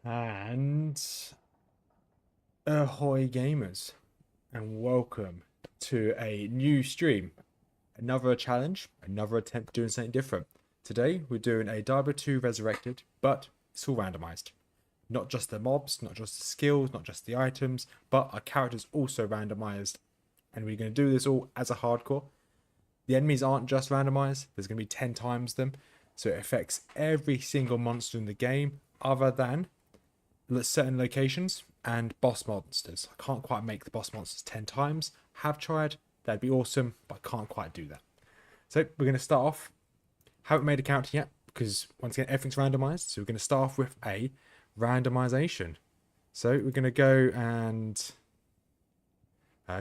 And ahoy gamers, and welcome to a new stream. Another challenge, another attempt at doing something different. Today we're doing a Diablo 2 Resurrected, but it's all randomized. Not just the mobs, not just the skills, not just the items, but our characters also randomized. And we're going to do this all as a hardcore. The enemies aren't just randomized, there's going to be 10 times them. So it affects every single monster in the game other than certain locations and boss monsters. I can't quite make the boss monsters 10 times. Have tried, that'd be awesome, but I can't quite do that. So we're going to start off. Haven't made a character yet because once again everything's randomized. So we're going to start off with a randomization. So we're going to go and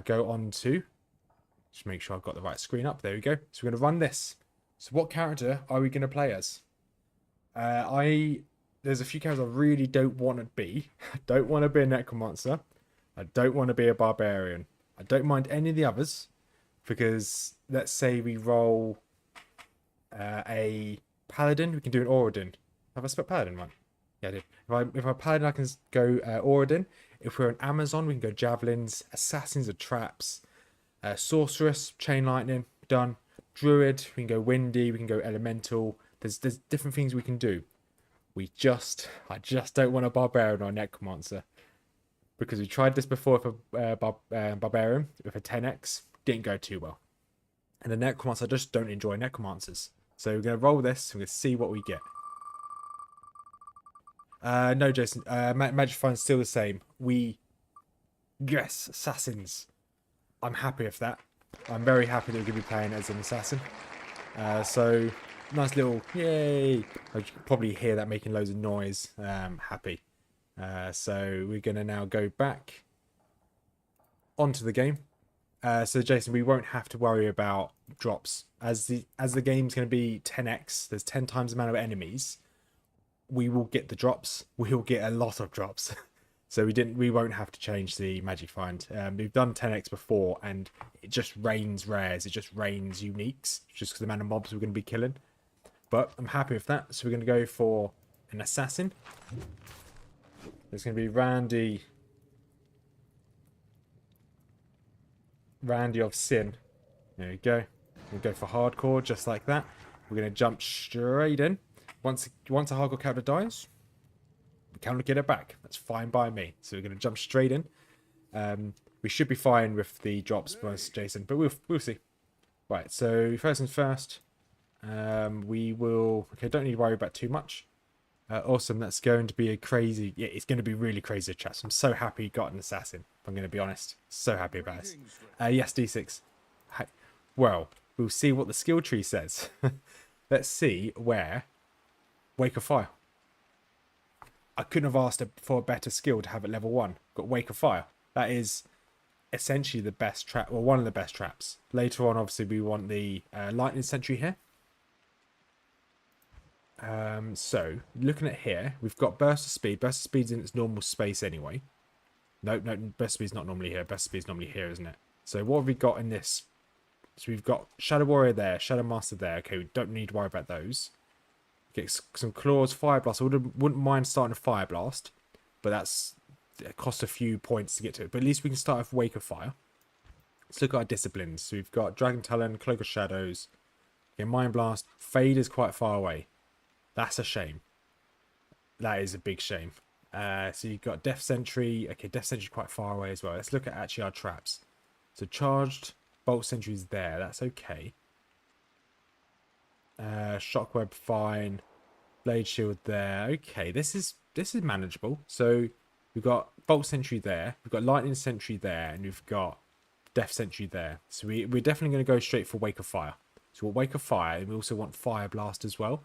go on to, just make sure I've got the right screen up. There we go. So we're going to run this. So what character are we going to play as? There's a few characters I really don't want to be. I don't want to be a necromancer. I don't want to be a barbarian. I don't mind any of the others because let's say we roll a paladin. We can do an Oradin. Have I spelled paladin right? Yeah, I did. If I'm a paladin, I can go Oradin. If we're an Amazon, we can go javelins. Assassins are traps. Sorceress, chain lightning, done. Druid, we can go windy. We can go elemental. There's different things we can do. I just don't want a barbarian or a necromancer because we tried this before with a barbarian with a 10x, didn't go too well. And the necromancer, I just don't enjoy necromancers. So we're gonna roll this. We're gonna see what we get. No, Jason. Magic Fine's still the same. Yes, assassins. I'm happy with that. I'm very happy that we're gonna be playing as an assassin. So. Nice little yay. I could probably hear that making loads of noise. Happy. So we're going to now go back onto the game. So Jason, we won't have to worry about drops. As the game's going to be 10x, there's 10 times the amount of enemies. We will get the drops. We'll get a lot of drops. So we won't have to change the magic find. We've done 10x before and it just rains rares. It just rains uniques just because the amount of mobs we're going to be killing. But I'm happy with that. So we're going to go for an assassin. It's going to be Randy of Sin. There we go. We'll go for hardcore just like that. We're going to jump straight in. Once a hardcore character dies, we can't get it back. That's fine by me. So we're going to jump straight in. We should be fine with the drops, Jason, but we'll see. Right. So first things first. We will. Okay, don't need to worry about too much. Awesome. That's going to be a crazy. Yeah, it's going to be really crazy chat. I'm so happy you got an assassin. If I'm going to be honest, so happy about this. Yes, D6. Well, we'll see what the skill tree says. Let's see where Wake of Fire. I couldn't have asked for a better skill to have at level 1. Got Wake of Fire. That is essentially the best trap, or one of the best traps. Later on, obviously, we want the Lightning Sanctuary here. So looking at here, we've got Burst of Speed. Burst of Speed's in its normal space anyway. No, Burst of Speed's not normally here. Burst of Speed's normally here, isn't it? So what have we got in this? So we've got Shadow Warrior there, Shadow Master there. Okay, we don't need to worry about those. Get some claws, Fire Blast. I wouldn't mind starting a Fire Blast, but it costs a few points to get to it. But at least we can start with Wake of Fire. Let's look at our disciplines. So we've got Dragon Talon, Cloak of Shadows. Okay, Mind Blast. Fade is quite far away. That's a shame. That is a big shame. So you've got Death Sentry. Okay, Death Sentry quite far away as well. Let's look at actually our traps. So Charged Bolt Sentry's there. That's okay. Shockweb fine. Blade Shield there. Okay, this is manageable. So we've got Bolt Sentry there. We've got Lightning Sentry there, and we've got Death Sentry there. So we're definitely going to go straight for Wake of Fire. So we'll Wake of Fire, and we also want Fire Blast as well.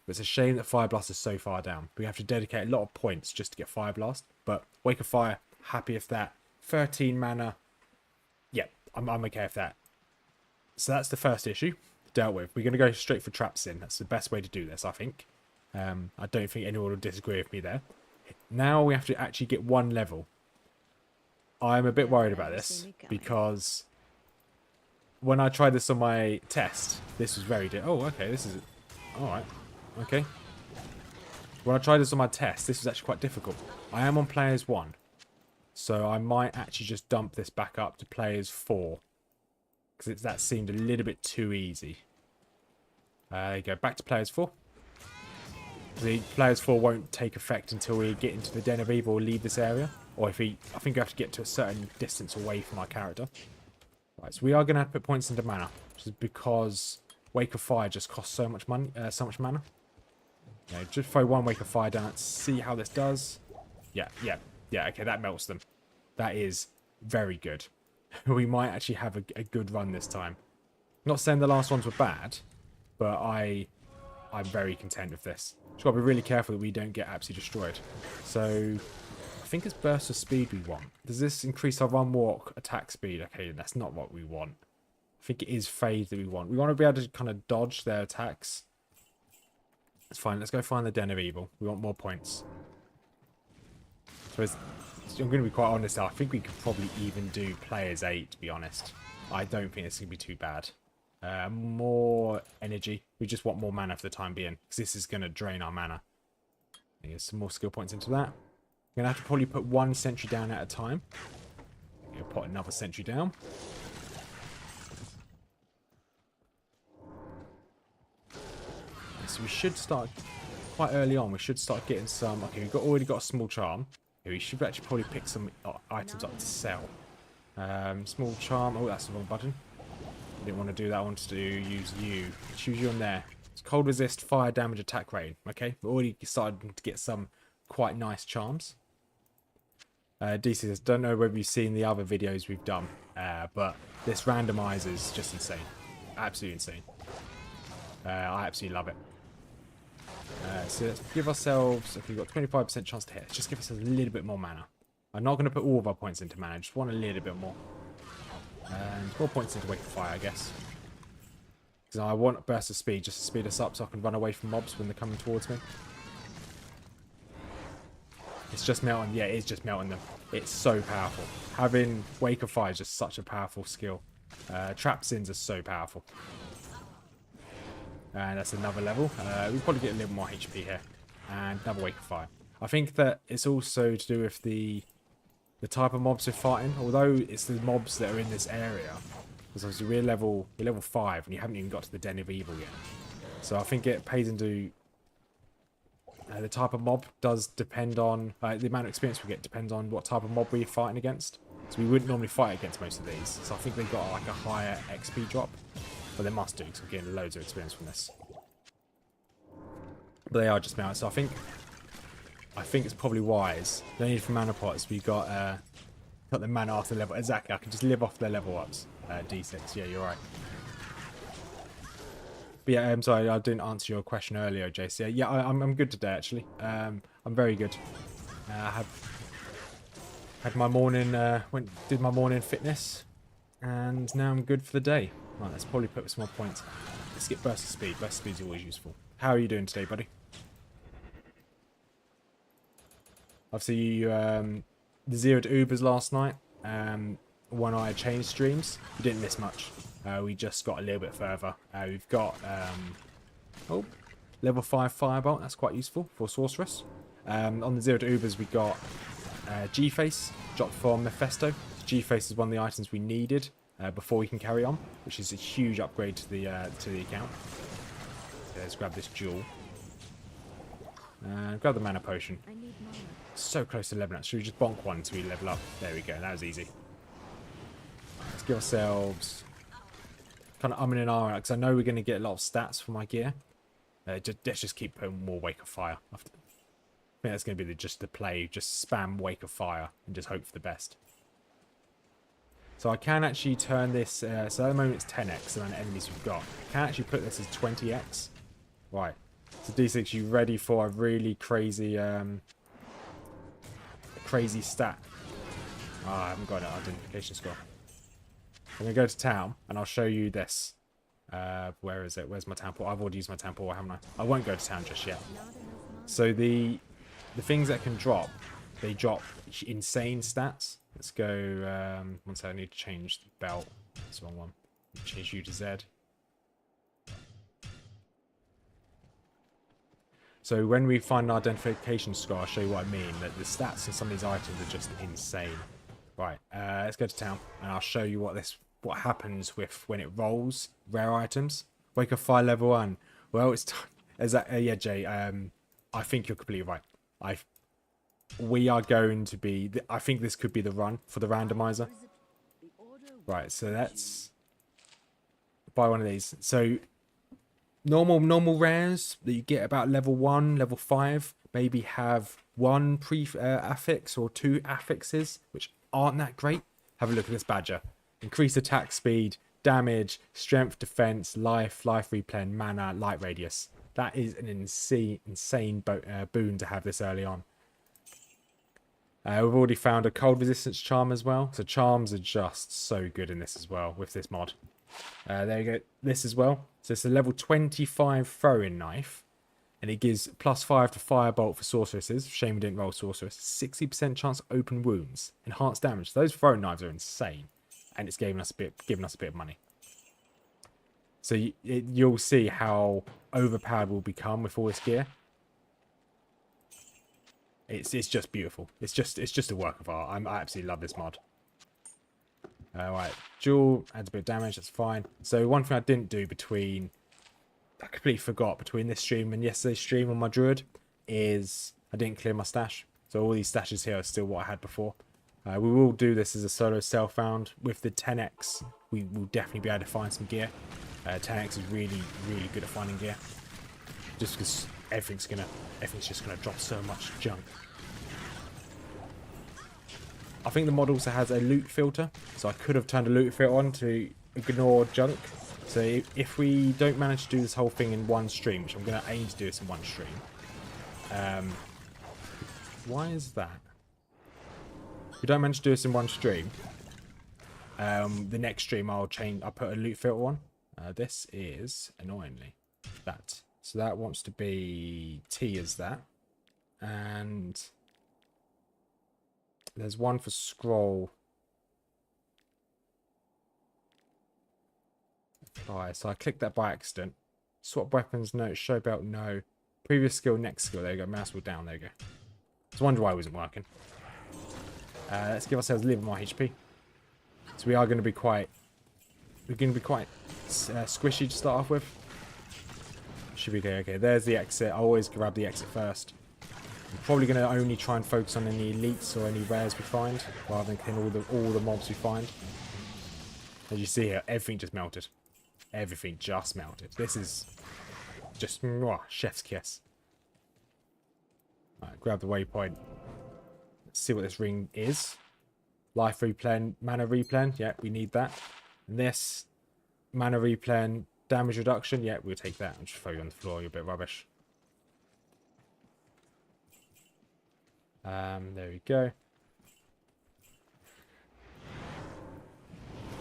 But it's a shame that Fire Blast is so far down. We have to dedicate a lot of points just to get Fire Blast. But Wake of Fire, happy with that. 13 mana. Yeah, I'm okay with that. So that's the first issue dealt with. We're going to go straight for traps in. That's the best way to do this, I think. I don't think anyone will disagree with me there. Now we have to actually get one level. I'm a bit worried about this because when I tried this on my test, this was very... Oh, okay, this is... Alright. Okay. When I tried this on my test, this was actually quite difficult. I am on players 1. So I might actually just dump this back up to players 4. Because that seemed a little bit too easy. There you go. Back to players 4. The players 4 won't take effect until we get into the Den of Evil or leave this area. Or if we... I think we have to get to a certain distance away from our character. Right, so we are going to have to put points into mana. Which is because Wake of Fire just costs so much money, so much mana. You know, just throw one Wake of Fire down. Let's see how this does. Yeah. Okay, that melts them. That is very good. We might actually have a good run this time. Not saying the last ones were bad, but I'm very content with this. Just got to be really careful that we don't get absolutely destroyed. So I think it's burst of speed we want. Does this increase our run walk attack speed? Okay, that's not what we want. I think it is fade that we want. We want to be able to kind of dodge their attacks. That's fine. Let's go find the Den of Evil. We want more points. So I'm going to be quite honest. I think we could probably even do players 8, to be honest. I don't think it's going to be too bad. More energy. We just want more mana for the time being, because this is going to drain our mana. Here's some more skill points into that. I'm going to have to probably put one sentry down at a time. We'll put another sentry down. So we should start quite early on. We should start getting some... Okay, we've already got a small charm. We should actually probably pick some items up to sell. Small charm. Oh, that's the wrong button. I didn't want to do that. I wanted to use you. Choose you on there. It's cold resist, fire damage, attack rating. Okay, we're already starting to get some quite nice charms. DC says, don't know whether you've seen the other videos we've done, but this randomizer is just insane. Absolutely insane. I absolutely love it. So let's give ourselves, if we've got 25% chance to hit, just give us a little bit more mana. I'm not going to put all of our points into mana, just want a little bit more. And more points into Wake of Fire, I guess. Because I want burst of speed, just to speed us up so I can run away from mobs when they're coming towards me. It's just melting, yeah, it is just melting them. It's so powerful. Having Wake of Fire is just such a powerful skill. Trap Sins are so powerful. And that's another level. We'll probably get a little more HP here. And another Wake of Fire. I think that it's also to do with the type of mobs we're fighting. Although it's the mobs that are in this area. Because obviously we're level 5 and you haven't even got to the Den of Evil yet. So I think it pays into... the type of mob does depend on... the amount of experience we get depends on what type of mob we're fighting against. So we wouldn't normally fight against most of these. So I think they've got like a higher XP drop. But they must do, because we're getting loads of experience from this. But they are just melting. So I think it's probably wise. No need for mana pots. We got the mana after level. Exactly. I can just live off their level ups. D6. Yeah, you're right. But yeah, I'm sorry. I didn't answer your question earlier, JC. Yeah, I'm good today actually. I'm very good. I had my morning. Did my morning fitness, and now I'm good for the day. Right, let's probably put some more points. Let's get burst of speed. Burst of speed is always useful. How are you doing today, buddy? Obviously, you the zeroed Ubers last night. When I changed streams, we didn't miss much. We just got a little bit further. We've got level 5 Firebolt. That's quite useful for Sorceress. On the zeroed Ubers, we got G-Face dropped from Mephisto. G-Face is one of the items we needed before we can carry on, which is a huge upgrade to the account. So let's grab this jewel. Grab the mana potion. So close to leveling up. Should we just bonk one until we level up? There we go. That was easy. Let's give ourselves kind of umming and ahhing, because I know we're going to get a lot of stats for my gear. Let's just keep putting more Wake of Fire. I think that's going to be just the play. Just spam Wake of Fire and just hope for the best. So I can actually turn this, so at the moment it's 10x the amount of enemies we've got. I can actually put this as 20x. Right. So D6, you ready for a really crazy stat? I haven't got an identification score. I'm going to go to town and I'll show you this. Where is it? Where's my town portal? I've already used my town portal, haven't I? I won't go to town just yet. So the things that can drop, they drop insane stats. Let's go, one second, I need to change the belt. That's the wrong one. Change U to Z. So when we find an identification score, I'll show you what I mean. That the stats on some of these items are just insane. Right, let's go to town, and I'll show you what happens with when it rolls rare items. Wake up fire level 1. Well, it's time. Is that yeah, Jay? I think you're completely right. We are going to be. I think this could be the run for the randomizer. Right, so let's buy one of these. So normal rares that you get about level 1, level 5, maybe have one affix or 2 affixes, which aren't that great. Have a look at this badger. Increased attack speed, damage, strength, defense, life replen, mana, light radius. That is an insane boon to have this early on. We've already found a cold resistance charm as well. So charms are just so good in this as well with this mod. There you go. This as well. So it's a level 25 throwing knife. And it gives +5 to firebolt for sorceresses. Shame we didn't roll sorceress. 60% chance to open wounds. Enhanced damage. Those throwing knives are insane. And it's giving us a bit of money. So you'll see how overpowered we'll become with all this gear. It's just beautiful. It's just a work of art. I absolutely love this mod. Right, jewel adds a bit of damage. That's fine. So one thing I didn't do I completely forgot between this stream and yesterday's stream on my druid is I didn't clear my stash. So all these stashes here are still what I had before. We will do this as a solo self-found. With the 10x, we will definitely be able to find some gear. 10x is really good at finding gear. Just because everything's just gonna drop so much junk. I think the mod also has a loot filter, so I could have turned a loot filter on to ignore junk. So if we don't manage to do this whole thing in one stream, which I'm going to aim to do this in one stream. Why is that? If we don't manage to do this in one stream, the next stream I'll put a loot filter on. This is, annoyingly, that. So that wants to be T as that. And there's one for scroll. Apply. So I clicked that by accident. Swap weapons, no. Show belt, no. Previous skill, next skill. There you go. Mouse wheel down. There you go. I was wondering why it wasn't working. Let's give ourselves a little more HP. So we are going to be quite. We're going to be quite squishy to start off with. Should be okay. Okay, there's the exit. I always grab the exit first. I'm probably going to only try and focus on any elites or any rares we find, rather than killing all the mobs we find. As you see here, everything just melted. Everything just melted. This is just chef's kiss. Right, grab the waypoint. Let's see what this ring is. Life replen, mana replen. Yeah, we need that. And this mana replen, damage reduction. Yeah, we'll take that. I'll just throw you on the floor. You're a bit rubbish. There we go.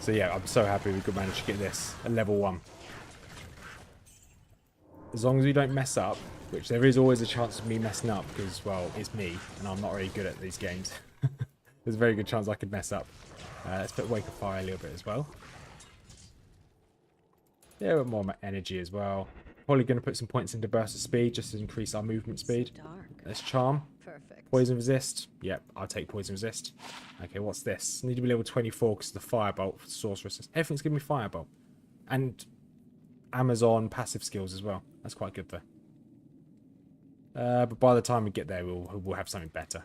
So yeah, I'm so happy we could manage to get this at level 1. As long as we don't mess up, which there is always a chance of me messing up because, well, it's me and I'm not really good at these games. There's a very good chance I could mess up. Let's put Wake of Fire a little bit as well. Yeah, with more energy as well. Probably going to put some points into burst of speed just to increase our movement speed. Let's charm. Perfect. Poison resist. Yep, I'll take poison resist. Okay, what's this? Need to be level 24 because of the firebolt for sorceresses. Everything's giving me firebolt. And Amazon passive skills as well. That's quite good though. But by the time we get there, we'll have something better.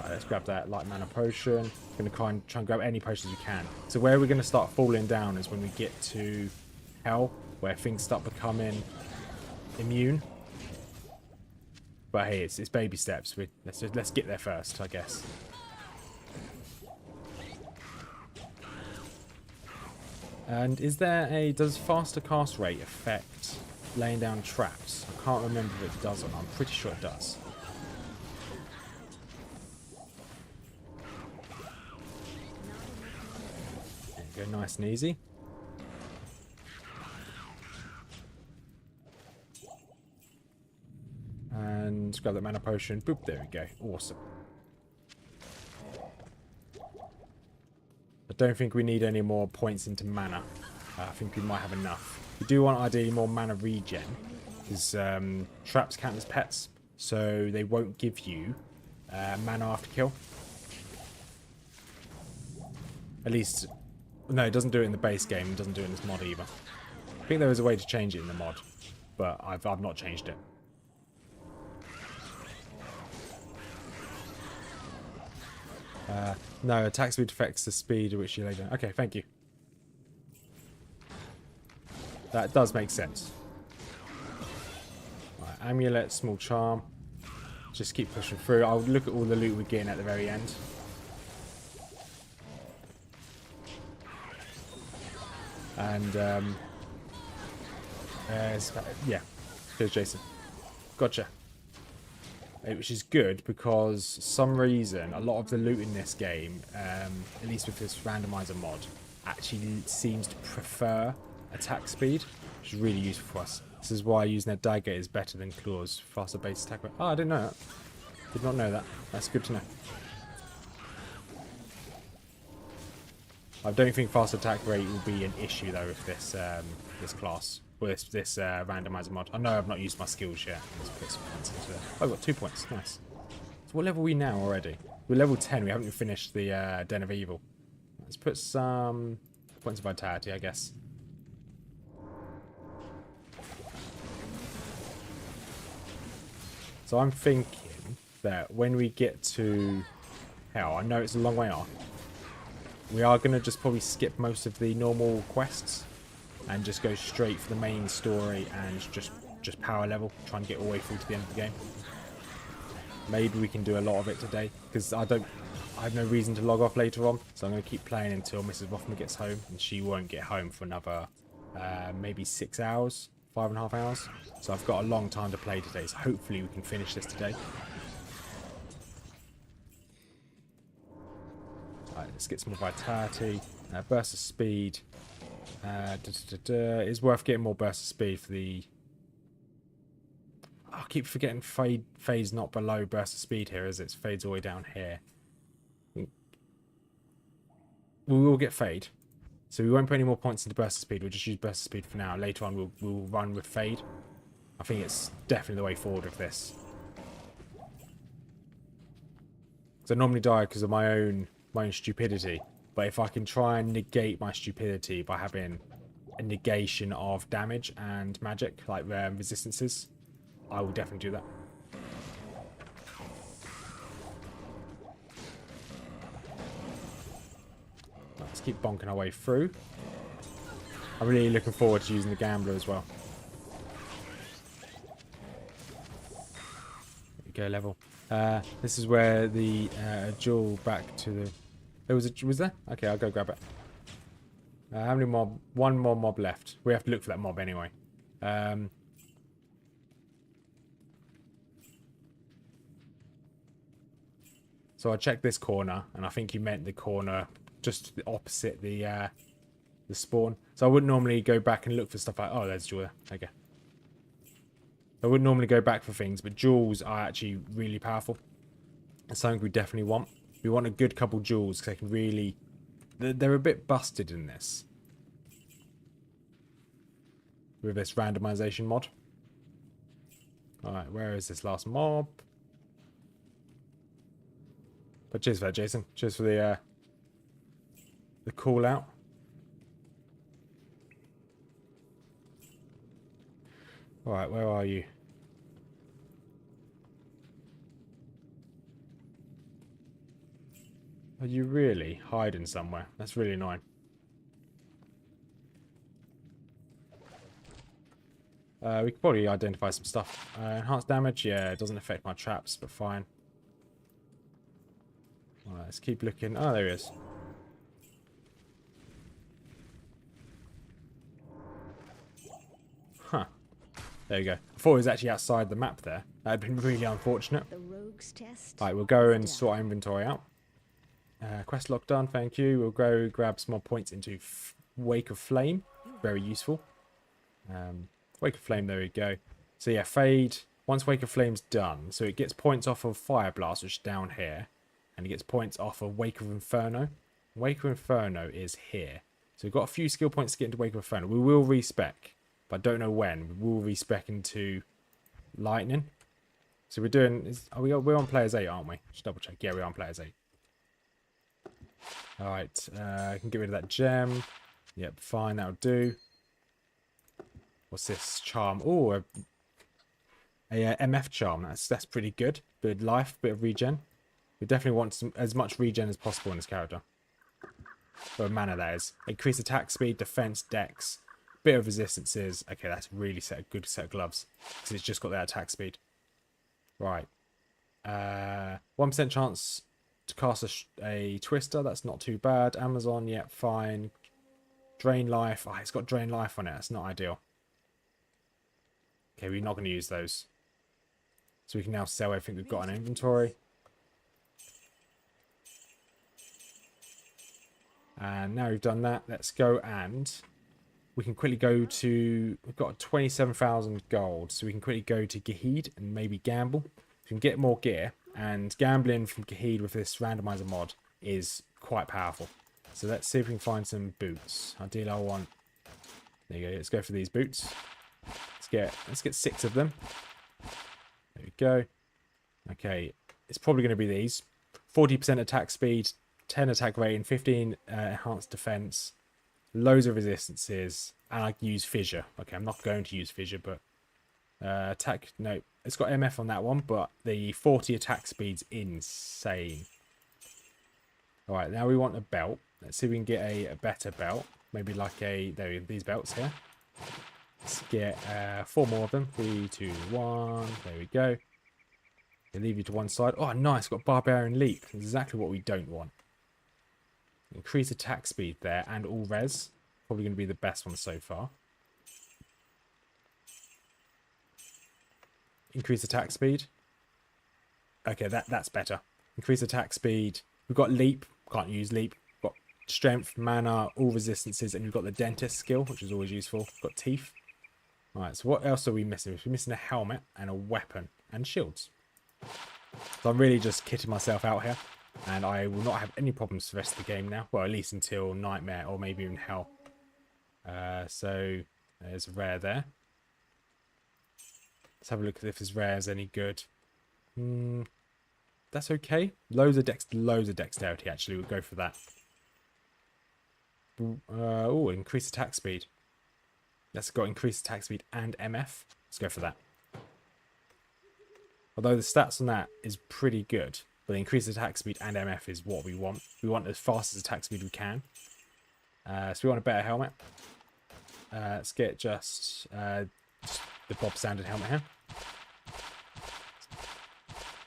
Right, let's grab that light mana potion. Going to try and grab any potions we can. So where we're going to start falling down is when we get to hell, where things start becoming immune. But hey, it's baby steps. Let's get there first, I guess. And does faster cast rate affect laying down traps? I can't remember if it does or not. I'm pretty sure it does. There you go, nice and easy. And grab that mana potion. Boop, there we go. Awesome. I don't think we need any more points into mana. I think we might have enough. You do want ideally more mana regen, because traps count as pets, so they won't give you mana after kill. At least, no, it doesn't do it in the base game. It doesn't do it in this mod either. I think there is a way to change it in the mod, but I've not changed it. No, attack speed affects the speed at which you lay down. Okay, thank you. That does make sense. Right, amulet, small charm. Just keep pushing through. I'll look at all the loot we're getting at the very end. And, yeah. Cheers, Jason. Gotcha. Which is good because for some reason a lot of the loot in this game, at least with this randomizer mod, actually seems to prefer attack speed, which is really useful for us. This is why using a dagger is better than claws, faster base attack rate. Oh, I didn't know that. Did not know that. That's good to know. I don't think fast attack rate will be an issue though with this this class. With this randomizer mod. I know I've not used my skills yet. Let's put some points into it. Oh, I've got 2 points. Nice. So what level are we now already? We're level 10. We haven't even finished the Den of Evil. Let's put some points of vitality, I guess. So I'm thinking that when we get to hell, I know it's a long way off. We are going to just probably skip most of the normal quests. And just go straight for the main story and just power level. Try and get all the way through to the end of the game. Maybe we can do a lot of it today. Because I have no reason to log off later on. So I'm going to keep playing until Mrs Rothmers gets home. And she won't get home for another maybe 6 hours. 5.5 hours. So I've got a long time to play today. So hopefully we can finish this today. Alright, let's get some more vitality. Burst of speed. It's worth getting more burst of speed for the... I keep forgetting fade's not below burst of speed here, is it? Fade's all the way down here. We will get fade. So we won't put any more points into burst of speed. We'll just use burst of speed for now. Later on we'll run with fade. I think it's definitely the way forward with this. So I normally die because of my own stupidity. But if I can try and negate my stupidity by having a negation of damage and magic, like resistances, I will definitely do that. Let's keep bonking our way through. I'm really looking forward to using the gambler as well. There we go, level. This is where the jewel back to the... Was there? Okay, I'll go grab it. How many mob? One more mob left. We have to look for that mob anyway. So I checked this corner, and I think you meant the corner just opposite the spawn. So I wouldn't normally go back and look for stuff like... Oh, there's jewel there. Okay. I wouldn't normally go back for things, but jewels are actually really powerful. It's something we definitely want. We want a good couple jewels because they can really... They're a bit busted in this. With this randomization mod. Alright, where is this last mob? But cheers for that, Jason. Cheers for the call out. Alright, where are you? Are you really hiding somewhere? That's really annoying. We could probably identify some stuff. Enhanced damage, yeah, it doesn't affect my traps, but fine. Alright, let's keep looking. Oh, there he is. Huh. There you go. I thought it was actually outside the map there. That would have been really unfortunate. Alright, we'll go and sort our inventory out. Quest lock done, thank you. We'll go grab some more points into Wake of Flame. Very useful. Wake of Flame, there we go. So yeah, Fade, once Wake of Flame's done, so it gets points off of Fire Blast, which is down here. And it gets points off of Wake of Inferno. Wake of Inferno is here. So we've got a few skill points to get into Wake of Inferno. We will respec. but I don't know when. We will respec into lightning. So we're doing... we're on players 8, aren't we? Just double check. Yeah, we're on players 8. Alright, I can get rid of that gem. Yep, fine, that'll do. What's this? Charm. Oh, a MF charm. That's pretty good. Bit of life, bit of regen. We definitely want as much regen as possible in this character. Or mana, that is. Increase attack speed, defense, dex. Bit of resistances. Okay, that's really a good set of gloves. Because it's just got that attack speed. Right. 1% chance to cast a twister. That's not too bad. Amazon, yeah, fine. Drain life. Oh, it's got drain life on it. That's not ideal. Okay, we're not going to use those. So we can now sell everything we've got in inventory. And now we've done that, let's go and we can quickly go to... We've got 27,000 gold, so we can quickly go to Gheed and maybe gamble. We can get more gear, and gambling from Gheed with this randomizer mod is quite powerful. So let's see if we can find some boots. Ideally, I want... There you go, let's go for these boots. Let's get 6 of them. There we go. Okay, it's probably going to be these. 40% attack speed, 10 attack rating, 15 enhanced defense, loads of resistances, and I can use fissure. Okay, I'm not going to use fissure, but attack, no, it's got MF on that one, but the 40 attack speed's insane. Alright, now we want a belt. Let's see if we can get a better belt. Maybe like these belts here. Let's get 4 more of them. 3, 2, 1. There we go. They leave you to one side. Oh, nice. Got Barbarian Leap. That's exactly what we don't want. Increase attack speed there and all res. Probably going to be the best one so far. Increase attack speed. Okay, that's better. Increase attack speed. We've got Leap. Can't use Leap. We've got Strength, Mana, all resistances, and we've got the Dentist skill, which is always useful. We've got Teeth. Alright, so what else are we missing? We're missing a helmet and a weapon and shields. So I'm really just kitting myself out here. And I will not have any problems for the rest of the game now. Well, at least until Nightmare or maybe even Hell. So there's a rare there. Let's have a look if this rare is any good. That's okay. Loads of dexterity actually. We'll go for that. Oh, increased attack speed. That's got increased attack speed and MF. Let's go for that. Although the stats on that is pretty good. But the increased attack speed and MF is what we want. We want as fast as attack speed we can. So we want a better helmet. Let's get just the Bob standard helmet here.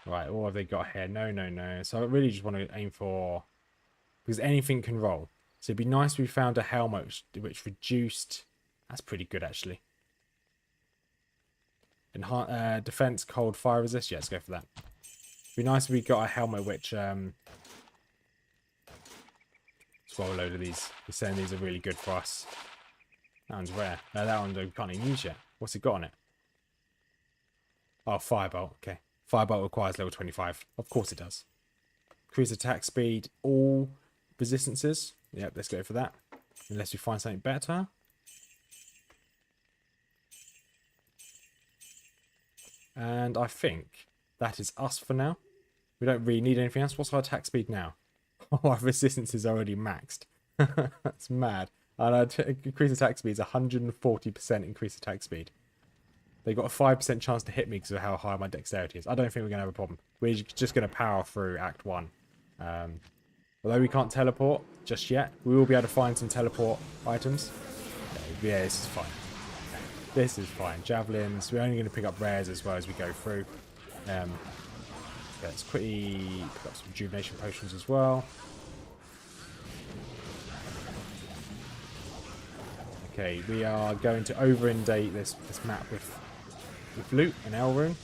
Right, what have they got here? No. So I really just want to aim for... Because anything can roll. So it'd be nice if we found a helmet which reduced... That's pretty good, actually. Defense, cold, fire resist. Yeah, let's go for that. It'd be nice if we got a helmet which... Let's roll a load of these. We're saying these are really good for us. That one's rare. That one we can't even use yet. What's it got on it? Oh, Firebolt. Okay. Firebolt requires level 25. Of course it does. Increase attack speed. All resistances. Yep, let's go for that. Unless we find something better. And I think that is us for now. We don't really need anything else. What's our attack speed now? Oh, our resistance is already maxed. That's mad. And our increased attack speed is 140% increased attack speed. They got a 5% chance to hit me because of how high my dexterity is. I don't think we're going to have a problem. We're just going to power through Act 1. Although we can't teleport just yet, we will be able to find some teleport items. Yeah, this is fine. This is fine. Javelins. We're only going to pick up rares as well as we go through. Let's quickly pick up some rejuvenation potions as well. Okay, we are going to over-indate this map with loot and L rune.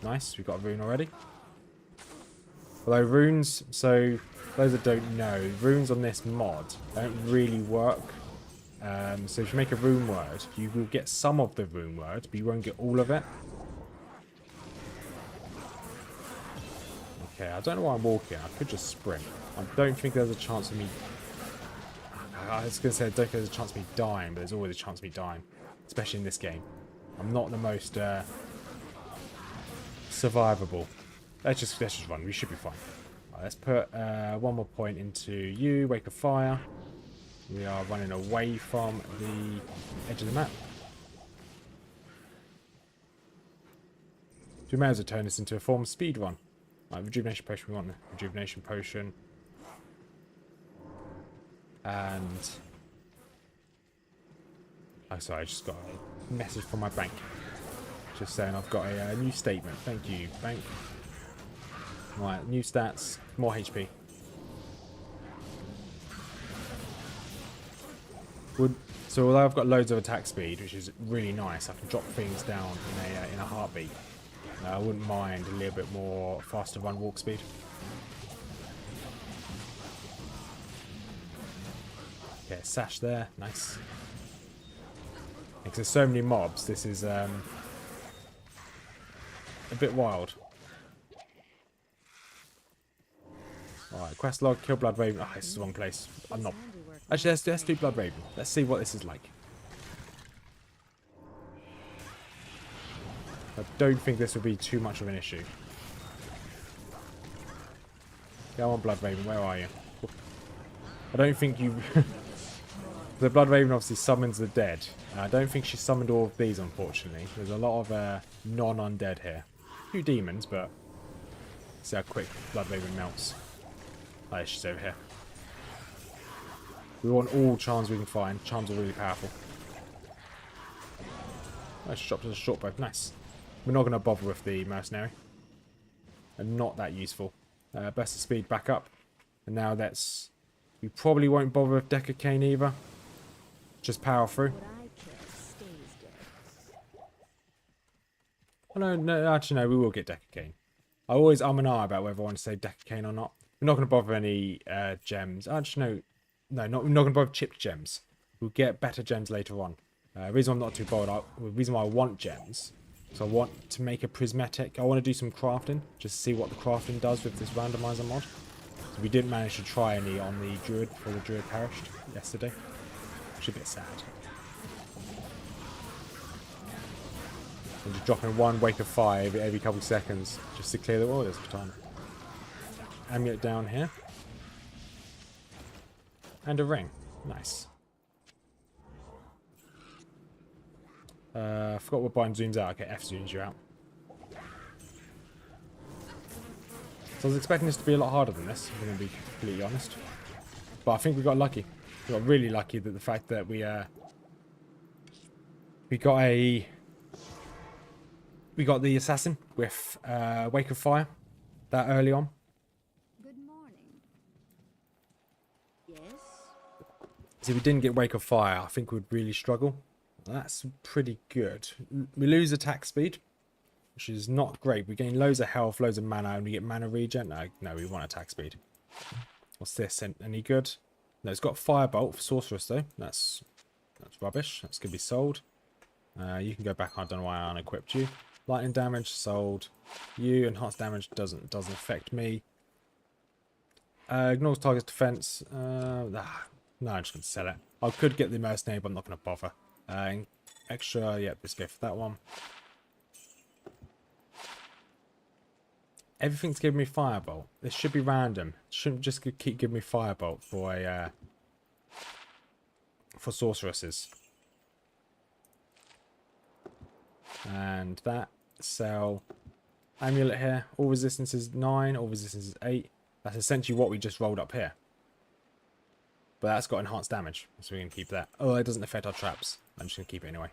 Nice, we've got a rune already. Although runes, so those that don't know, runes on this mod don't really work. So if you make a rune word, you will get some of the rune word, but you won't get all of it. Okay, I don't know why I'm walking. I could just sprint. I don't think there's a chance of me... I was going to say I don't think there's a chance of me dying, but there's always a chance of me dying. especially in this game. I'm not the most survivable. Let's just run. We should be fine. Right, let's put one more point into you. Wake of Fire. We are running away from the edge of the map. So we may as well turn this into a form of speed run. Right, rejuvenation potion. We want the rejuvenation potion. And oh, sorry, I just got a message from my bank. Just saying I've got a new statement. Thank you, bank. Right, new stats, more HP. So although I've got loads of attack speed, which is really nice, I can drop things down in a heartbeat. I wouldn't mind a little bit more faster run walk speed. Okay, sash there, nice. Because there's so many mobs, this is a bit wild. Alright, quest log, kill Blood Raven. Oh, this is the wrong place. I'm not. Actually, let's do Blood Raven. Let's see what this is like. I don't think this will be too much of an issue. Go on, Blood Raven, where are you? I don't think you... The Blood Raven obviously summons the dead. I don't think she summoned all of these, unfortunately. There's a lot of non-undead here. A few demons, but... See how quick Blood Raven melts. Oh, she's over here. We want all charms we can find. Charms are really powerful. Let's drop to the short bow. Nice. We're not going to bother with the mercenary. And not that useful. Burst of speed back up. And now that's... We probably won't bother with Deck of Cain either. Just power through. Oh, no, actually no, we will get Deck of Cain. I always and ah about whether I want to say Deck of Cain or not. We're not going to bother any gems. Actually, no, we're not going to bother chipped gems. We'll get better gems later on. The reason I'm not too bothered, the reason why I want gems, so I want to make a prismatic. I want to do some crafting, just to see what the crafting does with this randomizer mod. So we didn't manage to try any on the druid before the druid perished yesterday. Which is a bit sad. I'm just dropping one Wake of Fire every couple of seconds just to clear the waters for time. Amulet down here. And a ring. Nice. I forgot what button zooms out. Okay, F zooms you out. So I was expecting this to be a lot harder than this, I'm going to be completely honest. But I think we got lucky. We got really lucky that the fact that we got the assassin with Wake of Fire that early on. Good morning. Yes. So if we didn't get Wake of Fire, I think we'd really struggle. That's pretty good. We lose attack speed, which is not great. We gain loads of health, loads of mana, and we get mana regen. No, we want attack speed. What's this? Any good? No, it's got Firebolt for Sorceress though. That's rubbish. That's gonna be sold. You can go back. I don't know why I unequipped you. Lightning damage sold. You enhanced damage doesn't affect me. Ignores target's defense. No, I'm just gonna sell it. I could get the mercenary, but I'm not gonna bother. Extra. Yeah, let's go for that one. Everything's giving me Firebolt. This should be random. It shouldn't just keep giving me Firebolt for sorceresses. And that sell amulet here. All resistance is 9. All resistance is 8. That's essentially what we just rolled up here. But that's got enhanced damage, so we can keep that. Oh, it doesn't affect our traps. I'm just gonna keep it anyway.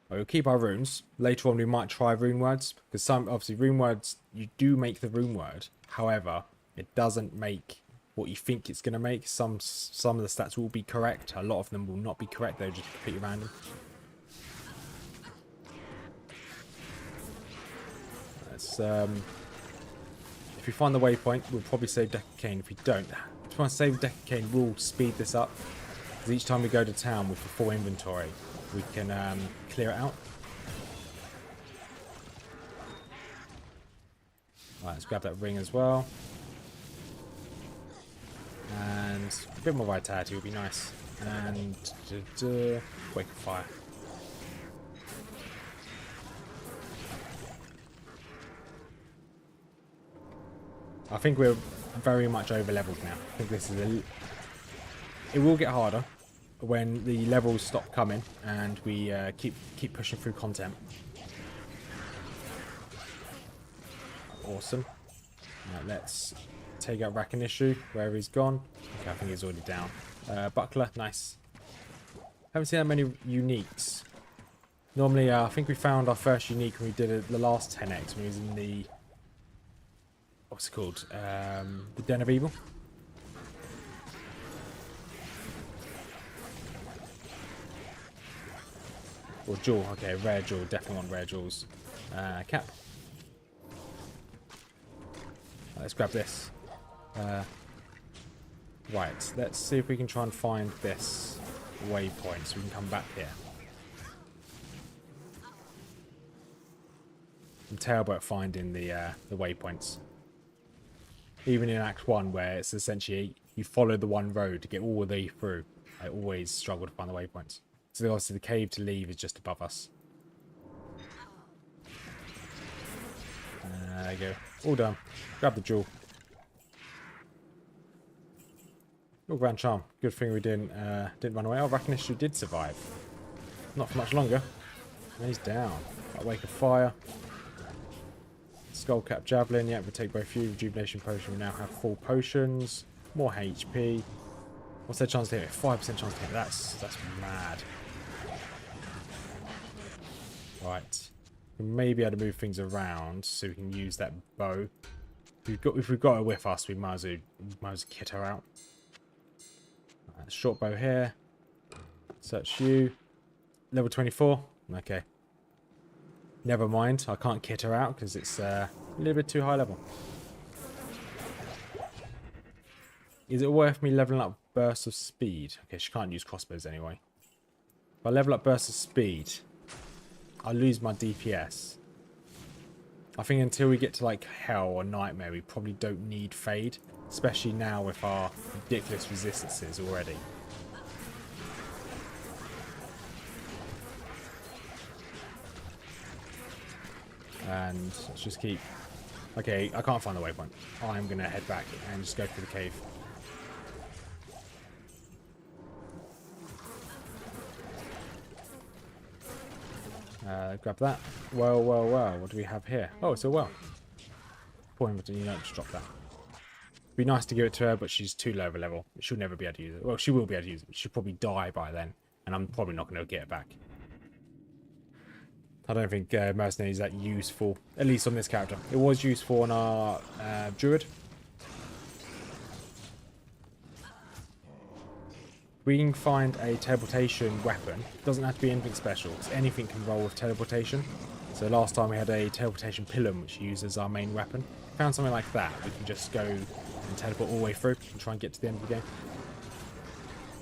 We'll keep our runes. Later on we might try rune words, because some obviously rune words, you do make the rune word. However, it doesn't make what you think it's going to make. Some of the stats will be correct. A lot of them will not be correct. They're just completely random. Let's if we find the waypoint, we'll probably save Deck of Cain. If we don't, if we want to save Deck of Cain, we'll speed this up. Because each time we go to town with a full inventory, we can clear it out. Right, let's grab that ring as well. And a bit more vitality would be nice. And Wake of Fire. I think we're very much over leveled now. I think this is it will get harder when the levels stop coming and we keep pushing through content. Awesome. Now let's take out Rakinishu, wherever he's gone. Okay, I think he's already down. Buckler, nice. Haven't seen that many uniques. Normally, I think we found our first unique when we did it the last 10x, when we was in the... What's it called? The Den of Evil. Or jewel. Okay, rare jewel. Definitely want rare jewels. Cap. Let's grab this. Right, let's see if we can try and find this waypoint so we can come back here. I'm terrible at finding the waypoints. Even in Act 1, where it's essentially you follow the one road to get all the way through, I always struggle to find the waypoints. So obviously the cave to leave is just above us. There you go. All done. Grab the jewel. Oh, Grand Charm. Good thing we didn't run away. Oh, Rakinishu did survive. Not for much longer. And he's down. That Wake of Fire. Skullcap Javelin. Yeah, we'll take both you. Rejuvenation Potion. We now have full potions. More HP. What's their chance to hit? 5% chance to hit. That's mad. Right. We may be able to move things around so we can use that bow. If we've got her with us, we might as well kit her out. Short bow here. Search you. Level 24. Okay. Never mind. I can't kit her out because it's a little bit too high level. Is it worth me leveling up Burst of Speed? Okay, she can't use crossbows anyway. If I level up Burst of Speed, I lose my DPS. I think until we get to like Hell or Nightmare, we probably don't need Fade. Especially now with our ridiculous resistances already. And let's just keep... Okay, I can't find the waypoint. I'm going to head back and just go through the cave. Grab that. Well. What do we have here? Oh, it's a well. Point, you don't just drop that. Be nice to give it to her, but she's too low of a level. She'll never be able to use it. Well, she will be able to use it. She'll probably die by then, and I'm probably not going to get it back. I don't think Mercenary is that useful, at least on this character. It was useful on our Druid. We can find a teleportation weapon. It doesn't have to be anything special, because anything can roll with teleportation. So last time we had a teleportation pillar, which we used as our main weapon. Found something like that. We can just go and teleport all the way through and try and get to the end of the game.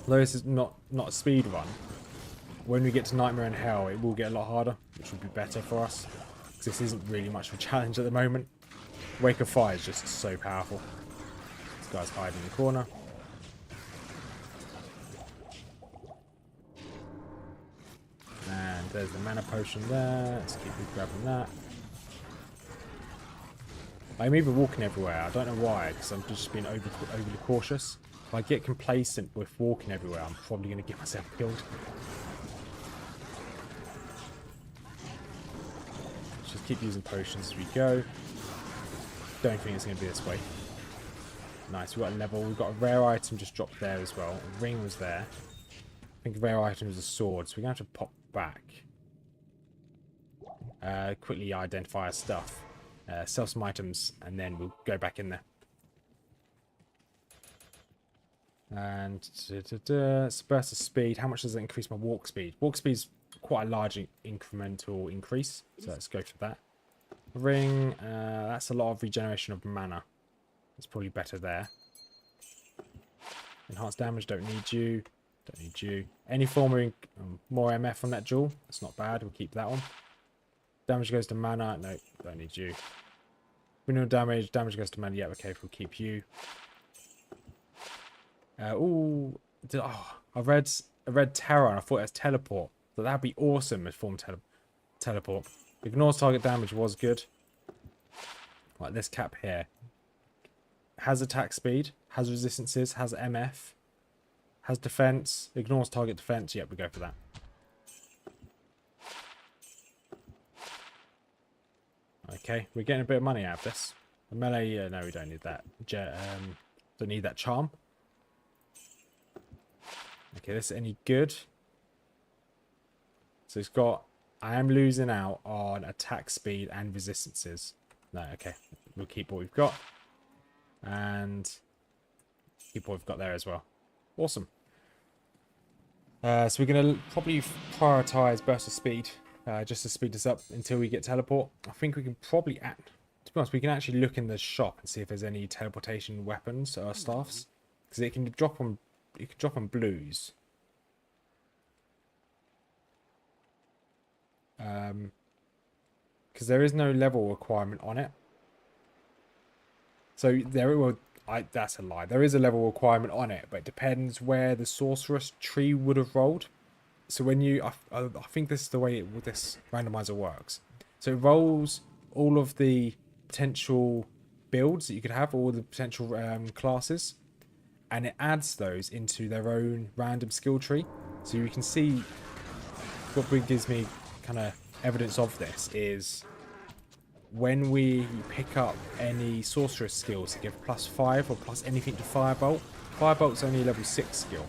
Though this is not a speed run, when we get to Nightmare and Hell, it will get a lot harder, which will be better for us. Because this isn't really much of a challenge at the moment. Wake of Fire is just so powerful. This guy's hiding in the corner. And there's the mana potion there. Let's keep grabbing that. I'm even walking everywhere. I don't know why, because I'm just being overly cautious. If I get complacent with walking everywhere, I'm probably going to get myself killed. Let's just keep using potions as we go. Don't think it's going to be this way. Nice, we've got a level. We've got a rare item just dropped there as well. A ring was there. I think a rare item was a sword, so we're going to have to pop back. Quickly identify our stuff. Sell some items, and then we'll go back in there. And burst of speed. How much does it increase my walk speed? Walk speed is quite a large incremental increase, so let's go for that. Ring. That's a lot of regeneration of mana. It's probably better there. Enhanced damage. Don't need you. Don't need you. Any form of more MF on that jewel. That's not bad. We'll keep that one. Damage goes to mana. No, don't need you. Renewal damage. Damage goes to mana. Yeah, okay, we'll keep you. I read terror and I thought it was teleport. So that'd be awesome as form teleport. Ignores target damage was good. Like this cap here. has attack speed, has resistances, has MF, has defense, ignores target defense. Yep, we go for that. Okay, we're getting a bit of money out of this. The melee, no, we don't need that. Don't need that charm. Okay, this is any good. So it's got, I am losing out on attack speed and resistances. No, okay, we'll keep what we've got. And keep what we've got there as well. Awesome. So we're going to probably prioritize burst of speed. Just to speed us up until we get teleport. I think we can probably, to be honest, we can actually look in the shop and see if there's any teleportation weapons or staffs, because it can drop on blues. Because there is no level requirement on it. So that's a lie. There is a level requirement on it, but it depends where the sorceress tree would have rolled. So when you, I think this is the way this randomizer works. So it rolls all of the potential builds that you could have, all the potential classes, and it adds those into their own random skill tree. So you can see what gives me kind of evidence of this is when we pick up any sorceress skills that give +5 or plus anything to Firebolt. Firebolt's only a level 6 skill.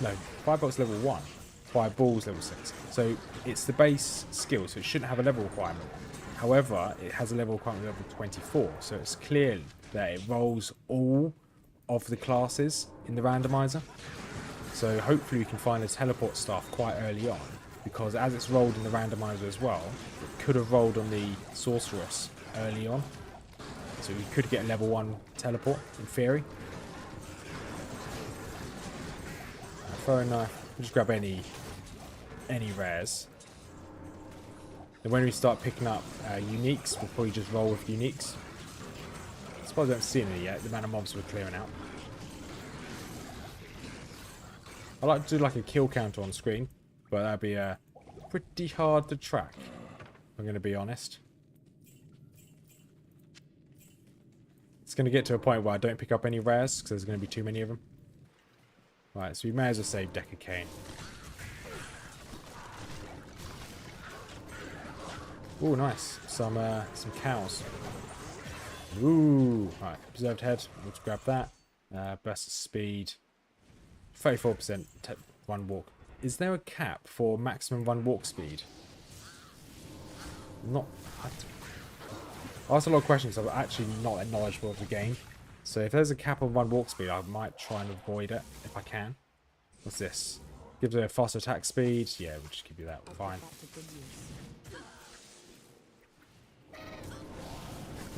No, Firebolt's level 1. Fireball's level 6. So it's the base skill, so it shouldn't have a level requirement. However, it has a level requirement level 24, so it's clear that it rolls all of the classes in the randomizer. So hopefully we can find a teleport staff quite early on, because as it's rolled in the randomizer as well, it could have rolled on the sorceress early on. So we could get a level 1 teleport, in theory. Fair enough. Just grab any rares. And when we start picking up uniques, we'll probably just roll with uniques. I suppose I haven't seen any yet, the amount of mobs we're clearing out. I like to do like a kill counter on screen, but that'd be pretty hard to track, if I'm going to be honest. It's going to get to a point where I don't pick up any rares, because there's going to be too many of them. Right, so we may as well save Deck of Cain. Ooh, nice. Some cows. Ooh, right. Preserved head. Let's grab that. Burst of speed. 34% run walk. Is there a cap for maximum run walk speed? Not. I asked a lot of questions. I'm actually not that knowledgeable of the game. So if there's a cap on run walk speed, I might try and avoid it if I can. What's this? Gives it a fast attack speed. Yeah, we'll just give you that. Fine.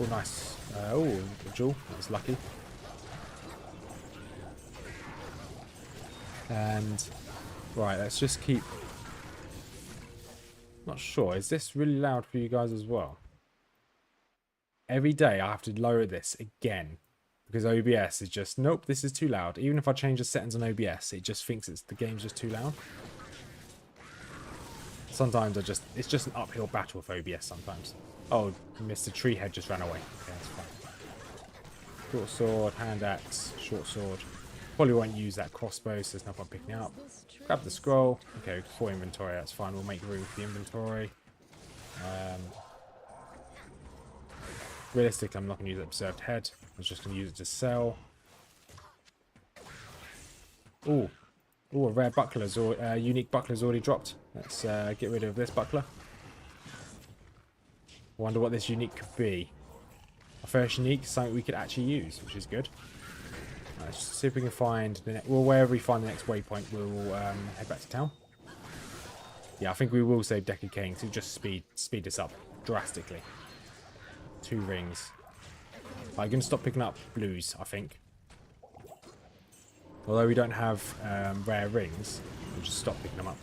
Oh, nice. Oh, a jewel. That was lucky. And, right, let's just keep... Not sure. Is this really loud for you guys as well? Every day I have to lower this again. Because OBS is just, nope, this is too loud. Even if I change the settings on OBS, it just thinks the game's just too loud. Sometimes it's just an uphill battle with OBS sometimes. Oh, Mr. Treehead just ran away. Okay, that's fine. Short sword, hand axe, short sword. Probably won't use that crossbow, so there's no point picking it up. Grab the scroll. Okay, 4 inventory, that's fine. We'll make room for the inventory. Realistically, I'm not going to use that preserved head. I'm just going to use it to sell. Ooh. Ooh, a rare buckler's or unique buckler's already dropped. Let's get rid of this buckler. Wonder what this unique could be. Our first unique is something we could actually use, which is good. Let's just see if we can find the next. Well, wherever we find the next waypoint, we'll head back to town. Yeah, I think we will save Deck of Cain to just speed this up drastically. 2 rings. I'm going to stop picking up blues, I think. Although we don't have rare rings, we'll just stop picking them up.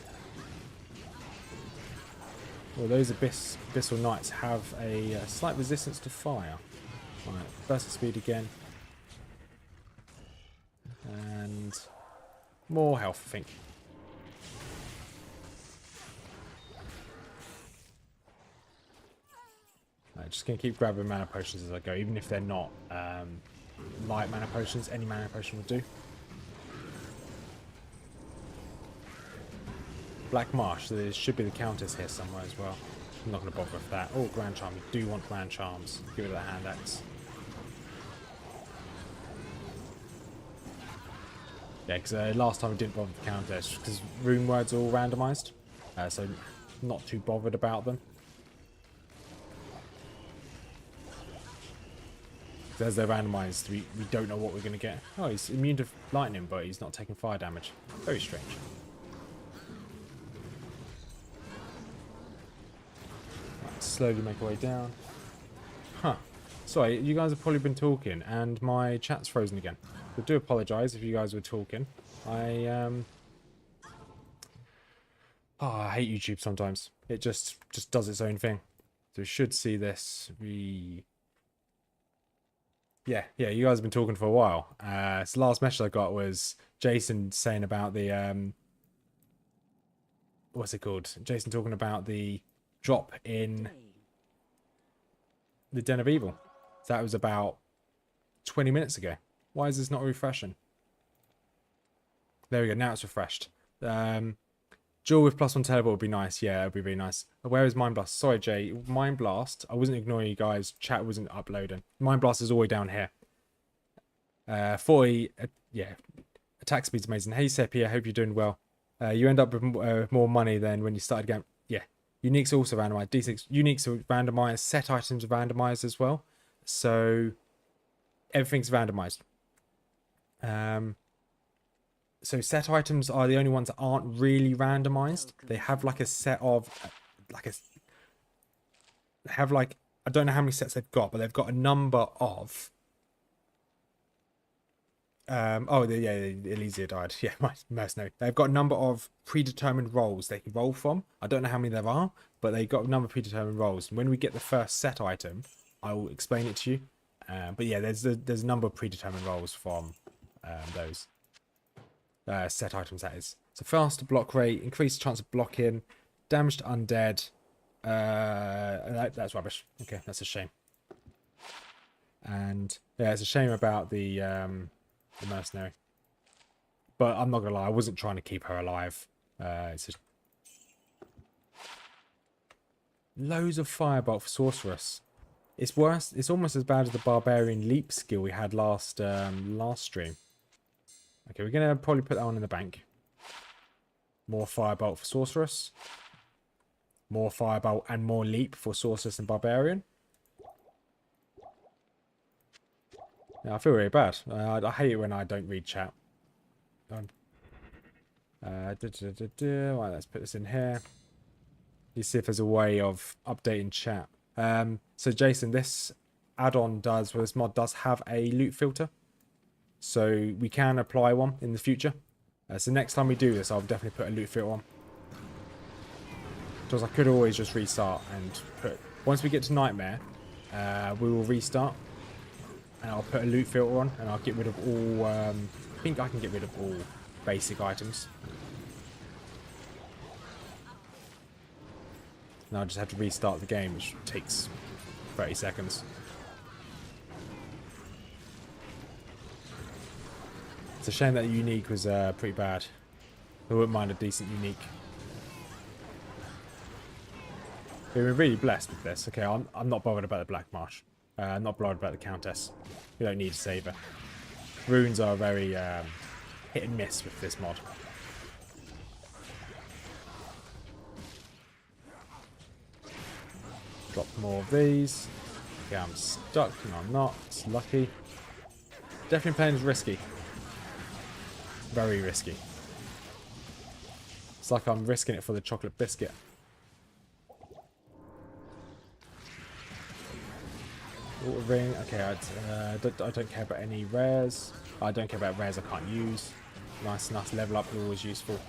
Well, those Abyssal Knights have a slight resistance to fire. Right, burst of speed again. And more health, I think. Right, just going to keep grabbing mana potions as I go, even if they're not light mana potions. Any mana potion will do. Black Marsh. There should be the countess here somewhere as well. I'm not going to bother with that. Oh, Grand Charm. We do want Grand Charms. Give it a hand axe. Yeah, because last time we didn't bother with the countess because rune words are all randomised. So not too bothered about them. As they're randomised, we don't know what we're going to get. Oh, he's immune to lightning, but he's not taking fire damage. Very strange. Right, slowly make our way down. Huh. Sorry, you guys have probably been talking, and my chat's frozen again. I do apologise if you guys were talking. Oh, I hate YouTube sometimes. It just does its own thing. So we should see this. Yeah, you guys have been talking for a while. So the last message I got was Jason saying about the what's it called? Jason talking about the drop in the Den of Evil. So that was about 20 minutes ago. Why is this not refreshing? There we go. Now it's refreshed. Jewel with +1 teleport would be nice. Yeah, it would be really nice. Where is Mind Blast? Sorry, Jay. Mind Blast. I wasn't ignoring you guys. Chat wasn't uploading. Mind Blast is all the way down here. 40. Yeah. Attack speed's amazing. Hey, Seppi. I hope you're doing well. You end up with more money than when you started game. Yeah. Uniques are also randomized. D6. Uniques are randomized. Set items are randomized as well. So everything's randomized. So set items are the only ones that aren't really randomized. They have like a set of, I don't know how many sets they've got, but they've got a number of. Yeah, Elysia died. Yeah, my mercenary. They've got a number of predetermined roles they can roll from. I don't know how many there are, but they've got a number of predetermined roles. And when we get the first set item, I will explain it to you. But yeah, there's a number of predetermined roles from those. Set items, that is. So faster block rate, increased chance of blocking, damage to undead. That's rubbish. Okay, that's a shame. And yeah, it's a shame about the mercenary. But I'm not gonna lie, I wasn't trying to keep her alive. It's just loads of firebolt for sorceress. It's worse. It's almost as bad as the barbarian leap skill we had last stream. Okay, we're going to probably put that one in the bank. More firebolt for sorceress. More firebolt and more leap for sorceress and barbarian. Yeah, I feel really bad. I hate it when I don't read chat. Right, let's put this in here. You see if there's a way of updating chat. So Jason, this add-on does, well, this mod does have a loot filter. So we can apply one in the future. So next time we do this, I'll definitely put a loot filter on. Because I could always just restart and put... Once we get to Nightmare, we will restart. And I'll put a loot filter on. And I'll get rid of all... I think I can get rid of all basic items. And I'll just have to restart the game, which takes 30 seconds. It's a shame that unique was pretty bad. I wouldn't mind a decent unique. We're really blessed with this. Okay, I'm not bothered about the Black Marsh. I'm not bothered about the Countess. We don't need a saver. Runes are very hit and miss with this mod. Drop more of these. Yeah, I'm stuck. No, I'm not. It's lucky. Definitely playing is risky. Very risky. It's like I'm risking it for the chocolate biscuit. Water ring. Okay, I don't care about any rares. I don't care about rares I can't use. Nice level up is always useful.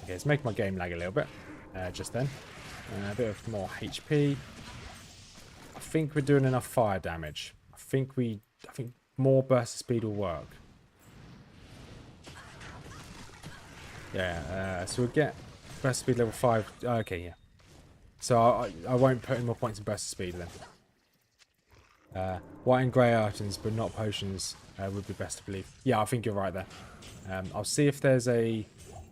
Okay, let's make my game lag a little bit. Just then. A bit of more HP. I think we're doing enough fire damage. I think more burst of speed will work. Yeah, so we'll get burst speed level 5. Okay, yeah. So I won't put in more points in burst speed then. White and grey items, but not potions, would be best to believe. Yeah, I think you're right there. I'll see if there's a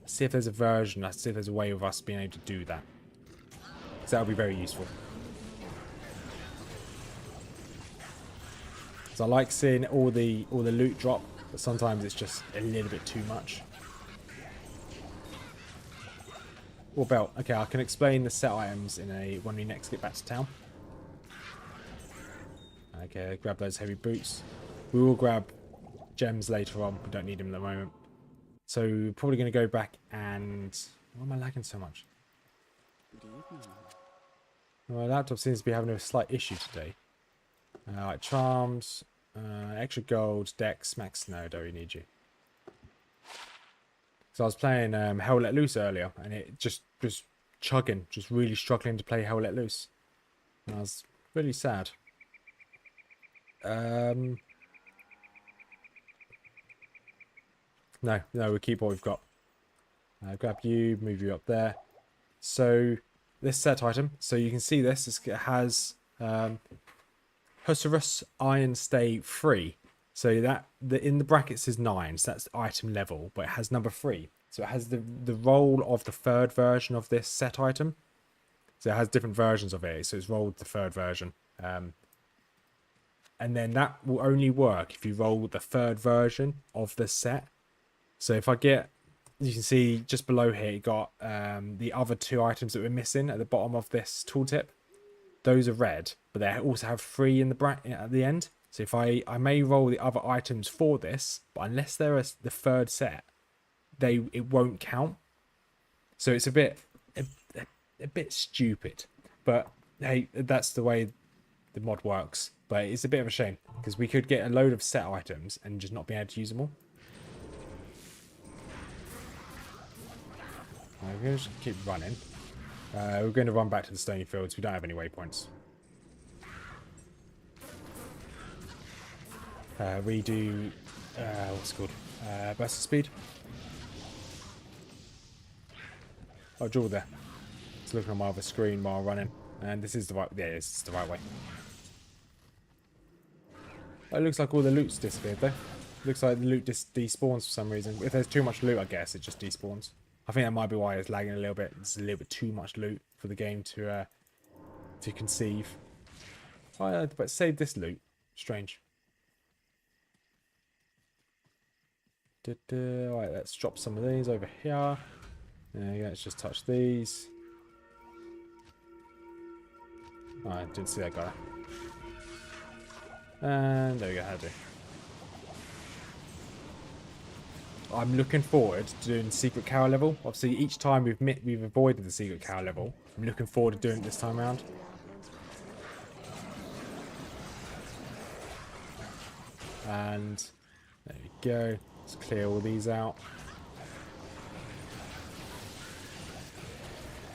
version. I'll see if there's a way of us being able to do that. So that'll be very useful. So I like seeing all the loot drop, but sometimes it's just a little bit too much. Or belt. Okay, I can explain the set items when we next get back to town. Okay, grab those heavy boots. We will grab gems later on. We don't need them at the moment. So we're probably going to go back and... Why am I lagging so much? My laptop seems to be having a slight issue today. Like charms, extra gold, dex, max. No, don't really need you. So I was playing Hell Let Loose earlier, and it just was chugging, just really struggling to play Hell Let Loose. And I was really sad. No, we'll keep what we've got. Grab you, move you up there. So this set item, so you can see this, it has Husurus Iron Stay 3. So that in the brackets is 9, so that's item level, but it has number 3. So it has the roll of the third version of this set item. So it has different versions of it, so it's rolled the third version. And then that will only work if you roll the third version of the set. So if I get, you can see just below here, you got the other 2 items that we're missing at the bottom of this tooltip. Those are red, but they also have 3 in the bracket at the end. So if I may roll the other items for this, but unless they're the third set, it won't count. So it's a bit stupid, but hey, that's the way the mod works. But it's a bit of a shame because we could get a load of set items and just not be able to use them all. We're going to just keep running. We're going to run back to the stony fields. We don't have any waypoints. Redo, what's it called? Burst of speed. Oh, draw there. It's looking on my other screen while running. And this is the right, yeah, this is the right way. It looks like all the loot's disappeared though. Looks like the loot despawns for some reason. If there's too much loot, I guess it just despawns. I think that might be why it's lagging a little bit. It's a little bit too much loot for the game to conceive. Oh, but save this loot. Strange. Alright, let's drop some of these over here. There you go, let's just touch these. Oh, I didn't see that guy. And there we go, how to do. I'm looking forward to doing secret cow level. Obviously, each time we've avoided the secret cow level. I'm looking forward to doing it this time around. And there we go. Let's clear all these out.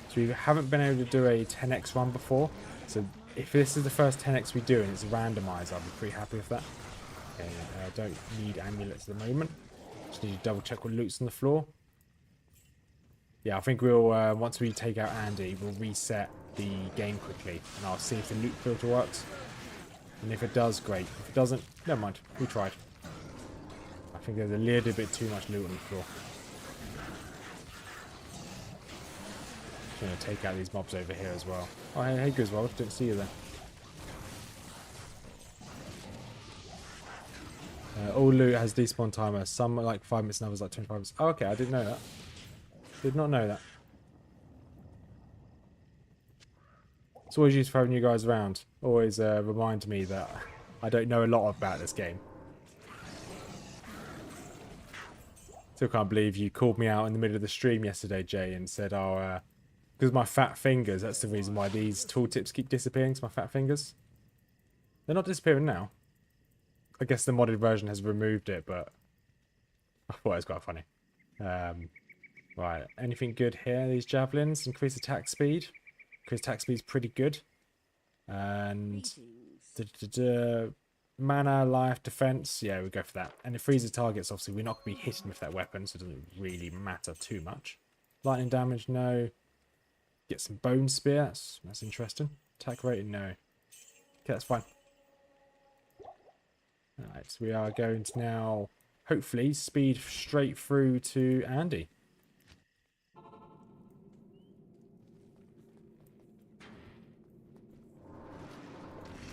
So we haven't been able to do a 10x run before. So if this is the first 10x we do and it's randomized, I'll be pretty happy with that. Okay, I don't need amulets at the moment. Just need to double check what loot's on the floor. Yeah, I think we'll, once we take out Andy, we'll reset the game quickly. And I'll see if the loot filter works. And if it does, great. If it doesn't, never mind. We tried. I think there's a little bit too much loot on the floor. Just going to take out these mobs over here as well. Oh, hey Griswold. Didn't see you there. All loot has despawn timer. Some are like 5 minutes and others like 25 minutes. Oh, okay, I didn't know that. Did not know that. It's always used for having you guys around. Always remind me that I don't know a lot about this game. Still can't believe you called me out in the middle of the stream yesterday, Jay, and said, oh, because my fat fingers, that's the reason why these tooltips keep disappearing, to my fat fingers. They're not disappearing now. I guess the modded version has removed it, but I thought it was quite funny. Right, anything good here? These javelins, increase attack speed. Increase attack speed is pretty good. And mana, life, defense. Yeah, we go for that. And it freezes targets. Obviously, we're not going to be hitting with that weapon, so it doesn't really matter too much. Lightning damage, no. Get some bone spear. That's interesting. Attack rating, no. Okay, that's fine. Alright, so we are going to now, hopefully, speed straight through to Andy.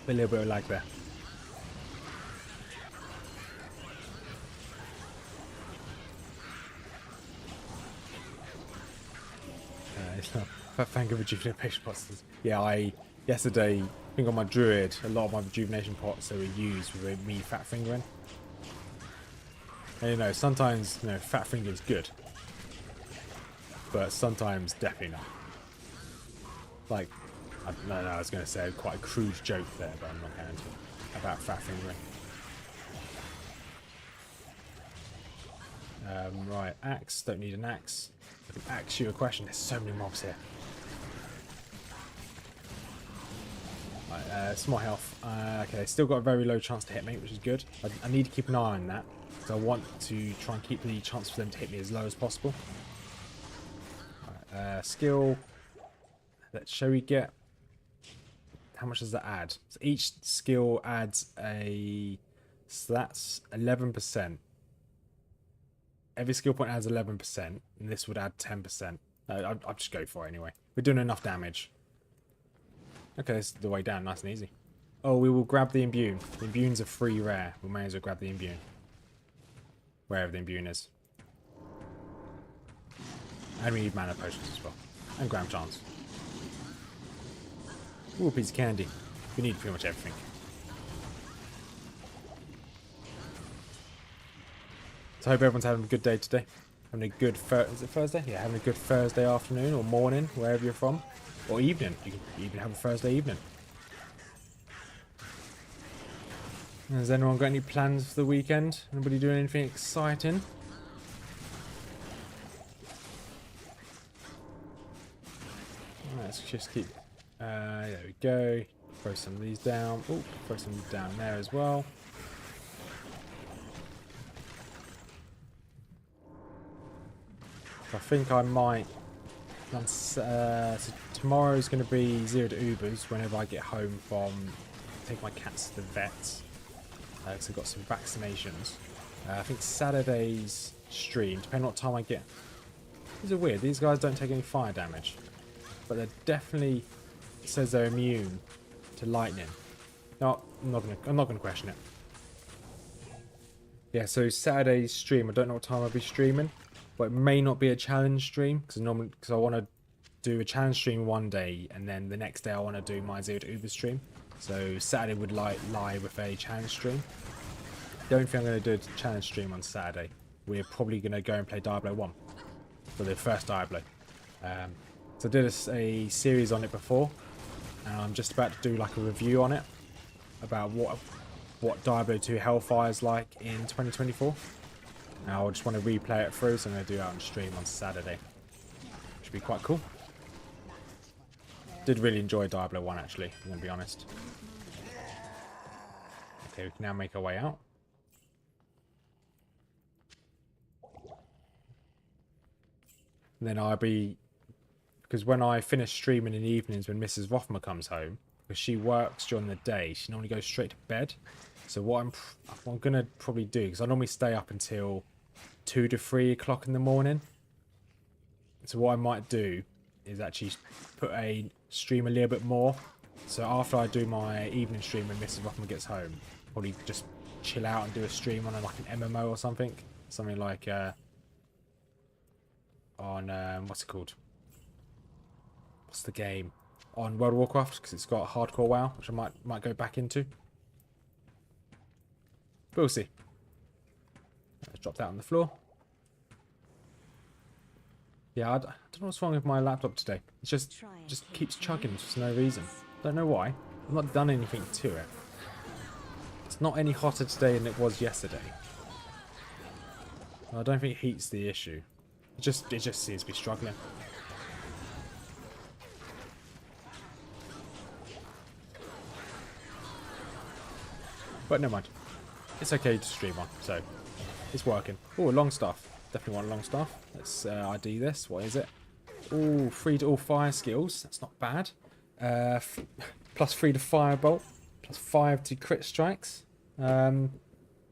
A little bit of lag there. It's not. Thank you, rejuvenation pots. Yeah, yesterday, I think on my druid, a lot of my rejuvenation pots that were used with me fat fingering. And you know, sometimes fat finger is good, but sometimes definitely not. Like, I don't know, I was going to say quite a crude joke there, but I'm not going to, about fat fingering. Right, axe. Don't need an axe. I can axe you a question. There's so many mobs here. Right, small health. Okay, still got a very low chance to hit me, which is good. I need to keep an eye on that, because I want to try and keep the chance for them to hit me as low as possible. Right, skill. Shall we get... How much does that add? So each skill adds a... So that's 11%. Every skill point adds 11%, and this would add 10%. I'll just go for it anyway. We're doing enough damage. Okay, this is the way down, nice and easy. Oh, we will grab the imbue. The imbues are free rare. We may as well grab the imbue. Wherever the imbue is. And we need mana potions as well. And gram chance. Ooh, a piece of candy. We need pretty much everything. So I hope everyone's having a good day today. Having a good is it Thursday? Yeah, having a good Thursday afternoon or morning, wherever you're from. Or evening. You can even have a Thursday evening. Has anyone got any plans for the weekend? Anybody doing anything exciting? Let's just keep... there we go. Throw some of these down. Oh, throw some down there as well. I think I might... so tomorrow's going to be 0 to Ubers whenever I get home from... Take my cats to the vets. Because I've got some vaccinations. I think Saturday's stream, depending on what time I get... These are weird. These guys don't take any fire damage. But they're definitely... It says they're immune to lightning. No, I'm not gonna question it. Yeah, so Saturday's stream, I don't know what time I'll be streaming. But it may not be a challenge stream, because I want to do a challenge stream one day, and then the next day I want to do my 0 to Uber stream. So Saturday would lie with a challenge stream. The only thing I'm going to do is a challenge stream on Saturday. We're probably going to go and play Diablo 1 for the first Diablo. So I did a series on it before, and I'm just about to do like a review on it about what Diablo 2 Hellfire is like in 2024. Now I just want to replay it through, so I'm going to do that on stream on Saturday. Should be quite cool. Did really enjoy Diablo 1 actually, I'm going to be honest. Okay, we can now make our way out. And then I'll be... Because when I finish streaming in the evenings when Mrs Rothmers comes home, because she works during the day, she normally goes straight to bed. So what I'm going to probably do, because I normally stay up until 2 to 3 o'clock in the morning. So what I might do is actually put a stream a little bit more. So after I do my evening stream when Mrs Rothmers gets home, probably just chill out and do a stream on like an MMO or something. Something like on what's it called? What's the game? On World of Warcraft, because it's got hardcore WoW, which I might go back into. But we'll see. Let's drop that on the floor. Yeah, I don't know what's wrong with my laptop today. It just keeps chugging for no reason. Don't know why. I've not done anything to it. It's not any hotter today than it was yesterday. I don't think heat's the issue. It just seems to be struggling. But never mind. It's okay to stream on, so it's working. Oh, a long staff. Definitely want a long staff. Let's ID this. What is it? Oh, 3 to all fire skills. That's not bad. Plus 3 to firebolt. Plus 5 to crit strikes.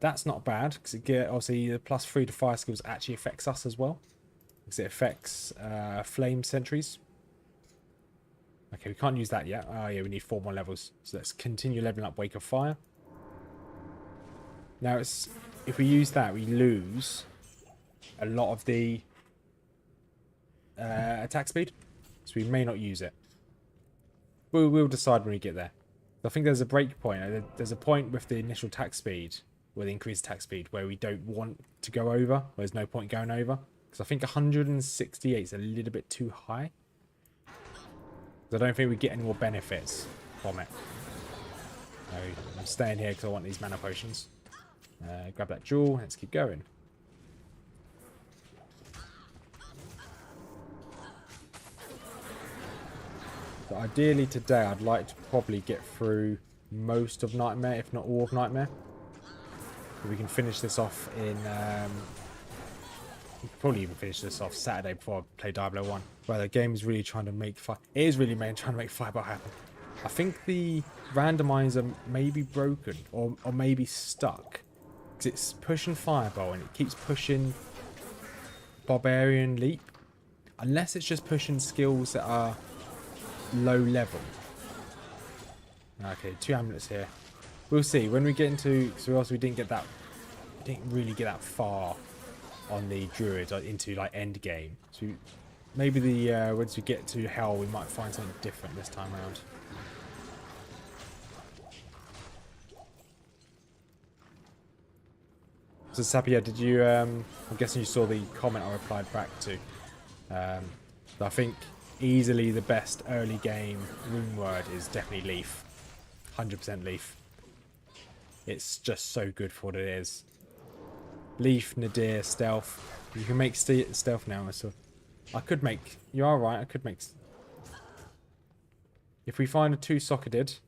That's not bad, because it get obviously the +3 to fire skills actually affects us as well. Because it affects flame sentries. Okay, we can't use that yet. Oh yeah, we need 4 more levels. So let's continue leveling up Wake of Fire. Now, if we use that, we lose a lot of the attack speed. So we may not use it. We'll decide when we get there. I think there's a break point. There's a point with the initial attack speed, with the increased attack speed, where we don't want to go over. Where there's no point going over. Because I think 168 is a little bit too high. I don't think we get any more benefits from it. No, I'm staying here because I want these mana potions. Grab that jewel. Let's keep going. So ideally today, I'd like to probably get through most of Nightmare, if not all of Nightmare. So we can finish this off in... we could probably even finish this off Saturday before I play Diablo 1. Well, the game is really trying to make fire. It is really trying to make Fireball happen. I think the randomizer may be broken or maybe stuck. Because it's pushing Fireball and it keeps pushing Barbarian Leap. Unless it's just pushing skills that are low level. Okay, 2 amulets here. We'll see. When we get into... So also we didn't really get that far on the druid into like end game. So maybe the once we get to hell, we might find something different this time around. So Sapia, did you? I'm guessing you saw the comment I replied back to. I think easily the best early game rune word is definitely Leaf. 100% Leaf. It's just so good for what it is. Leaf, Nadir, Stealth. You can make Stealth now. So I could make... You are right. I could make... If we find a 2-socketed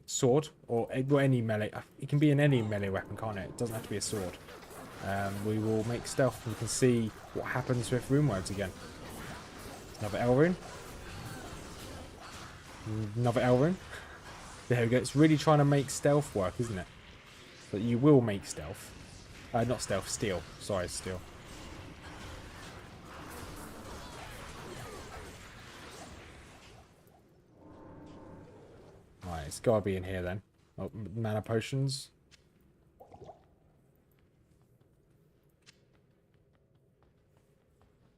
sword, or any melee... It can be in any melee weapon, can't it? It doesn't have to be a sword. We will make Stealth, and we can see what happens with rune words again. Another L rune. Another L rune. There we go. It's really trying to make Stealth work, isn't it? But you will make Stealth. Not Stealth, Steel. Sorry, Steel. Right, it's got to be in here then. Oh, mana potions.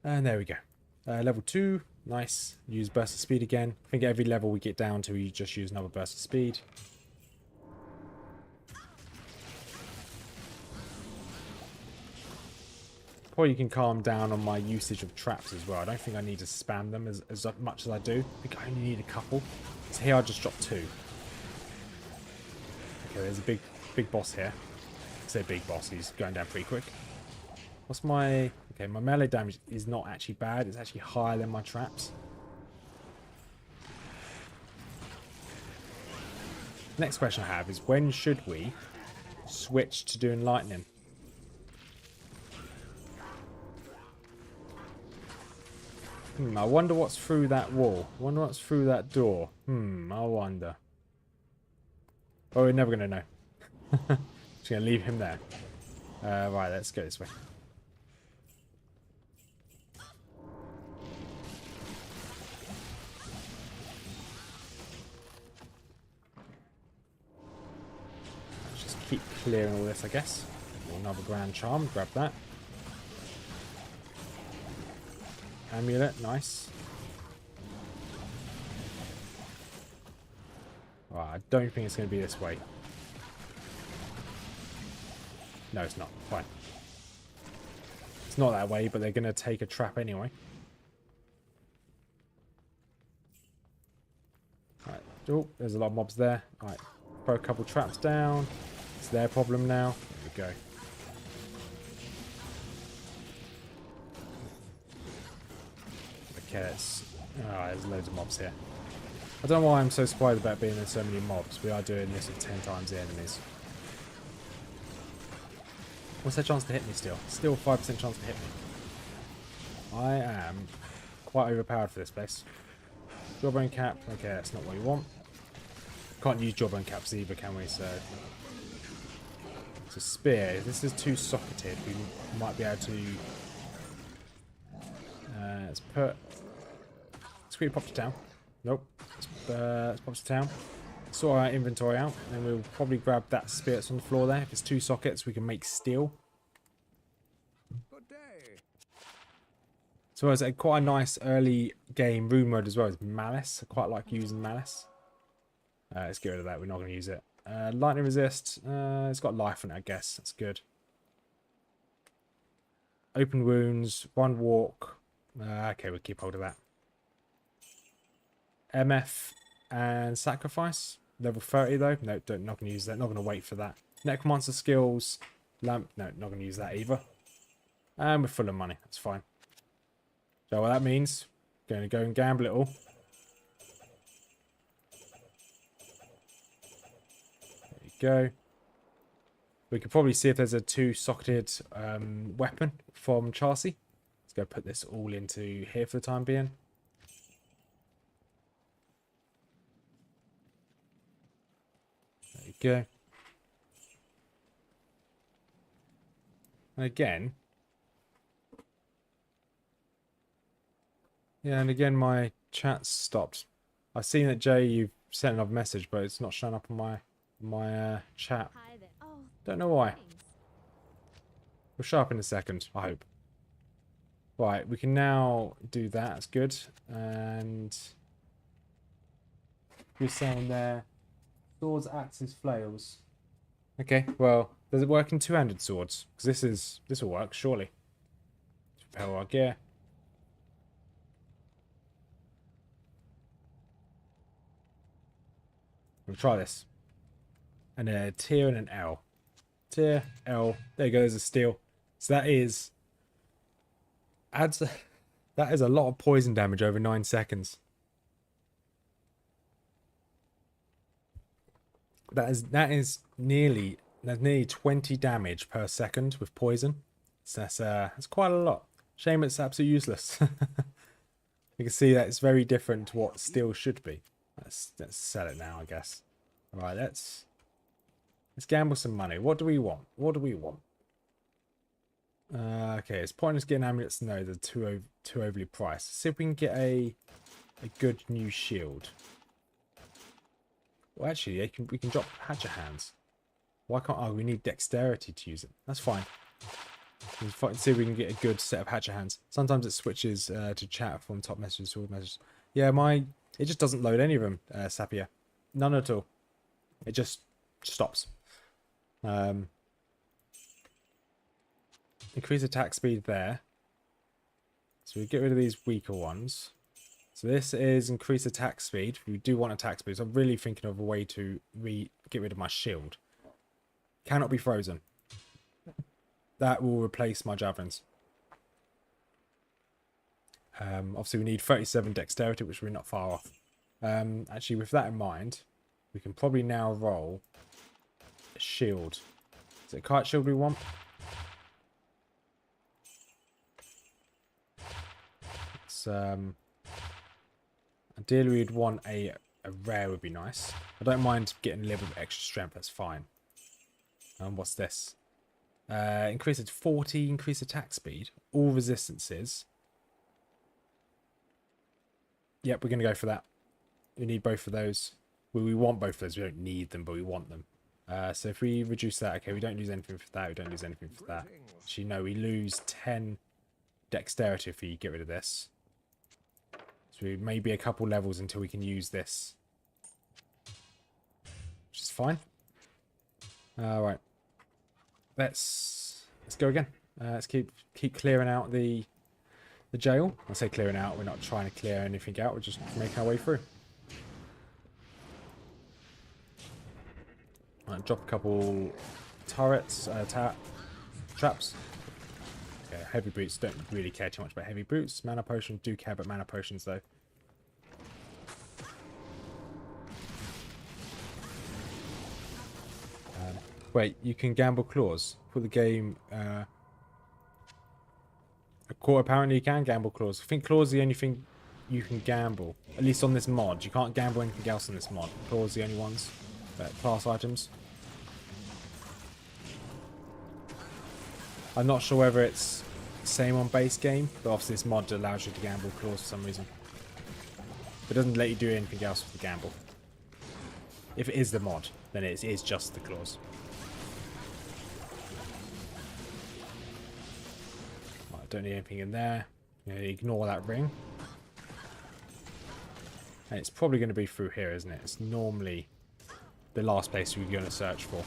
And there we go. Level 2. Nice. Use burst of speed again. I think every level we get down to, we just use another burst of speed. Probably you can calm down on my usage of traps as well. I don't think I need to spam them as much as I do. I think I only need a couple. So here I just dropped 2. Okay, there's a big boss here. I say big boss, he's going down pretty quick. What's my... Okay, my melee damage is not actually bad. It's actually higher than my traps. Next question I have is, when should we switch to doing lightning? I wonder what's through that wall. I wonder what's through that door. I wonder. Oh, we're never going to know. Just going to leave him there. Right, let's go this way. Let's just keep clearing all this, I guess. Another grand charm. Grab that. Amulet, nice. Right, I don't think it's going to be this way. No, it's not. Fine. It's not that way, but they're going to take a trap anyway. Right. Oh, there's a lot of mobs there. Alright, throw a couple traps down. It's their problem now. There we go. Okay, there's loads of mobs here. I don't know why I'm so surprised about being in so many mobs. We are doing this with 10 times the enemies. What's their chance to hit me still? Still 5% chance to hit me. I am quite overpowered for this place. Jawbone cap. Okay, that's not what we want. Can't use jawbone caps either, can we? So It's a spear. If this is too socketed, we might be able to... let's put... Let's quickly pop to town. Nope. Let's pop to town. Sort our inventory out. And we'll probably grab that spear that's on the floor there. If it's 2 sockets, we can make steel. Good day. So it's quite a nice early game rune mode as well as Malice. I quite like using Malice. Let's get rid of that. We're not going to use it. Lightning resist. It's got life on it, I guess. That's good. Open wounds. 1 walk. Okay, we'll keep hold of that. MF and sacrifice. Level 30 though. No, not going to use that. Not going to wait for that. Necromancer skills. Lamp. No, not going to use that either. And we're full of money. That's fine. So what that means, going to go and gamble it all. There you go. We could probably see if there's a 2-socketed weapon from Chelsea. Let's go put this all into here for the time being. There you go. And again... Yeah, and again, my chat's stopped. I've seen that, Jay, you've sent another message, but it's not showing up on my chat. Hi there. Oh, Don't know why. thanks. We'll show up in a second, I hope. Right, we can now do that. That's good. And you're saying there, swords, axes, flails. Okay, well, does it work in 2-handed swords? Because this will work, surely. Repair our gear. We'll try this. And a tier and an L. Tier, L. There you go, there's a steel. So that is... that is a lot of poison damage over 9 seconds. That's nearly 20 damage per second with poison. So that's quite a lot. Shame it's absolutely useless. You can see that it's very different to what steel should be. Let's sell it now, I guess. All right, let's gamble some money. What do we want? What do we want? Okay, it's pointless getting amulets. No, they're too overly priced. Let's see if we can get a good new shield. Well, actually, we can drop hatchet hands. Why can't? Oh, we need dexterity to use it. That's fine. Let's see if we can get a good set of hatchet hands. Sometimes it switches to chat from top messages to all messages. Yeah, it just doesn't load any of them, Sapia. None at all. It just stops. Increase attack speed there. So we get rid of these weaker ones. So this is increase attack speed. We do want attack speed. So I'm really thinking of a way to get rid of my shield. Cannot be frozen. That will replace my javelins. Obviously we need 37 dexterity, which we're not far off. Actually, with that in mind, we can probably now roll a shield. Is it a kite shield we want? It's, ideally we'd want a rare would be nice. I don't mind getting a little bit of extra strength, that's fine. What's this? Increase it to 40, increase attack speed. All resistances. Yep, we're going to go for that. We need both of those. Well, we want both of those. We don't need them, but we want them. So if we reduce that, okay, we don't lose anything for that. We don't lose anything for that. Actually, no, we lose 10 dexterity if we get rid of this. So we may be a couple levels until we can use this. Which is fine. Alright. Let's go again. Let's keep clearing out the jail. I say clearing out, we're not trying to clear anything out, we're just making our way through. Right, drop a couple turrets, traps. Okay, heavy boots, don't really care too much about heavy boots. Mana potion, do care about mana potions though. Wait, you can gamble claws. Put the game... apparently you can gamble claws. I think claws are the only thing you can gamble. At least on this mod. You can't gamble anything else on this mod. Claws are the only ones. Class items. I'm not sure whether it's same on base game, but obviously this mod allows you to gamble claws for some reason. It doesn't let you do anything else with the gamble. If it is the mod, then it is just the claws. Right, don't need anything in there. Ignore that ring. And it's probably going to be through here, isn't it? It's normally the last place we're going to search for.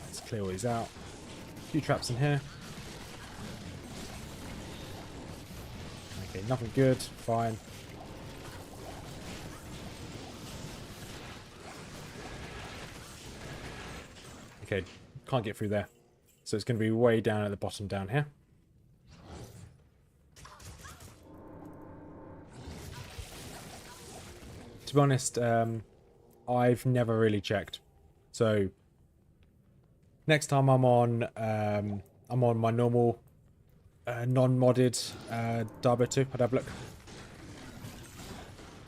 Let's clear all these out. A few traps in here. Okay, nothing good. Fine. Okay, can't get through there. So it's going to be way down at the bottom down here. To be honest, I've never really checked. So next time I'm on my normal non-modded Diablo 2. I'd have a look.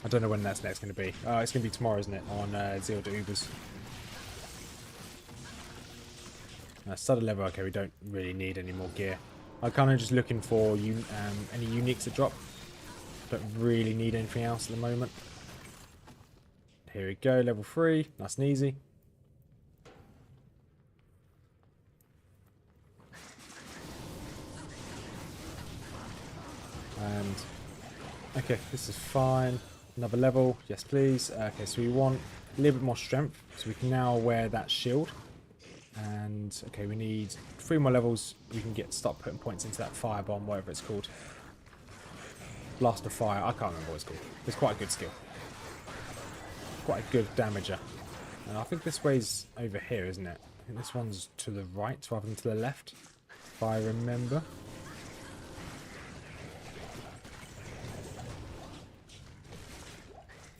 I don't know when that's next going to be. It's going to be tomorrow, isn't it? On Zeal to Ubers. Studded level. Okay, we don't really need any more gear. I'm kind of just looking for any uniques that drop. Don't really need anything else at the moment. Here we go, level 3. Nice and easy. And okay, this is fine. Another level, yes please. Okay, so we want a little bit more strength, so we can now wear that shield. And okay, we need 3 more levels. We can start putting points into that fire bomb, whatever it's called. Blast of fire. I can't remember what it's called. It's quite a good skill. Quite a good damager. And I think this way's over here, isn't it? I think this one's to the right rather than to the left, if I remember.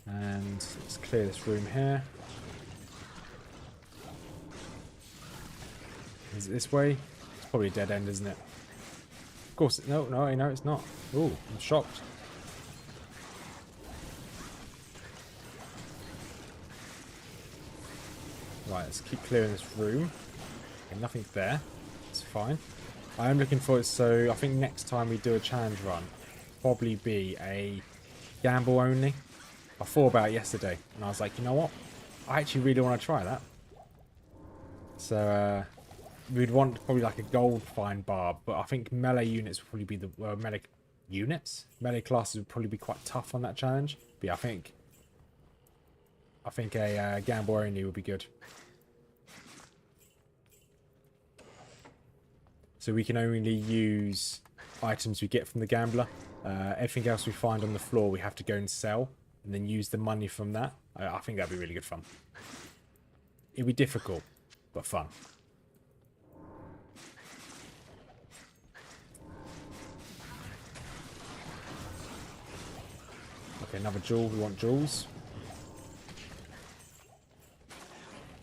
And let's clear this room here. Is it this way? It's probably a dead end, isn't it? Of course, no, it's not. Ooh, I'm shocked. Right, let's keep clearing this room. Okay, nothing there. It's fine. I am looking for it, so I think next time we do a challenge run, probably be a gamble only. I thought about it yesterday, and I was like, you know what? I actually really want to try that. So, we'd want probably like a gold fine barb, but I think melee units would probably be the melee units. Melee classes would probably be quite tough on that challenge. But yeah, I think a gamble only would be good. So we can only use items we get from the gambler. Everything else we find on the floor we have to go and sell, and then use the money from that. I think that'd be really good fun. It'd be difficult, but fun. Okay, another jewel. We want jewels.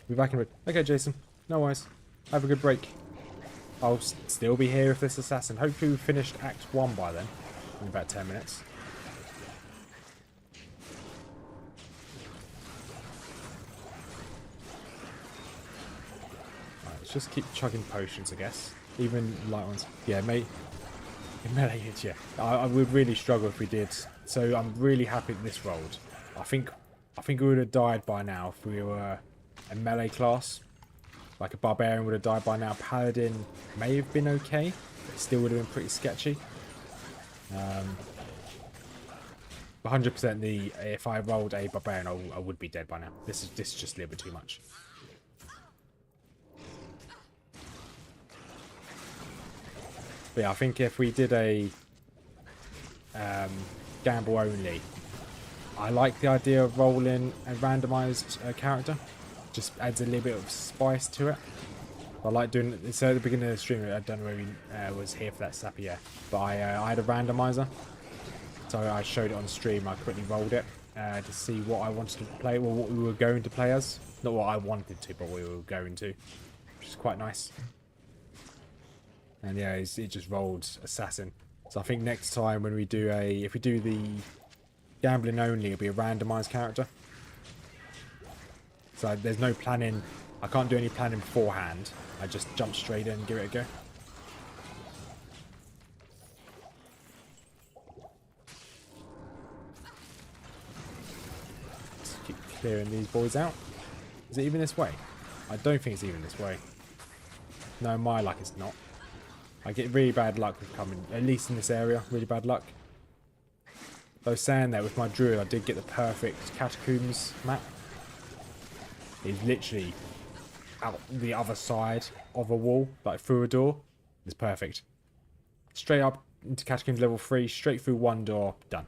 Be back in a bit. Okay, Jason. No worries. Have a good break. I'll still be here with this assassin. Hopefully we've finished Act 1 by then. In about 10 minutes. Right, let's just keep chugging potions, I guess. Even light ones. Yeah, mate. Melee hits, yeah. I would really struggle if we did. So I'm really happy that this rolled. I think we would have died by now if we were a melee class. Like a barbarian would have died by now. Paladin may have been okay, but it still would have been pretty sketchy. 100% if I rolled a barbarian, I would be dead by now. This is just a little bit too much. But yeah, I think if we did a gamble only, I like the idea of rolling a randomized character. Just adds a little bit of spice to it. I like doing it. So at the beginning of the stream, I don't know whether he was here for that sappy, yeah. But I had a randomizer. So I showed it on stream. I quickly rolled it to see what I wanted to play, or what we were going to play as. Not what I wanted to, but what we were going to. Which is quite nice. And yeah, it just rolled assassin. So I think next time when we do if we do the gambling only, it'll be a randomized character. So there's no planning. I can't do any planning beforehand. I just jump straight in and give it a go. clearing these boys out. Is it even this way? I don't think it's even this way. No, my luck it's not. I get really bad luck with coming, at least in this area, really bad luck. Though saying that, with my druid, I did get the perfect catacombs map. It's literally out the other side of a wall, like through a door. It's perfect. Straight up into catacombs level 3, straight through one door, done.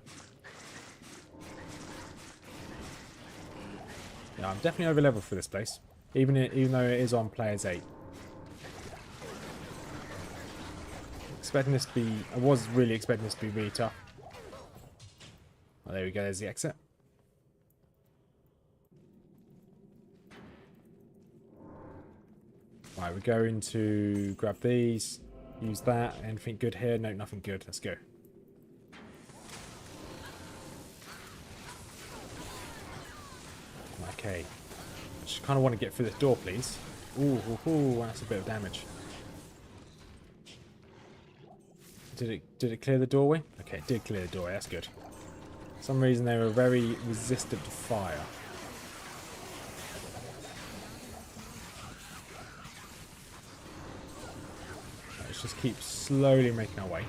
Yeah, I'm definitely over leveled for this place, even though it is on players 8. Expecting this to be, I was really expecting this to be really tough. Oh, there we go, there's the exit. Right, we're going to grab these, use that. Anything good here? No, nothing good. Let's go. Okay. I just kind of want to get through this door, please. Ooh, that's a bit of damage. Did it clear the doorway? Okay, it did clear the doorway. That's good. For some reason they were very resistant to fire. Let's just keep slowly making our way.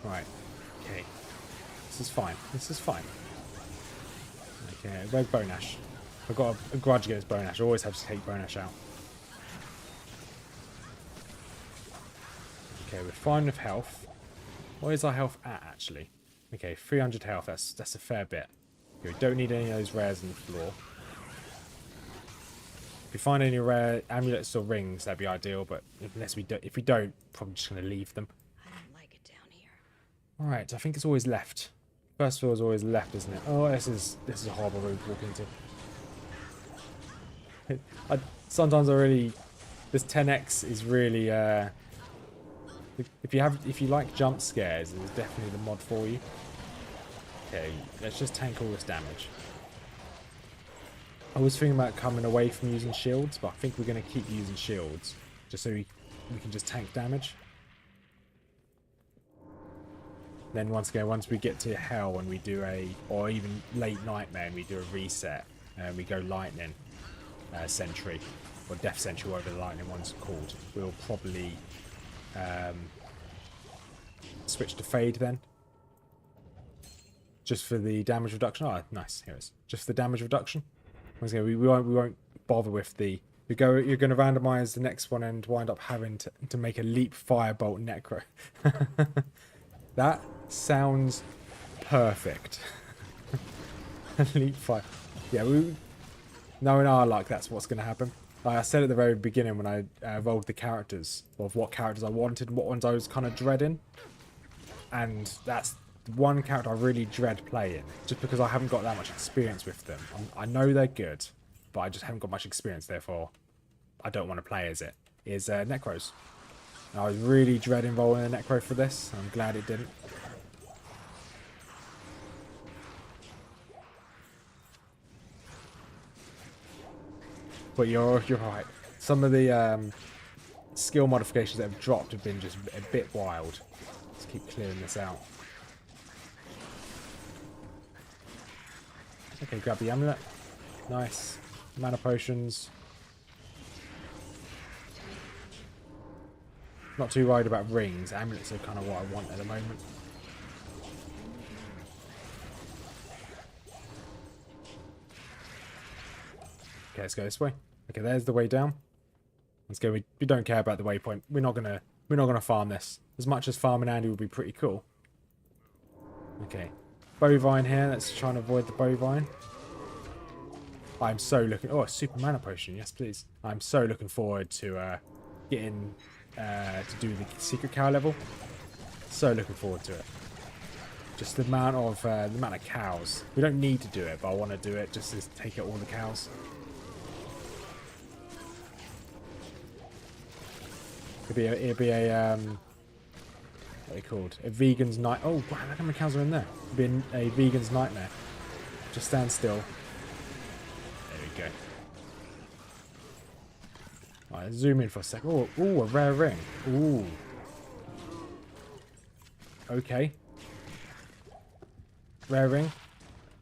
Right. Okay. This is fine. This is fine. Okay, where's Bonash? I've got a grudge against Bonash. I always have to take Bonash out. Okay, we're fine with health. What is our health at, actually? Okay, 300 health. That's a fair bit. Okay, we don't need any of those rares on the floor. If we find any rare amulets or rings, that'd be ideal. But unless we don't, if we don't, probably just gonna leave them. I don't like it down here. All right, I think it's always left. First floor is always left, isn't it? Oh, this is a horrible room to walk into. Sometimes I really, this 10x is really if you like jump scares, it's definitely the mod for you. Okay, let's just tank all this damage. I was thinking about coming away from using shields, but I think we're going to keep using shields just so we can just tank damage. Then once we get to hell and we do or even late nightmare and we do a reset and we go lightning sentry or death sentry, whatever the lightning one's called, we'll probably switch to fade then, just for the damage reduction. Oh, nice, here it is. Just for the damage reduction. Once again, we won't bother with the. You're going to randomize the next one and wind up having to make a leap firebolt necro. That sounds perfect. Leap fire. Yeah, knowing our luck, that's what's going to happen. Like I said at the very beginning when I evolved the characters, of what characters I wanted and what ones I was kind of dreading. And that's one character I really dread playing, just because I haven't got that much experience with them. I know they're good, but I just haven't got much experience, therefore I don't want to play as it. Is Necros. And I was really dreading rolling a Necro for this. I'm glad it didn't. But you're right. Some of the skill modifications that have dropped have been just a bit wild. Let's keep clearing this out. Okay, grab the amulet. Nice. Mana potions. Not too worried about rings. Amulets are kind of what I want at the moment. Okay, let's go this way. Okay, there's the way down. Let's go. We don't care about the waypoint. We're not gonna farm this. As much as farming Andy would be pretty cool. Okay. Bovine here. Let's try and avoid the bovine. I'm so looking... Oh, a super mana potion. Yes, please. I'm so looking forward to getting to do the secret cow level. So looking forward to it. Just the amount of cows. We don't need to do it, but I want to do it just to take out all the cows. It'll be a what are they called? A vegan's night. Oh, wow, look how many cows are in there. It'll be a vegan's nightmare. Just stand still. There we go. Alright, zoom in for a sec. Oh, a rare ring. Ooh. Okay. Rare ring.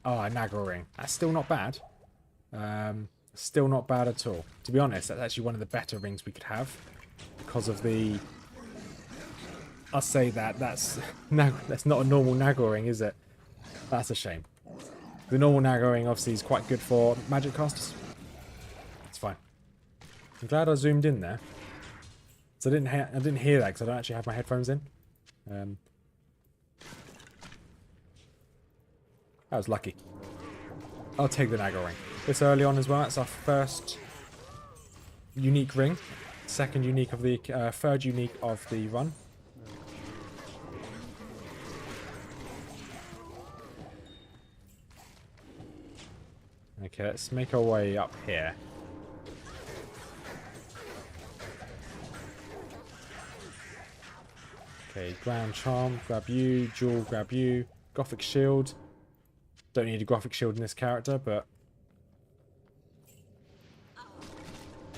Ah, a Nagel ring. That's still not bad. Still not bad at all. To be honest, that's actually one of the better rings we could have. Because of the... I'll say that's that's not a normal Nagel ring, is it? That's a shame. The normal Nagel ring obviously is quite good for magic casters. It's fine. I'm glad I zoomed in there. So I didn't hear that because I don't actually have my headphones in. That was lucky. I'll take the Nagel ring. This early on as well. That's our first unique ring. Second unique of the third unique of the run. Okay, let's make our way up here. Okay, Grand Charm, grab you. Jewel, grab you. Gothic Shield. Don't need a Gothic Shield in this character, but...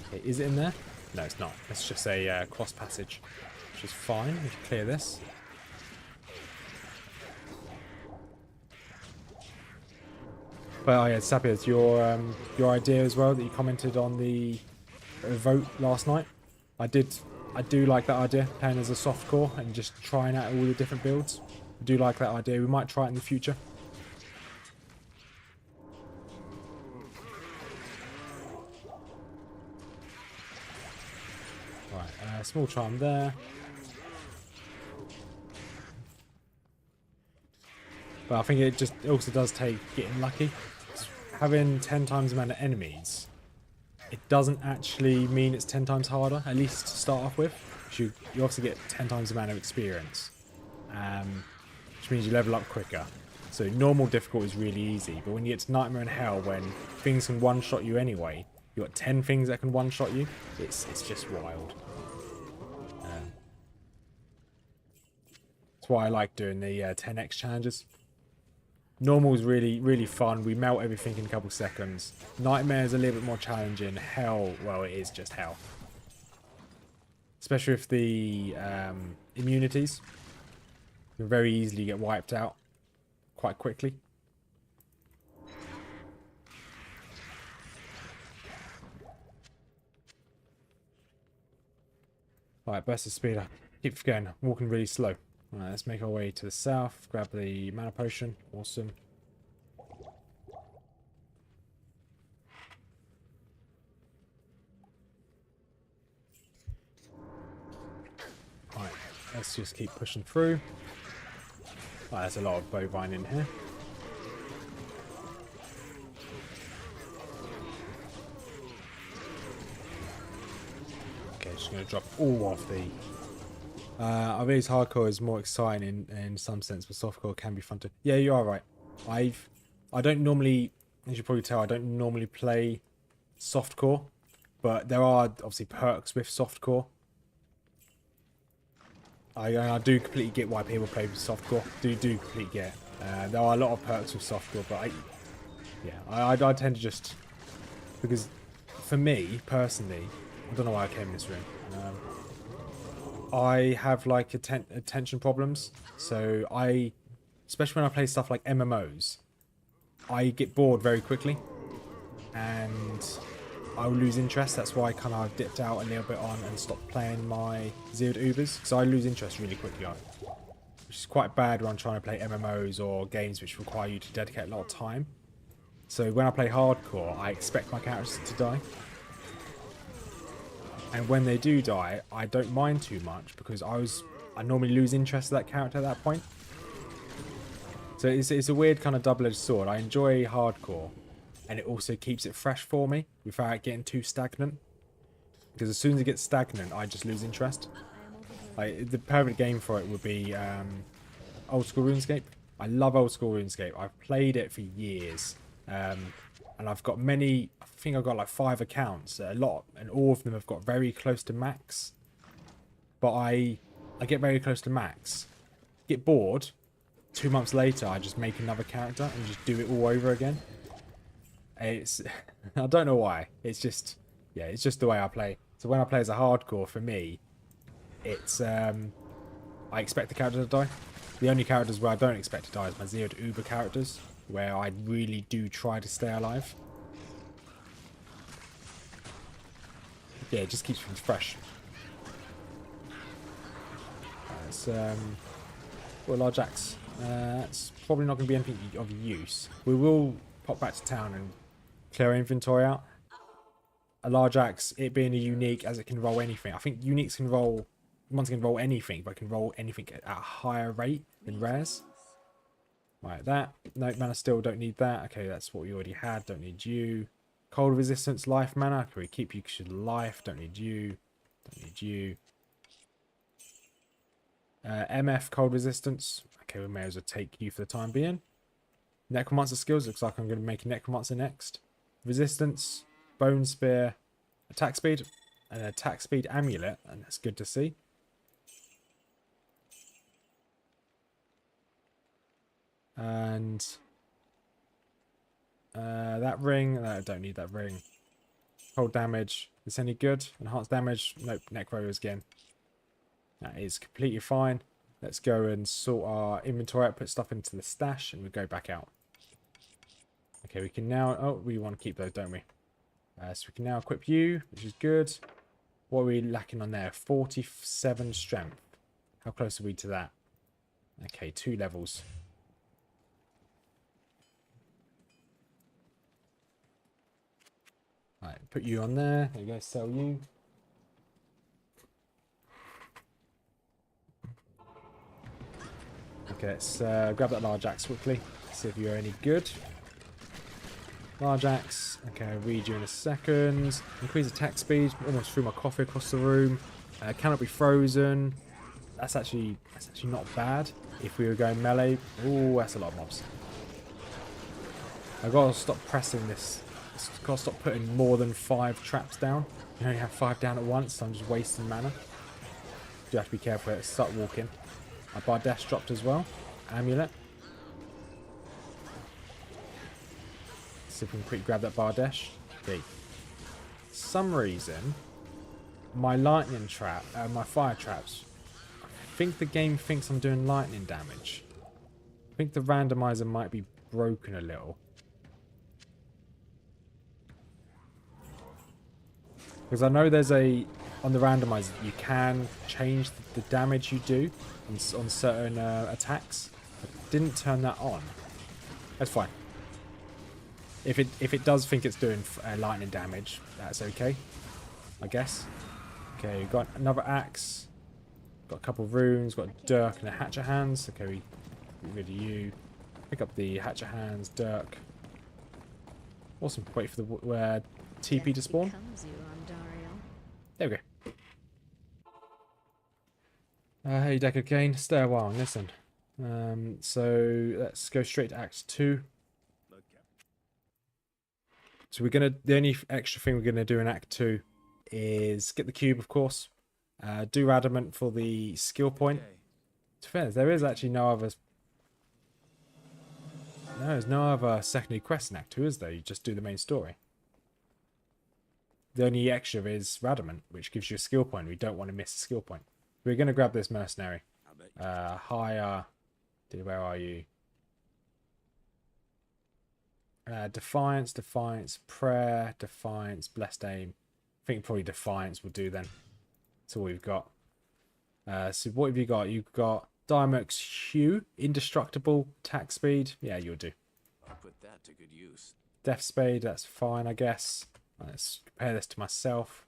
Okay, is it in there? No, it's not. It's just a cross passage, which is fine. We can clear this. But oh yeah, Sapiens, your idea as well that you commented on the vote last night. I do like that idea, playing as a soft core and just trying out all the different builds. I do like that idea. We might try it in the future. Right, small charm there. But I think it also does take getting lucky. Having 10 times the amount of enemies, it doesn't actually mean it's 10 times harder, at least to start off with. You obviously get 10 times the amount of experience, which means you level up quicker. So normal difficult is really easy, but when you get to Nightmare and Hell, when things can one-shot you anyway, you got 10 things that can one-shot you, it's just wild. That's why I like doing the 10x challenges. Normal is really, really fun. We melt everything in a couple seconds. Nightmare is a little bit more challenging. Hell, well, it is just hell. Especially with the immunities. You can very easily get wiped out quite quickly. Alright, burst of speed. Keep going. I'm walking really slow. Alright, let's make our way to the south. Grab the mana potion. Awesome. Alright, let's just keep pushing through. Alright, there's a lot of bovine in here. Okay, just going to drop all of the... I believe hardcore is more exciting in some sense, but softcore can be fun too. Yeah, you are right. I don't normally, as you probably tell, I don't normally play softcore, but there are obviously perks with softcore. I do completely get why people play with softcore. Do completely get. There are a lot of perks with softcore, but I tend to just, because for me personally, I don't know why I came in this room. I have like attention problems, so especially when I play stuff like MMOs, I get bored very quickly, and I will lose interest. That's why I kind of dipped out a little bit on and stopped playing my Zeroed Ubers, because I lose interest really quickly on it, which is quite bad when I'm trying to play MMOs or games which require you to dedicate a lot of time. So when I play hardcore, I expect my characters to die. And when they do die, I don't mind too much because I normally lose interest in that character at that point. So it's a weird kind of double-edged sword. I enjoy hardcore, and it also keeps it fresh for me without it getting too stagnant. Because as soon as it gets stagnant, I just lose interest. Like, the perfect game for it would be old school RuneScape. I love old school RuneScape. I've played it for years. And I've got many, I think I've got like 5 accounts, a lot, and all of them have got very close to max. But I get very close to max, get bored, 2 months later I just make another character and just do it all over again. It's, I don't know why, it's just, yeah, it's just the way I play. So when I play as a hardcore, for me, it's I expect the character to die. The only characters where I don't expect to die is my 0 to Uber characters, where I really do try to stay alive. Yeah, it just keeps things fresh. It's got a large axe. That's probably not going to be anything of use. We will pop back to town and clear our inventory out. A large axe, it being a unique, as it can roll anything. I think uniques can roll, ones can roll anything, but can roll anything at a higher rate than rares. Like that. No, mana still don't need that. Okay, that's what we already had. Don't need you. Cold resistance, life mana. Can we keep you because you're life? Don't need you. Don't need you. MF, cold resistance. Okay, we may as well take you for the time being. Necromancer skills. Looks like I'm going to make a Necromancer next. Resistance, bone spear, attack speed, and an attack speed amulet. And that's good to see. And that ring. No, I don't need that ring. Cold damage. Is any good? Enhanced damage. Nope. Necros again. That is completely fine. Let's go and sort our inventory out, put stuff into the stash, and we go back out. Okay, we can now... Oh, we want to keep those, don't we? So we can now equip you, which is good. What are we lacking on there? 47 strength. How close are we to that? Okay, 2 levels. Right, put you on there. There you go, sell you. Okay, let's grab that large axe quickly. See if you're any good. Large axe. Okay, I'll read you in a second. Increase attack speed. Almost threw my coffee across the room. Cannot be frozen. That's actually not bad. If we were going melee. Oh, that's a lot of mobs. I've got to stop pressing this. I've got to stop putting more than 5 traps down. You only have 5 down at once, so I'm just wasting mana. Do have to be careful. Let's start walking. My Bardesh dropped as well. Amulet. See if we can quickly grab that Bardesh. Okay. For some reason, my lightning trap, my fire traps, I think the game thinks I'm doing lightning damage. I think the randomizer might be broken a little. Because I know there's a... On the randomizer, you can change the damage you do on certain attacks. I didn't turn that on. That's fine. If it does think it's doing lightning damage, that's okay, I guess. Okay, we've got another axe. Got a couple of runes. Got a dirk and a hatchet hands. Okay, we get rid of you. Pick up the hatchet hands, dirk. Awesome. Wait for the TP to spawn. There we go. Hey, Deckard Kane, stay a while and listen. So let's go straight to Act 2. So the only extra thing we're gonna do in Act 2 is get the cube, of course. Do adamant for the skill point. To be fair, there is actually no other. No, there's no other secondary quest in Act 2, is there? You just do the main story. The only extra is Radamant, which gives you a skill point. We don't want to miss a skill point. We're going to grab this mercenary. Higher. Where are you? Defiance, Defiance, Prayer, Defiance, Blessed Aim. I think probably Defiance will do then. That's all we've got. So what have you got? You've got Diamux Hue, Indestructible, Attack Speed. Yeah, you'll do. I'll put that to good use. Death Spade, that's fine, I guess. Let's compare this to myself.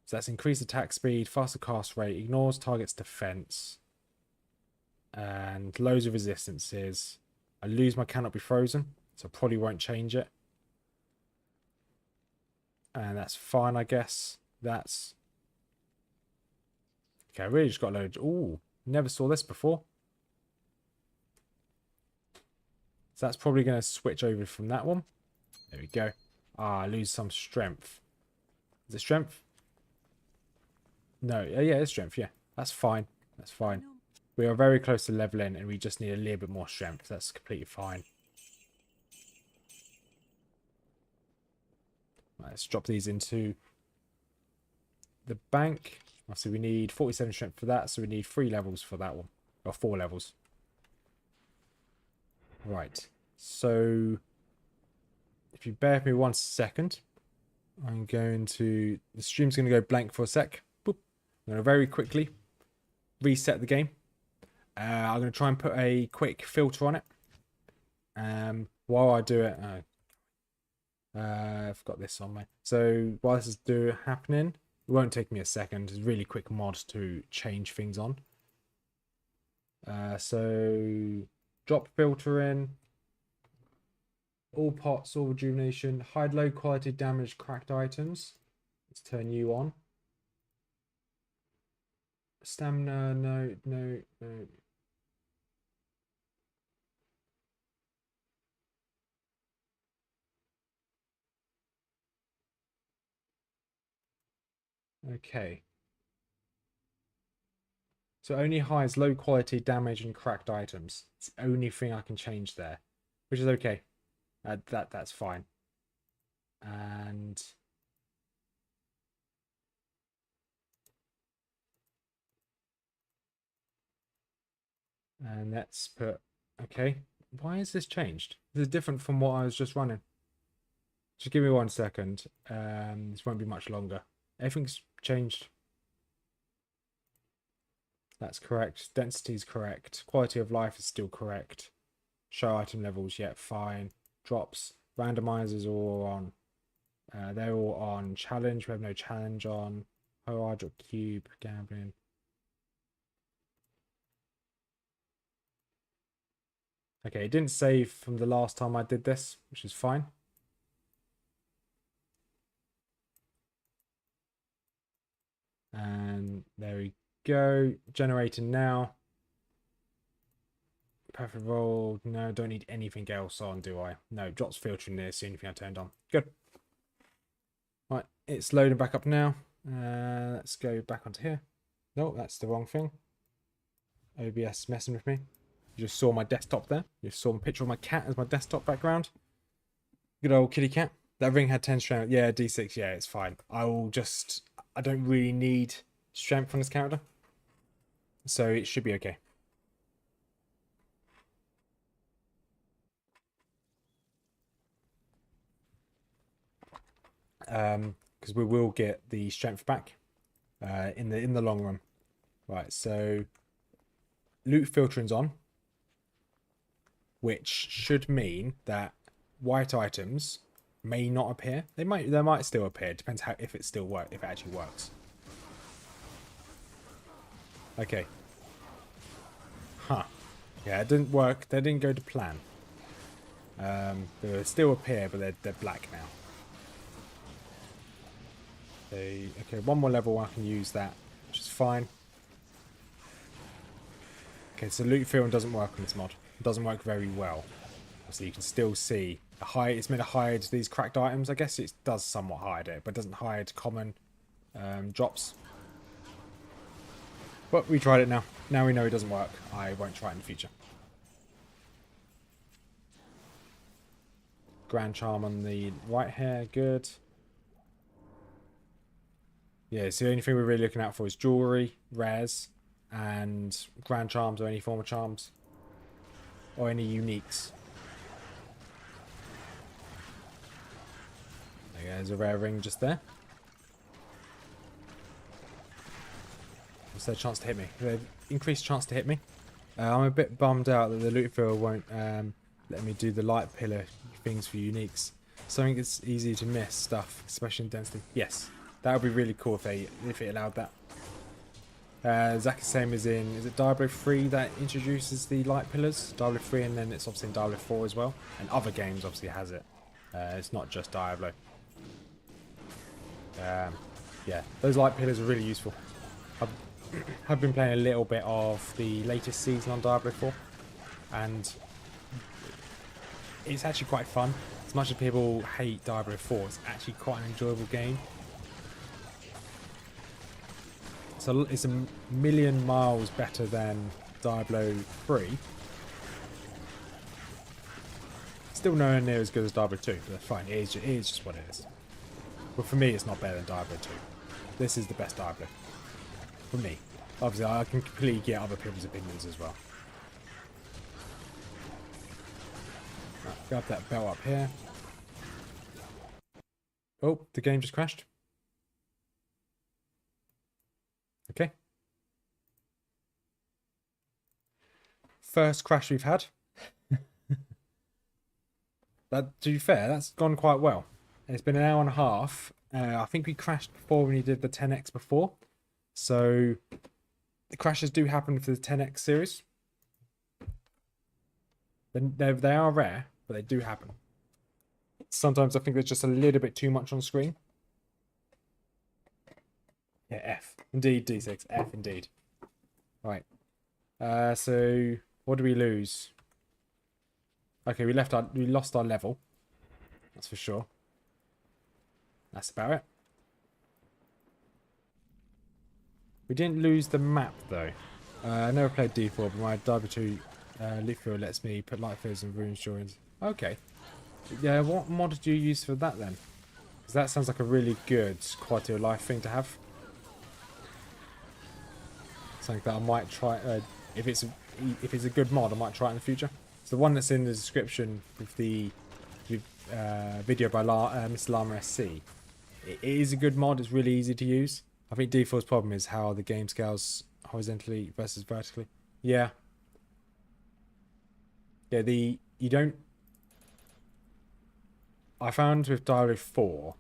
So that's increased attack speed, faster cast rate, ignores target's defense, and loads of resistances. I lose my cannot be frozen, so I probably won't change it. And that's fine, I guess. That's... Okay, I really just got loads. Ooh, never saw this before. So that's probably going to switch over from that one. There we go. Ah, I lose some strength. Is it strength? No, yeah, it's strength, yeah. That's fine. That's fine. We are very close to leveling and we just need a little bit more strength. That's completely fine. Right, let's drop these into the bank. Obviously, we need 47 strength for that, so we need 3 levels for that one. Or 4 levels. Right. So, if you bear with me 1 second, I'm going to... The stream's going to go blank for a sec. Boop. I'm going to very quickly reset the game. I'm going to try and put a quick filter on it. While I do it... I've got this on my... So, while this is happening... It won't take me a second. It's a really quick mod to change things on. So, drop filter in. All pots, all rejuvenation. Hide low quality damaged cracked items. Let's turn you on. Stamina, no. Okay. So only hides low quality damage and cracked items. It's the only thing I can change there, which is okay. That's fine. And let's put, okay. Why is this changed? This is different from what I was just running. Just give me 1 second. This won't be much longer. Everything's changed. That's correct. Density is correct. Quality of life is still correct. Show item levels, yeah, fine. Drops. Randomizers are all on. They're all on. Challenge, we have no challenge on. Hydro cube, gambling. Okay, it didn't save from the last time I did this, which is fine. And there we go. Generating now. Perfect roll. No, don't need anything else on, do I? No, drops filtering there. See anything I turned on. Good. Right, it's loading back up now. Let's go back onto here. No, that's the wrong thing. OBS messing with me. You just saw my desktop there. You saw a picture of my cat as my desktop background. Good old kitty cat. That ring had 10 strength. Yeah, D6. Yeah, it's fine. I don't really need strength on this character. So it should be okay. Because we will get the strength back in the long run. Right, so loot filtering's on, which should mean that white items may not appear. They might still appear. It depends if it actually works. Okay. Huh. Yeah, it didn't work. They didn't go to plan. They still appear, but they're black now. Okay, one more level, I can use that, which is fine. Okay, so loot filtering doesn't work on this mod. It doesn't work very well. So you can still see it's meant to hide these cracked items. I guess it does somewhat hide it, but it doesn't hide common drops. But we tried it now. Now we know it doesn't work. I won't try it in the future. Grand Charm on the right here, good. Yeah, so the only thing we're really looking out for is jewellery, rares, and Grand Charms or any form of charms. Or any uniques. There's a rare ring just there. What's their chance to hit me? They've increased chance to hit me. I'm a bit bummed out that the loot field won't let me do the light pillar things for uniques. Something that's easy to miss stuff, especially in density. Yes, that would be really cool if it allowed that. Exactly the same as in, is it Diablo 3 that introduces the light pillars? Diablo 3, and then it's obviously in Diablo 4 as well. And other games obviously has it. It's not just Diablo. Yeah, those light pillars are really useful. I've been playing a little bit of the latest season on Diablo 4, and it's actually quite fun. As much as people hate Diablo 4, it's actually quite an enjoyable game. So it's a million miles better than Diablo 3. Still nowhere near as good as Diablo 2, but that's fine. It is just what it is. But for me, it's not better than Diablo 2. This is the best Diablo. For me. Obviously, I can completely get other people's opinions as well. Right, grab that bell up here. Oh, the game just crashed. Okay. First crash we've had. That, to be fair, that's gone quite well. It's been an hour and a half. I think we crashed before when we did the 10x before. So the crashes do happen for the 10x series. They are rare, but they do happen. Sometimes I think there's just a little bit too much on screen. Yeah, F. Indeed, D6. F indeed. Right. So what do we lose? Okay, we lost our level. That's for sure. That's about it. We didn't lose the map though. I never played D4, but my Diablo 2 leaf field lets me put light fields and runes drawings. Okay. Yeah, what mod did you use for that then? Because that sounds like a really good quality of life thing to have. Something that I might try. If it's a good mod, I might try it in the future. It's the one that's in the description with the video by Mrs Rothmers SC. It is a good mod. It's really easy to use. I think D4's problem is how the game scales horizontally versus vertically. Yeah. Yeah, you don't... I found with Diablo 4,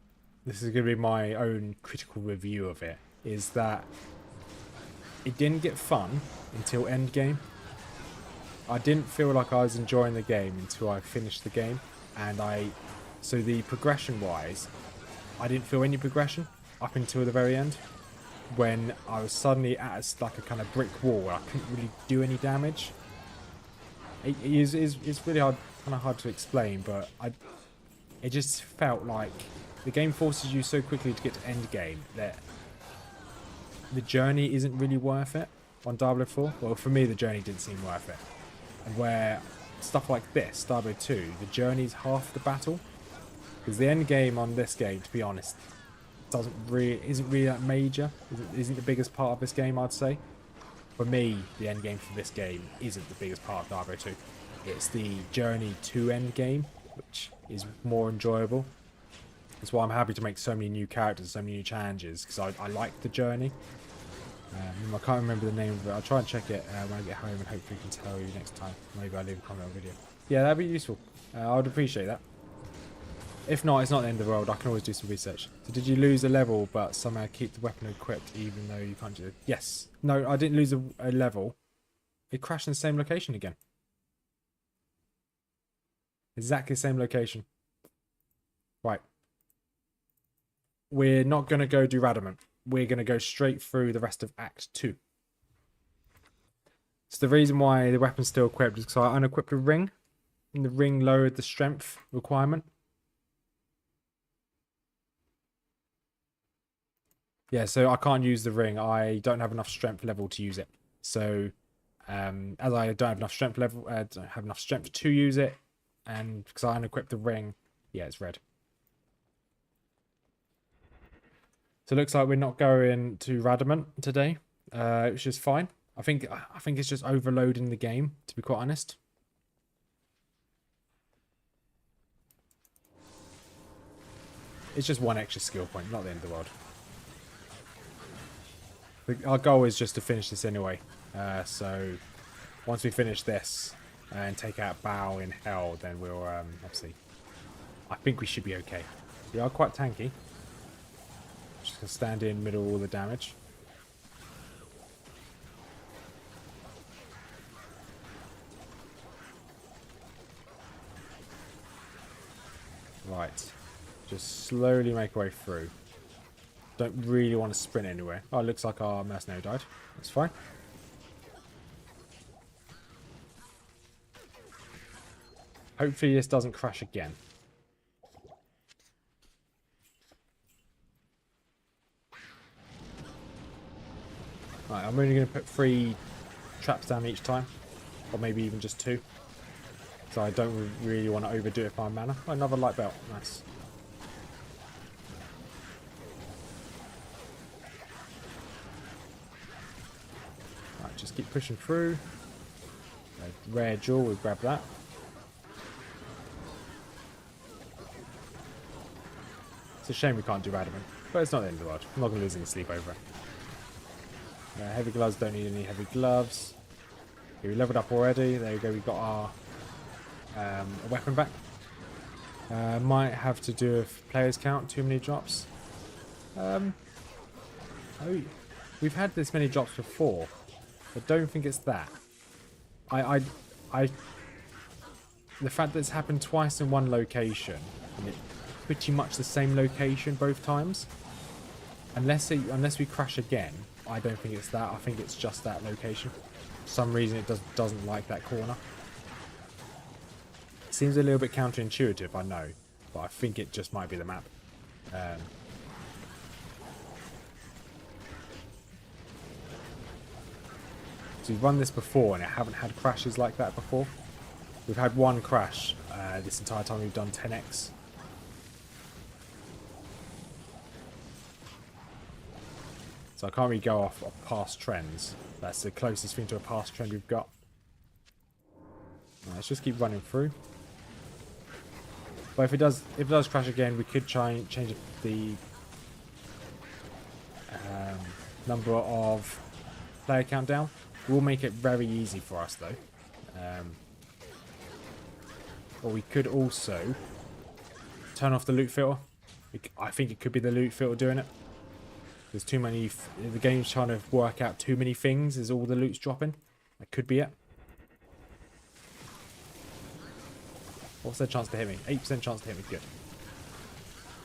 this is going to be my own critical review of it, is that it didn't get fun until endgame. I didn't feel like I was enjoying the game until I finished the game. And so the progression-wise, I didn't feel any progression up until the very end. When I was suddenly at like a kind of brick wall where I couldn't really do any damage. It's really kind of hard to explain, but it just felt like the game forces you so quickly to get to end game that the journey isn't really worth it on Diablo 4. Well, for me, the journey didn't seem worth it. And where stuff like this, Diablo 2, the journey's half the battle. Because the end game on this game, to be honest, isn't really that major. Isn't the biggest part of this game, I'd say. For me, the end game for this game isn't the biggest part of Diablo 2. It's the journey to end game, which is more enjoyable. That's why I'm happy to make so many new characters, so many new challenges, because I like the journey. I can't remember the name of it. I'll try and check it when I get home, and hopefully I can tell you next time. Maybe I'll leave a comment on video. Yeah, that'd be useful. I would appreciate that. If not, it's not the end of the world. I can always do some research. So did you lose a level, but somehow keep the weapon equipped, even though you can't do it? Yes. No, I didn't lose a level. It crashed in the same location again. Exactly the same location. Right. We're not going to go do Radamant. We're going to go straight through the rest of Act 2. So the reason why the weapon's still equipped is because I unequipped a ring. And the ring lowered the strength requirement. Yeah, so I can't use the ring. I don't have enough strength level to use it. So, as I don't have enough strength level, don't have enough strength to use it, and because I unequipped the ring, yeah, it's red. So it looks like we're not going to Radamant today, which is fine. I think it's just overloading the game, to be quite honest. It's just one extra skill point, not the end of the world. Our goal is just to finish this anyway. So once we finish this and take out Baal in hell, then we'll obviously... I think we should be okay. We are quite tanky. Just gonna stand in middle of all the damage. Right. Just slowly make our way through. Don't really want to sprint anywhere. Oh, it looks like our mercenary died. That's fine. Hopefully this doesn't crash again. Right, I'm only going to put 3 traps down each time. Or maybe even just 2. So I don't really want to overdo it with my mana. Oh, another light belt. Nice. pushing through. A rare jewel, we'll grab that. It's a shame we can't do adamant, but it's not the end of the world. I'm not going to lose any sleep over it. Heavy gloves, don't need any heavy gloves. Okay, we leveled up already. There we go, we got our a weapon back. Might have to do with players count, too many drops. We've had this many drops before. I don't think it's that. The fact that it's happened twice in one location, and it's pretty much the same location both times. Unless we crash again, I don't think it's that. I think it's just that location. For some reason, it doesn't like that corner. It seems a little bit counterintuitive, I know, but I think it just might be the map. So we've run this before and I haven't had crashes like that before. We've had one crash this entire time we've done 10x. So I can't really go off of past trends. That's the closest thing to a past trend we've got. Let's just keep running through. But if it does crash again, we could try and change the number of player count down. We'll make it very easy for us though. Or we could also turn off the loot filter. I think it could be the loot filter doing it. There's too many. The game's trying to work out too many things as all the loot's dropping. That could be it. What's their chance to hit me? 8% chance to hit me. Good.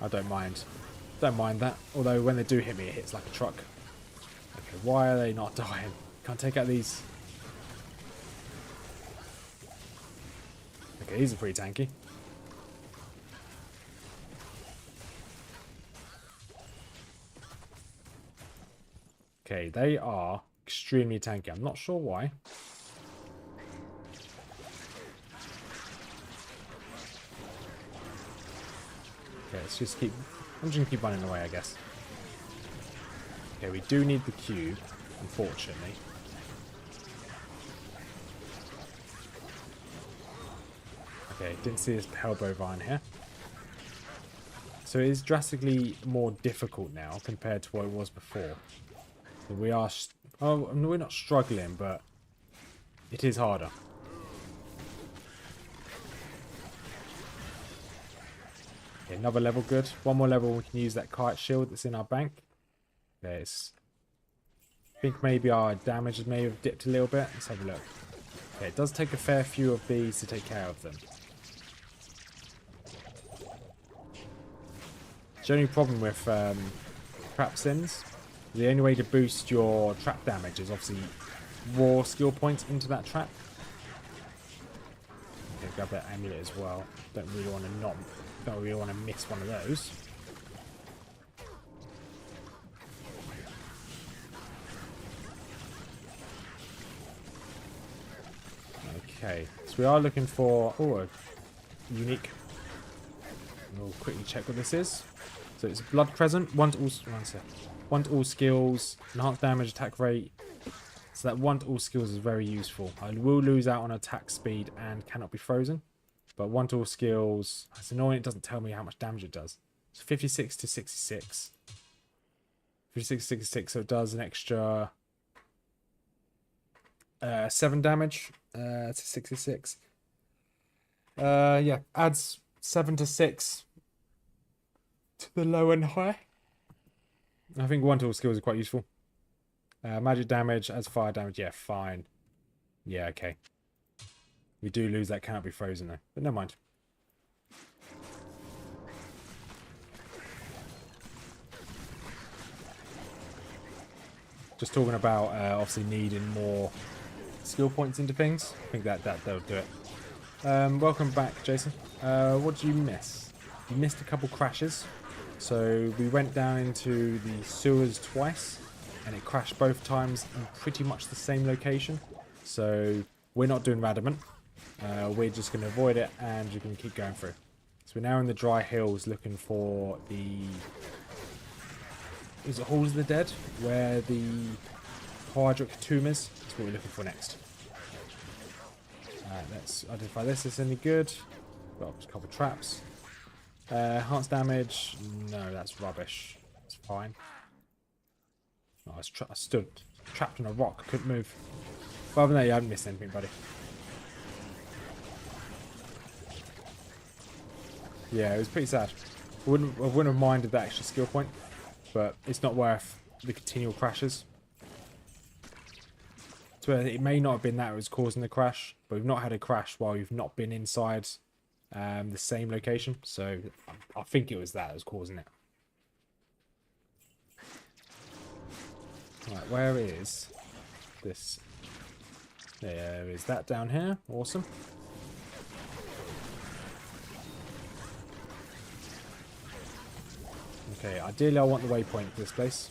I don't mind. Don't mind that. Although when they do hit me, it hits like a truck. Okay, why are they not dying? Can't take out these. Okay, these are pretty tanky. Okay, they are extremely tanky. I'm not sure why. Okay, let's just keep... I'm just going to keep running away, I guess. Okay, we do need the cube, unfortunately. Okay, didn't see this Hellbow Vine here. So it is drastically more difficult now compared to what it was before. So we are... Oh, we're not struggling, but it is harder. Okay, another level good. One more level, we can use that kite shield that's in our bank. There's... I think maybe our damage may have dipped a little bit. Let's have a look. Okay, it does take a fair few of these to take care of them. The only problem with trap sins, the only way to boost your trap damage is obviously raw skill points into that trap. Okay, grab that amulet as well. Don't really want to miss one of those. Okay, so we are looking for a unique. We'll quickly check what this is. So it's Blood Crescent. Want all skills, enhanced damage, attack rate. So that want all skills is very useful. I will lose out on attack speed and cannot be frozen. But want all skills, it's annoying it doesn't tell me how much damage it does. So 56 to 66. 56 to 66, so it does an extra 7 damage to 66. Yeah, adds 7 to 6 to the low and high. I think one tool skills are quite useful. Magic damage adds fire damage. Yeah, fine. Yeah, okay. We do lose that cannot be frozen though, but never mind. Just talking about obviously needing more skill points into things. I think that'll do it. Welcome back, Jason. What did you miss? You missed a couple crashes. So we went down into the sewers twice, and it crashed both times in pretty much the same location. So we're not doing Radamant. We're just going to avoid it, and you're going to keep going through. So we're now in the dry hills looking for the... Is it Halls of the Dead? Where the Hydric Tumours. That's what we're looking for next. Let's identify this. Is this any good? Got a couple of traps. Enhanced damage. No, that's rubbish. It's fine. Oh, I stood trapped on a rock. Couldn't move. But other than that, you haven't missed anything, buddy. Yeah, it was pretty sad. I wouldn't have minded that extra skill point, but it's not worth the continual crashes. So it may not have been that it was causing the crash, but we've not had a crash while we've not been inside the same location. So I think it was that was causing it. Right, where is this? There is that down here. Awesome. Okay, ideally I want the waypoint for this place.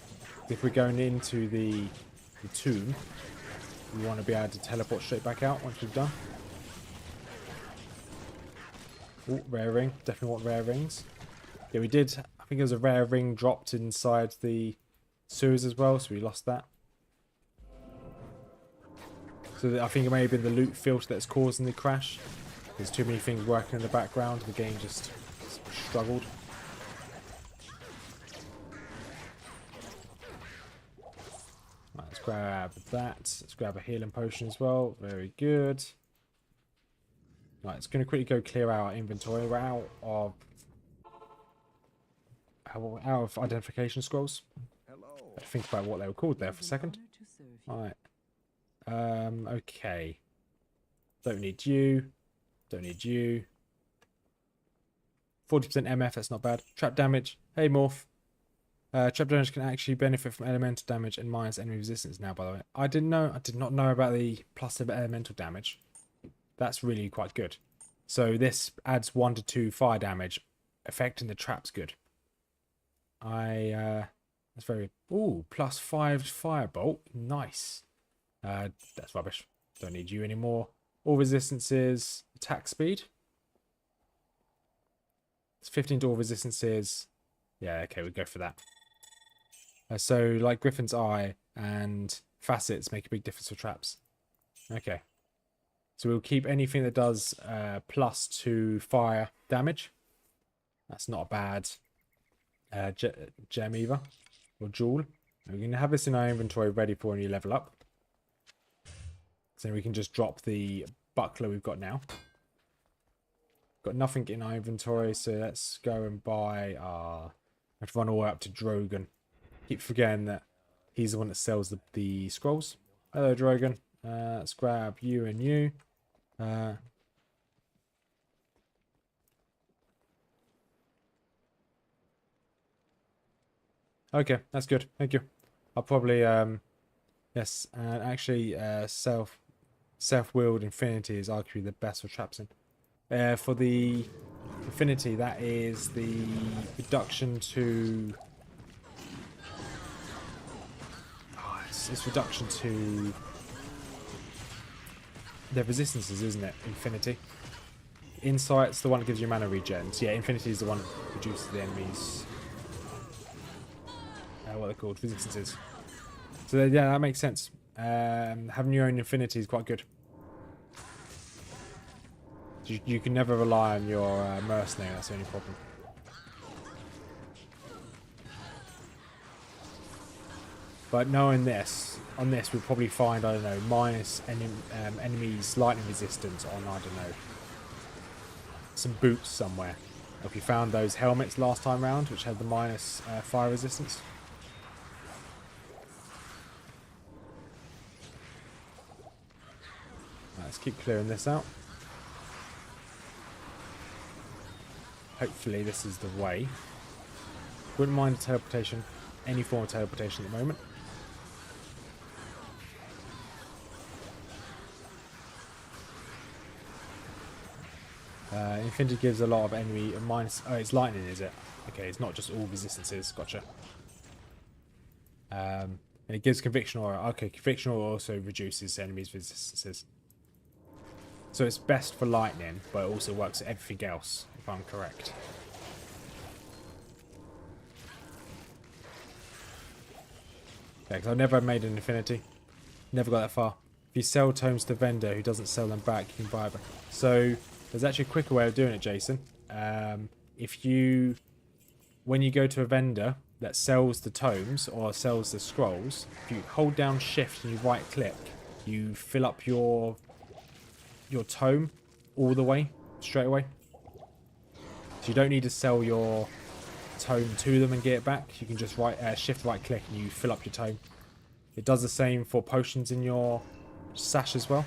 If we're going into the tomb, we want to be able to teleport straight back out once we've done. Oh, rare ring. Definitely want rare rings. Yeah, we did. I think there was a rare ring dropped inside the sewers as well, so we lost that. So I think it may have been the loot filter that's causing the crash. There's too many things working in the background. The game just struggled. Right, let's grab that. Let's grab a healing potion as well. Very good. Right, it's going to quickly go clear our inventory. We're out of identification scrolls. I think about what they were called there for a second. Right. Okay. Don't need you. Don't need you. 40% MF, that's not bad. Trap damage. Hey, Morph. Trap damage can actually benefit from elemental damage and minus enemy resistance now, by the way. I did not know about the plus of elemental damage. That's really quite good. So this adds 1 to 2 fire damage. Affecting the trap's good. That's very... Ooh, plus 5 firebolt. Nice. That's rubbish. Don't need you anymore. All resistances. Attack speed. It's 15 to all resistances. Yeah, okay, we'll go for that. So, like Griffin's Eye and Facets make a big difference for traps. Okay. So we'll keep anything that does plus 2 fire damage. That's not a bad gem either. Or jewel. We're going to have this in our inventory ready for when you level up. So we can just drop the buckler we've got now. Got nothing in our inventory, so let's go and buy our... I have to run all the way up to Drogon. Keep forgetting that he's the one that sells the scrolls. Hello, Drogon. Let's grab you and you. Okay, that's good. Thank you. I'll probably yes, and actually self-willed infinity is arguably the best for traps in. For the infinity, that is the reduction to it's reduction to their resistances, isn't it? Infinity. Insight's the one that gives you mana regens. Yeah, Infinity is the one that reduces the enemies. What they're called, resistances. So yeah, that makes sense. Having your own Infinity is quite good. You can never rely on your mercenary. That's the only problem. But knowing this, on this we'll probably find, I don't know, minus enemies lightning resistance on, I don't know, some boots somewhere. If you found those helmets last time round, which had the minus fire resistance. Right, let's keep clearing this out. Hopefully this is the way. Wouldn't mind teleportation, any form of teleportation at the moment. Infinity gives a lot of enemy minus... Oh, it's lightning, is it? Okay, it's not just all resistances. Gotcha. And it gives Conviction Aura. Okay, Conviction Aura also reduces enemies' resistances. So it's best for lightning, but it also works at everything else, if I'm correct. Yeah, because I've never made an Infinity. Never got that far. If you sell tomes to the vendor who doesn't sell them back, you can buy them. So there's actually a quicker way of doing it, Jason. When you go to a vendor that sells the tomes or sells the scrolls, if you hold down shift and you right click, you fill up your tome all the way, straight away. So you don't need to sell your tome to them and get it back. You can just shift right click and you fill up your tome. It does the same for potions in your sash as well.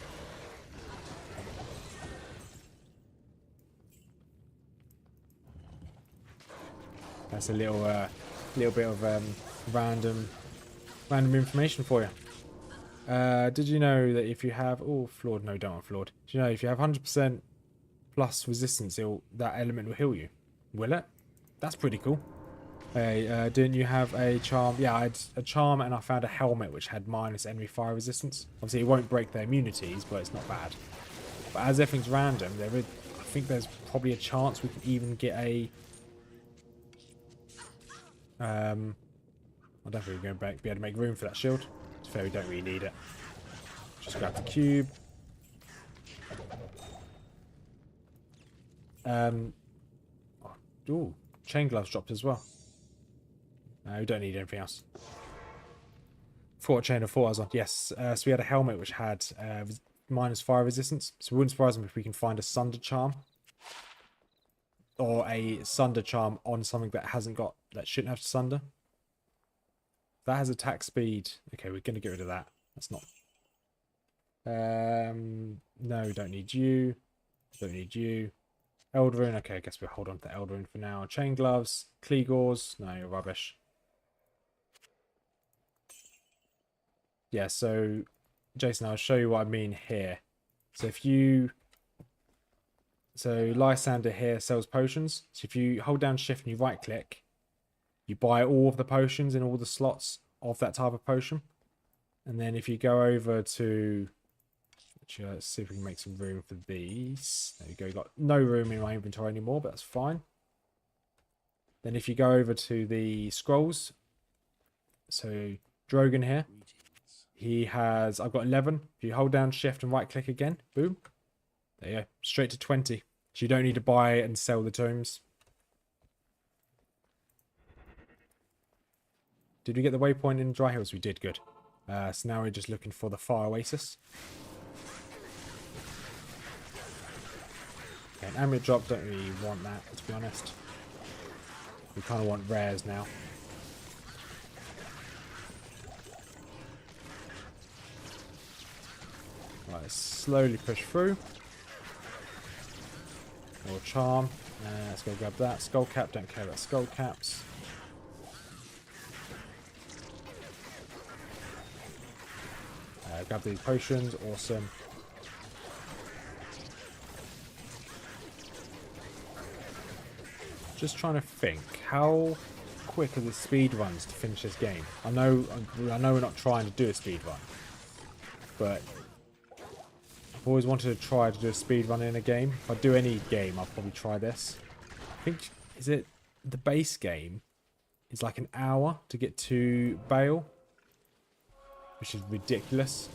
That's a little bit of random information for you. Did you know that if you have flawed? No, don't want flawed. Did you know if you have 100% plus resistance, that element will heal you? Will it? That's pretty cool. Hey, didn't you have a charm? Yeah, I had a charm and I found a helmet which had minus enemy fire resistance. Obviously, it won't break their immunities, but it's not bad. But as everything's random, I think there's probably a chance we could even get a... I don't think we're going to be able to make room for that shield. It's fair, we don't really need it. Just grab the cube. Ooh, chain gloves dropped as well. No, we don't need anything else. Fort chain of 4 I was on. Yes, so we had a helmet which had minus fire resistance. So it wouldn't surprise me if we can find a Sunder charm. Or a Sunder charm on something that shouldn't have Sunder. That has attack speed. Okay, we're going to get rid of that. That's not... no, we don't need you. Don't need you. Eldrin. Okay, I guess we'll hold on to Eldrin for now. Chain gloves. Kleegors. No, you're rubbish. Yeah, so... Jason, I'll show you what I mean here. So if you... So Lysander here sells potions. So if you hold down shift and you right click, you buy all of the potions in all the slots of that type of potion. And then if you go over to... Actually, let's see if we can make some room for these. There you go. You've got no room in my inventory anymore, but that's fine. Then if you go over to the scrolls. So Drogon here. He has... I've got 11. If you hold down shift and right click again, boom. There you go. Straight to 20. So you don't need to buy and sell the tomes. Did we get the waypoint in Dry Hills? We did, good. So now we're just looking for the Fire Oasis. Okay, an amulet drop, don't really want that, to be honest. We kind of want rares now. Right, let's slowly push through. More charm. Let's go grab that. Skull cap, don't care about skull caps. Grab these potions, awesome. Just trying to think, how quick are the speed runs to finish this game? I know we're not trying to do a speed run, but I've always wanted to try to do a speed run in a game. If I do any game, I'll probably try this. I think, is it the base game? It's like an hour to get to Baal, which is ridiculous.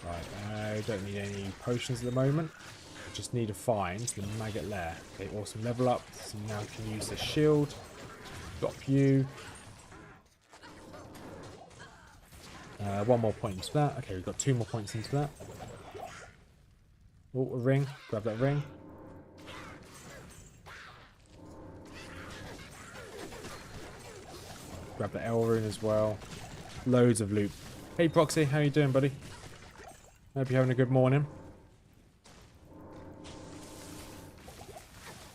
Right, I don't need any potions at the moment. I just need to find the maggot lair. Okay, awesome. Level up. So now we can use the shield. Drop you. One more point into that. Okay, we've got 2 more points into that. Oh, a ring. Grab that ring. Grab the L rune as well. Loads of loot. Hey Proxy, how you doing, buddy? Hope you're having a good morning.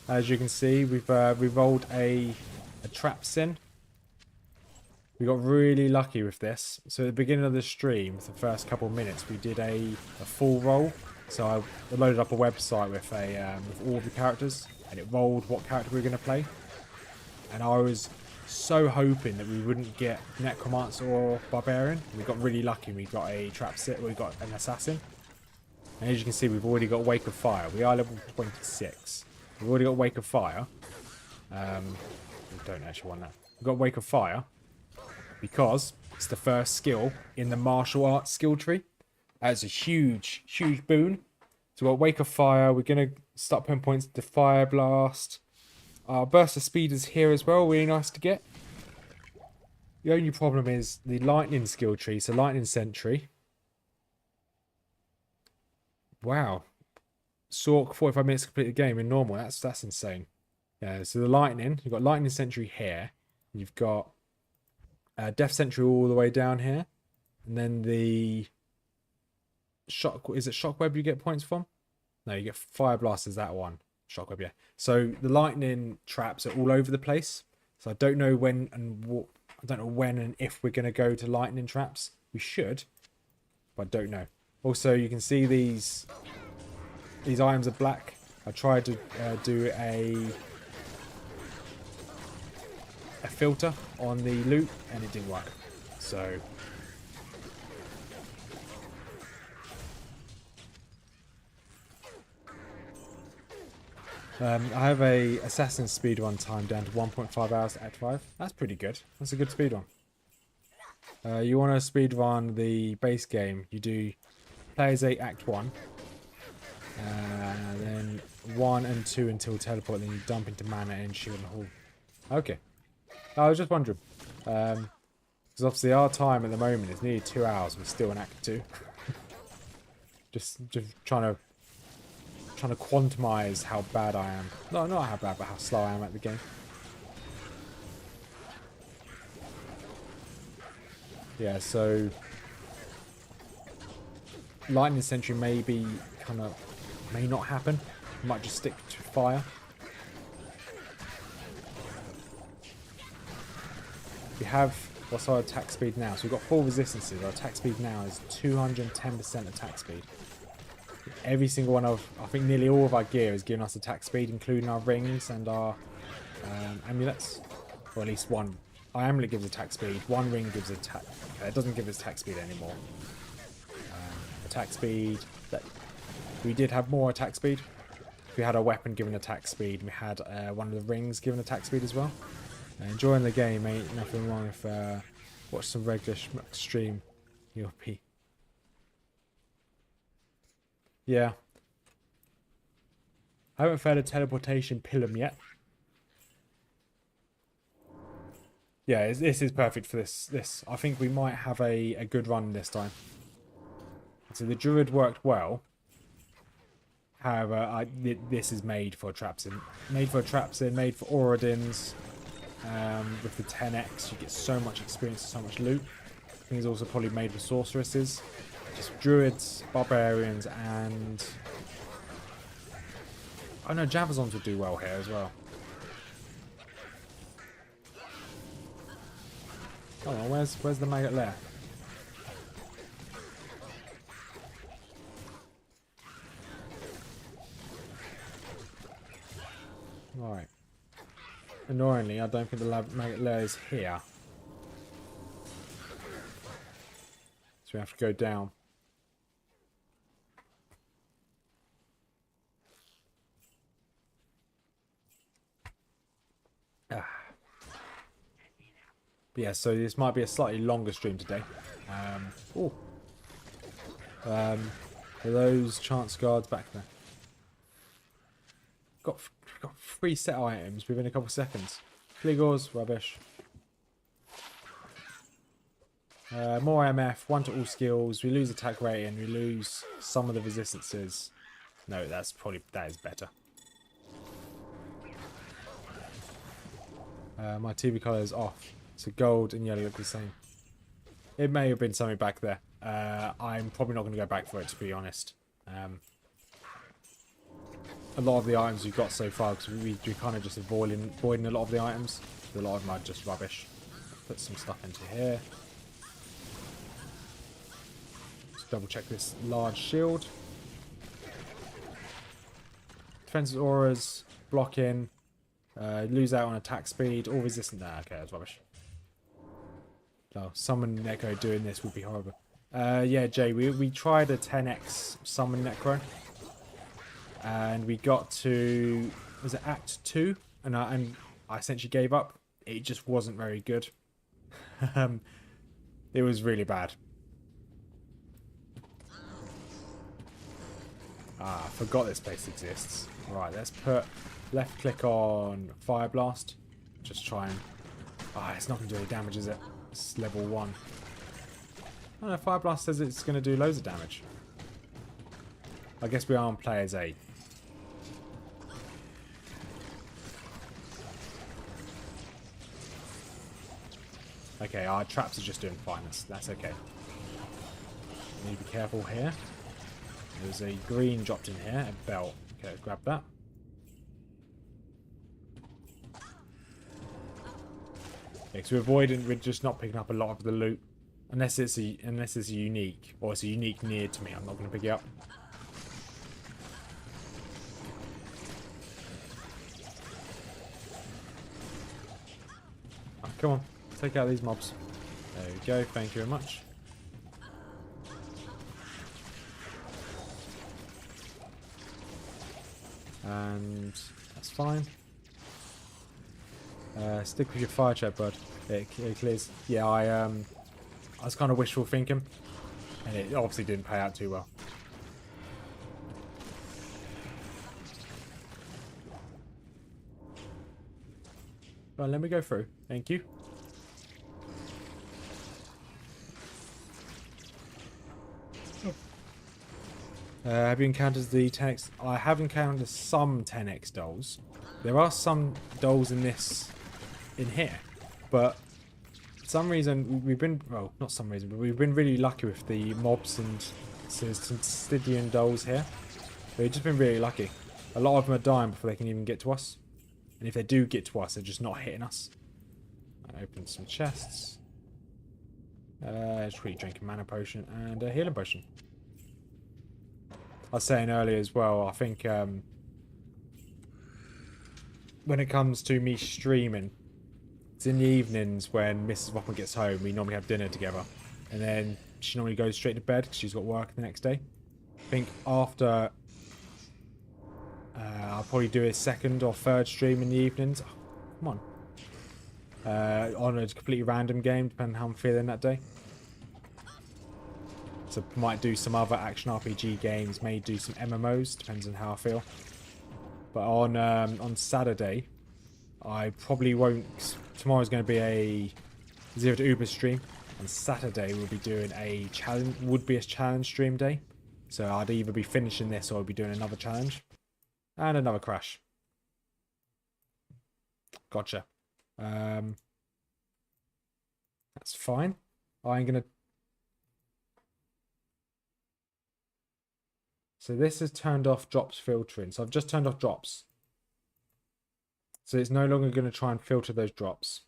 As you can see, we've rolled a trap sin. We got really lucky with this. So at the beginning of the stream, for the first couple of minutes, we did a full roll. So I loaded up a website with all of the characters, and it rolled what character we were going to play. And I was so hoping that we wouldn't get Necromancer or Barbarian. We got really lucky. We got a trap sit. We got an assassin. And as you can see, we've already got Wake of Fire. We are level 26. We've already got Wake of Fire. We don't actually want that. We've got Wake of Fire because It's the first skill in the martial arts skill tree. That's a huge, huge boon. So we've got Wake of Fire. We're going to start putting points to Fire Blast. Our Burst of Speed is here as well. Really nice to get. The only problem is the Lightning skill tree. So Lightning Sanctuary. Wow. Sork, 45 minutes to complete the game in normal. That's insane. Yeah, so the Lightning. You've got Lightning Sanctuary here. You've got Death Sanctuary all the way down here. And then the... Is it Shockweb you get points from? No, you get Fire Blast is that one. Shockweb, yeah. So the lightning traps are all over the place. So I don't know when and what. I don't know when and if we're going to go to lightning traps. We should, but I don't know. Also, you can see these items are black. I tried to do a filter on the loot and it didn't work. So. I have a Assassin's speedrun time down to 1.5 hours to Act 5. That's pretty good. That's a good speedrun. You want to speedrun the base game. You do Players 8 Act 1. Then 1 and 2 until teleport. Then you dump into mana and shield and hall. Okay. I was just wondering. Because obviously our time at the moment is nearly 2 hours. We're still in Act 2. just trying to quantimise how bad I am. No, not how bad, but how slow I am at the game. Yeah, so Lightning Sentry may not happen. Might just stick to fire. We have what's our attack speed now? So we've got 4 resistances. Our attack speed now is 210% attack speed. Every single one of, I think nearly all of our gear is giving us attack speed, including our rings and our amulets. Or at least one. Our amulet gives attack speed. One ring gives attack. It doesn't give us attack speed anymore. Attack speed. We did have more attack speed. We had a weapon given attack speed. We had one of the rings given attack speed as well. Enjoying the game, ain't nothing wrong if watch some regular stream. You'll be. Yeah. I haven't found a teleportation pilum yet. Yeah, this is perfect for this. I think we might have a good run this time. So the druid worked well. However, this is made for traps in. Made for traps in, made for Oradins. With the 10x, you get so much experience, so much loot. I think it's also probably made for sorceresses. Just druids, barbarians, and oh no, Javazons would do well here as well. Hold on, where's the maggot lair? Right. Annoyingly, I don't think the maggot lair is here. So we have to go down. But yeah, so this might be a slightly longer stream today. Are those chance guards back there? Got 3 set items within a couple of seconds. Fligors, rubbish. More MF, 1 to all skills. We lose attack rate and we lose some of the resistances. No, that is better. My TV colour is off. So gold and yellow look the same. It may have been something back there. I'm probably not going to go back for it, to be honest. A lot of the items we've got so far, because we kind of just avoiding a lot of the items. A lot of them are just rubbish. Put some stuff into here. Just double check this large shield. Defensive auras, block in. Lose out on attack speed, all resistant. Nah, okay, that's rubbish. Oh, summon Necro doing this would be horrible. Yeah, Jay, we tried a 10x summon Necro. And we got to, was it Act 2? And I essentially gave up. It just wasn't very good. It was really bad. Ah, I forgot this place exists. Right, let's put left click on Fire Blast. Just try and... Ah, it's not going to do any damage, is it? It's level 1. Oh no, Fire Blast says it's going to do loads of damage. I guess we are on players 8. Okay, our traps are just doing fine. That's okay. Need to be careful here. There's a green dropped in here, a belt. Okay, let's grab that. Yeah, so we're just not picking up a lot of the loot. Unless it's a unique, or it's a unique near to me, I'm not going to pick it up. Oh, come on, take out these mobs. There we go, thank you very much. And that's fine. Stick with your fire check, bud. It clears. Yeah, I was kind of wishful thinking, and it obviously didn't pay out too well. Well, let me go through. Thank you. Have you encountered the 10x? I have encountered some 10x dolls. There are some dolls in here, but for some reason we've been, well, not some reason, but we've been really lucky with the mobs and Stydian dolls here. We've just been really lucky. A lot of them are dying before they can even get to us, and if they do get to us, they're just not hitting us. I opened some chests. Just really drinking mana potion and a healing potion. I was saying earlier as well, I think when it comes to me streaming, it's in the evenings when Mrs Rothmers gets home. We normally have dinner together, and then she normally goes straight to bed because she's got work the next day. I think after I'll probably do a second or third stream in the evenings. Oh, come on, a completely random game depending on how I'm feeling that day. So might do some other action RPG games, may do some MMOs, depends on how I feel. But on Saturday, I probably won't. Tomorrow's going to be a Zero to Uber stream. On Saturday, we'll be doing a challenge. Would be a challenge stream day. So I'd either be finishing this or I'll be doing another challenge and another crash. Gotcha. That's fine. I'm gonna. So this has turned off drops filtering. So I've just turned off drops. So it's no longer going to try and filter those drops.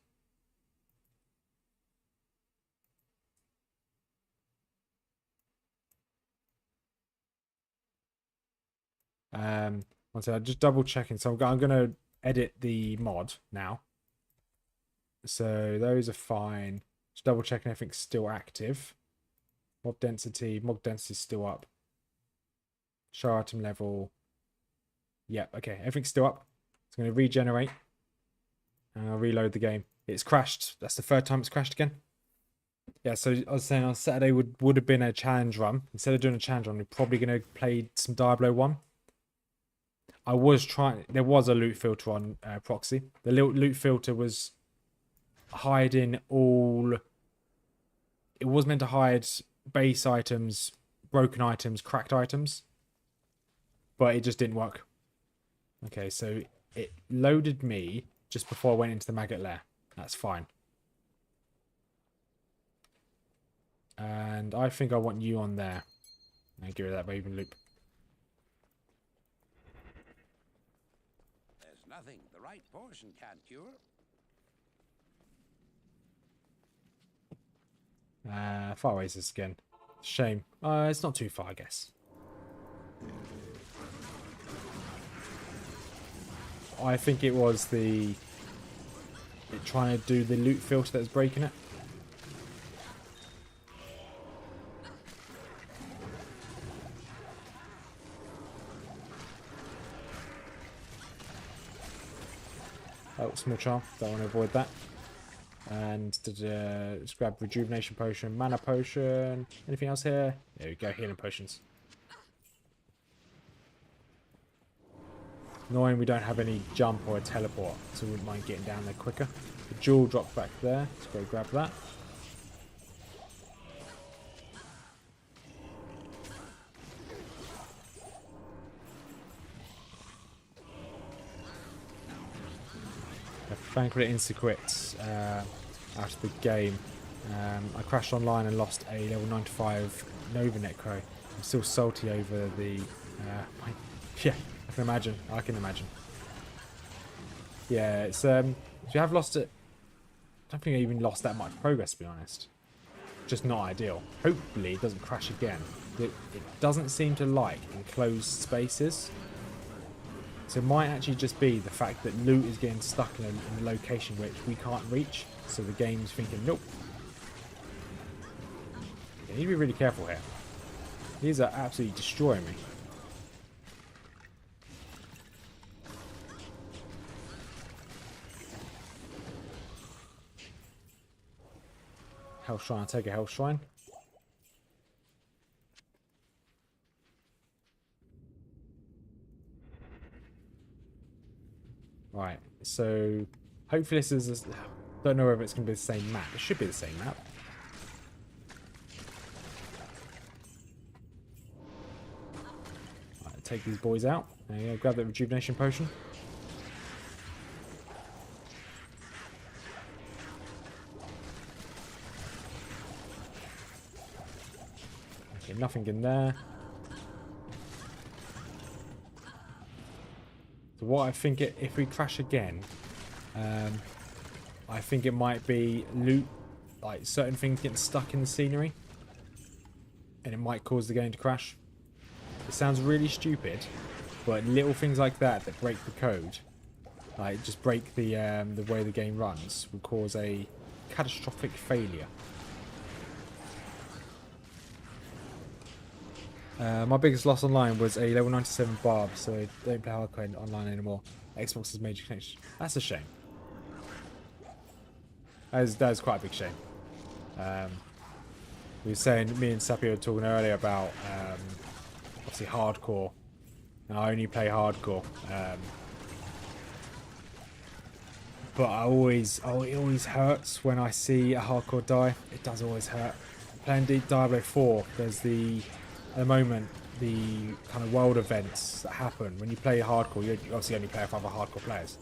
One second, I'm just double checking. So I'm going to edit the mod now. So those are fine. Just double checking everything's still active. Mob density is still up. Show item level. Yep, okay, everything's still up. It's going to regenerate. And I'll reload the game. It's crashed. That's the third time it's crashed again. Yeah, so I was saying on Saturday would have been a challenge run. Instead of doing a challenge run, we're probably going to play some Diablo 1. I was trying... There was a loot filter on Proxy. The loot filter was hiding all... It was meant to hide base items, broken items, cracked items. But it just didn't work. Okay, so it loaded me just before I went into the maggot lair. That's fine. And I think I want you on there. I'll get rid of that Raven loop. There's nothing the right portion can't cure. Far away is this again. Shame. It's not too far, I guess. I think it was it trying to do the loot filter that was breaking it. Oh, small charm. Don't want to avoid that. And let's grab rejuvenation potion, mana potion. Anything else here? There we go, healing potions. Annoying we don't have any jump or a teleport, so we wouldn't mind getting down there quicker. The jewel dropped back there. Let's go grab that. Thankfully, insta-quits out of the game. I crashed online and lost a level 95 Nova Necro. I'm still salty over the... yeah, I can imagine. I can imagine. Yeah, it's... if you have lost it... I don't think I even lost that much progress, to be honest. Just not ideal. Hopefully, it doesn't crash again. It doesn't seem to like enclosed spaces. So it might actually just be the fact that loot is getting stuck in a location which we can't reach. So the game's thinking, nope. You need to be really careful here. These are absolutely destroying me. Health Shrine, I'll take a Health Shrine. Right, so hopefully this is... don't know whether it's going to be the same map. It should be the same map. Right, take these boys out. There you go, grab that rejuvenation potion. Okay, nothing in there. So what I think, if we crash again, I think it might be loot, like certain things getting stuck in the scenery, and it might cause the game to crash. It sounds really stupid, but little things like that break the code, like just break the way the game runs, will cause a catastrophic failure. My biggest loss online was a level 97 barb, so I don't play hardcore online anymore. Xbox has major connection. That's a shame. That is quite a big shame. We were saying, me and Sappy were talking earlier about obviously hardcore, and I only play hardcore. But it always hurts when I see a hardcore die. It does always hurt. Playing Diablo 4, there's at the moment, the kind of world events that happen. When you play hardcore, you obviously only play with other hardcore players.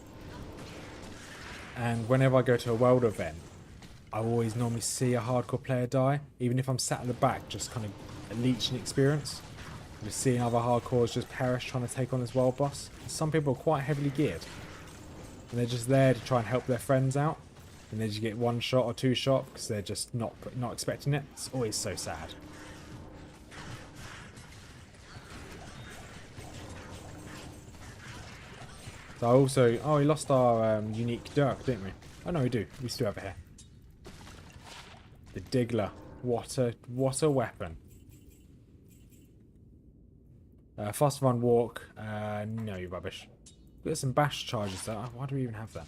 And whenever I go to a world event, I always normally see a hardcore player die. Even if I'm sat at the back, just kind of leeching experience. Just seeing other hardcores just perish trying to take on this world boss. Some people are quite heavily geared. And they're just there to try and help their friends out. And they just get one shot or two shot because they're just not expecting it. It's always so sad. So I also... oh, we lost our unique dirk, didn't we? Oh no, we do. We still have it here. The Diggler. What a weapon. Fast run walk. No, you're rubbish. Got some bash charges though. Why do we even have that?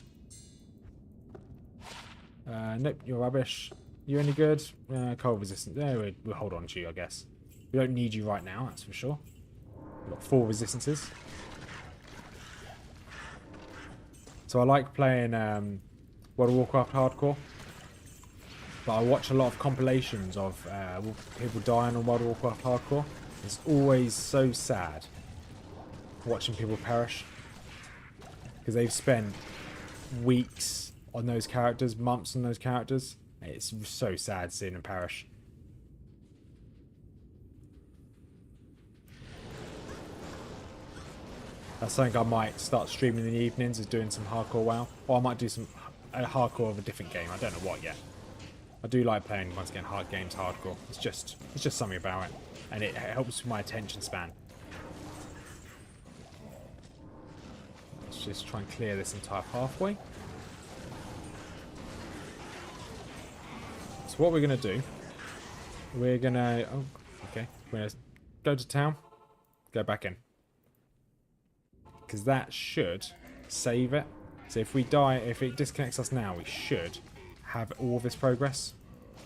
Nope, you're rubbish. You any good? Cold resistance. There, we'll hold on to you, I guess. We don't need you right now, that's for sure. We've got 4 resistances. So I like playing World of Warcraft hardcore. But I watch a lot of compilations of people dying on World of Warcraft hardcore. It's always so sad watching people perish. Because they've spent weeks on those characters, months on those characters. It's so sad seeing them perish. That's something I might start streaming in the evenings, is doing some hardcore WoW. Or I might do some hardcore of a different game. I don't know what yet. I do like playing, once again, hard games hardcore. It's just something about it. And it helps with my attention span. Let's just try and clear this entire pathway. So what we're going to do, we're going to... oh, okay. We're going to go to town, go back in. Because that should save it. So if we die, if it disconnects us now, we should have all of this progress.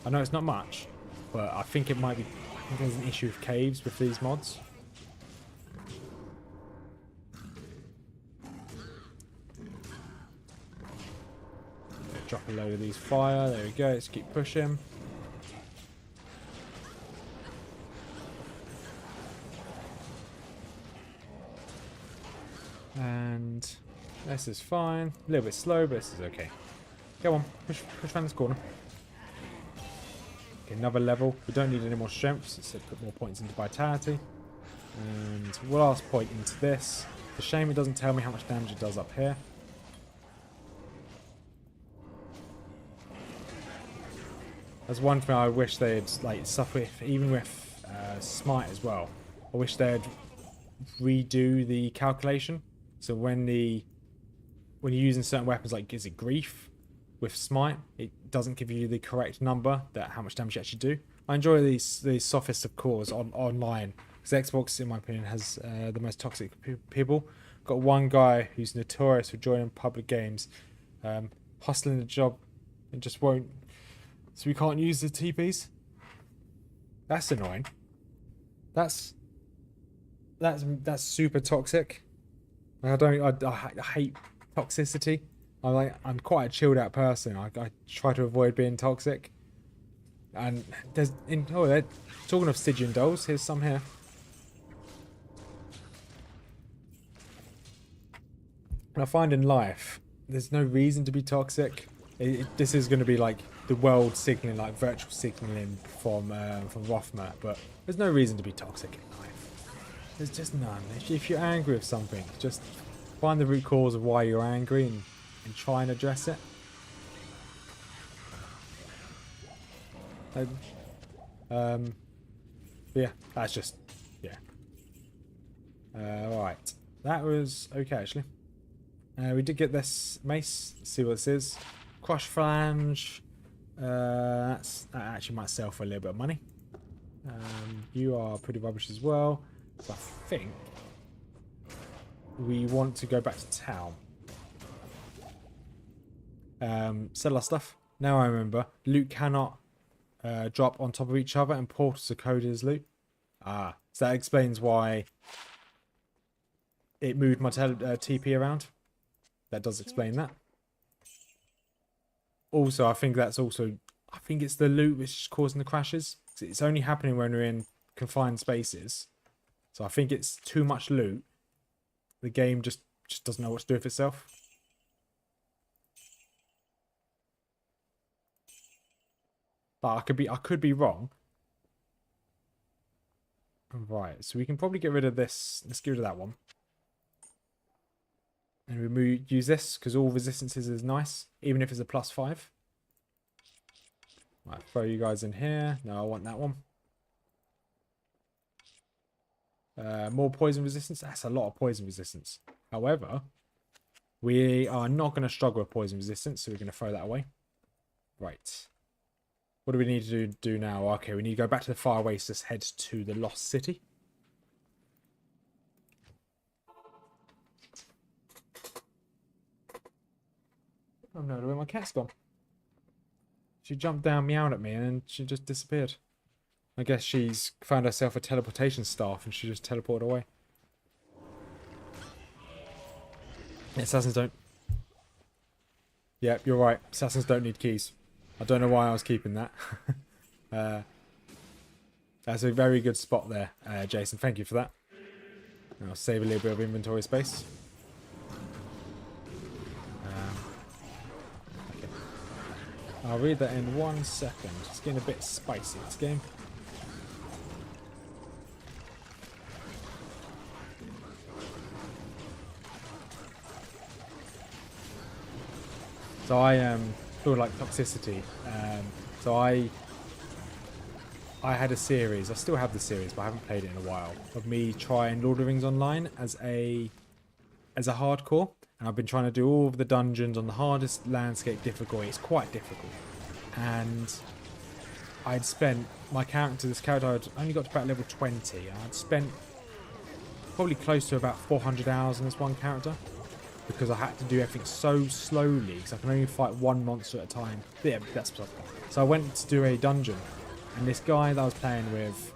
I know it's not much, but I think it might be. I think there's an issue with caves with these mods. Drop a load of these fire. There we go. Let's keep pushing. And this is fine. A little bit slow, but this is okay. Go on, push around this corner. Okay, another level. We don't need any more strength, so let's put more points into vitality. And we'll last point into this. It's a shame it doesn't tell me how much damage it does up here. That's one thing I wish they'd like stuff with, even with Smite as well. I wish they'd redo the calculation. So when you're using certain weapons, like is it Grief with Smite, it doesn't give you the correct number that how much damage you actually do. I enjoy these sophist of cores online because Xbox, in my opinion, has the most toxic people. Got one guy who's notorious for joining public games, hustling a job, and just won't. So we can't use the TPs. That's annoying. That's super toxic. I hate toxicity. I'm quite a chilled out person. I try to avoid being toxic. And they're talking of Stygian dolls. Here's some here. And I find in life there's no reason to be toxic. This is going to be like the world signaling, like virtual signaling from Rothmer, but there's no reason to be toxic in life. There's just none. If you're angry with something, just find the root cause of why you're angry and try and address it. Yeah, that's just, yeah. Right, that was okay actually. We did get this mace. Let's see what this is. Crush Flange. That actually might sell for a little bit of money. You are pretty rubbish as well. So I think we want to go back to town. Sell our stuff. Now I remember. Loot cannot drop on top of each other and portals are coded as loot. So that explains why it moved my TP around. That does explain that. Also, I think it's the loot which is causing the crashes. It's only happening when we're in confined spaces. So I think it's too much loot. The game just doesn't know what to do with itself. But I could be wrong. Right, so we can probably get rid of this. Let's get rid of that one. And we use this because all resistances is nice, even if it's a +5. Right, throw you guys in here. No, I want that one. More poison resistance. That's a lot of poison resistance. However, we are not going to struggle with poison resistance, so we're going to throw that away. Right. What do we need to do now? Okay, we need to go back to the far oasis, head to the Lost City. Oh no, where my cat's gone. She jumped down, meowed at me, and then she just disappeared. I guess she's found herself a teleportation staff and she just teleported away. Assassins don't... Yep, you're right. Assassins don't need keys. I don't know why I was keeping that. That's a very good spot there, Jason. Thank you for that. I'll save a little bit of inventory space. Okay. I'll read that in 1 second. It's getting a bit spicy, this game. So I feel like toxicity. So I had a series. I still have the series, but I haven't played it in a while. Of me trying Lord of the Rings Online as a hardcore, and I've been trying to do all of the dungeons on the hardest landscape difficulty. It's quite difficult, and I'd spent this character I'd only got to about level 20. I'd spent probably close to about 400 hours on this one character. because I had to do everything so slowly because I can only fight one monster at a time. Yeah, that's stuff. So I went to do a dungeon, and this guy that I was playing with,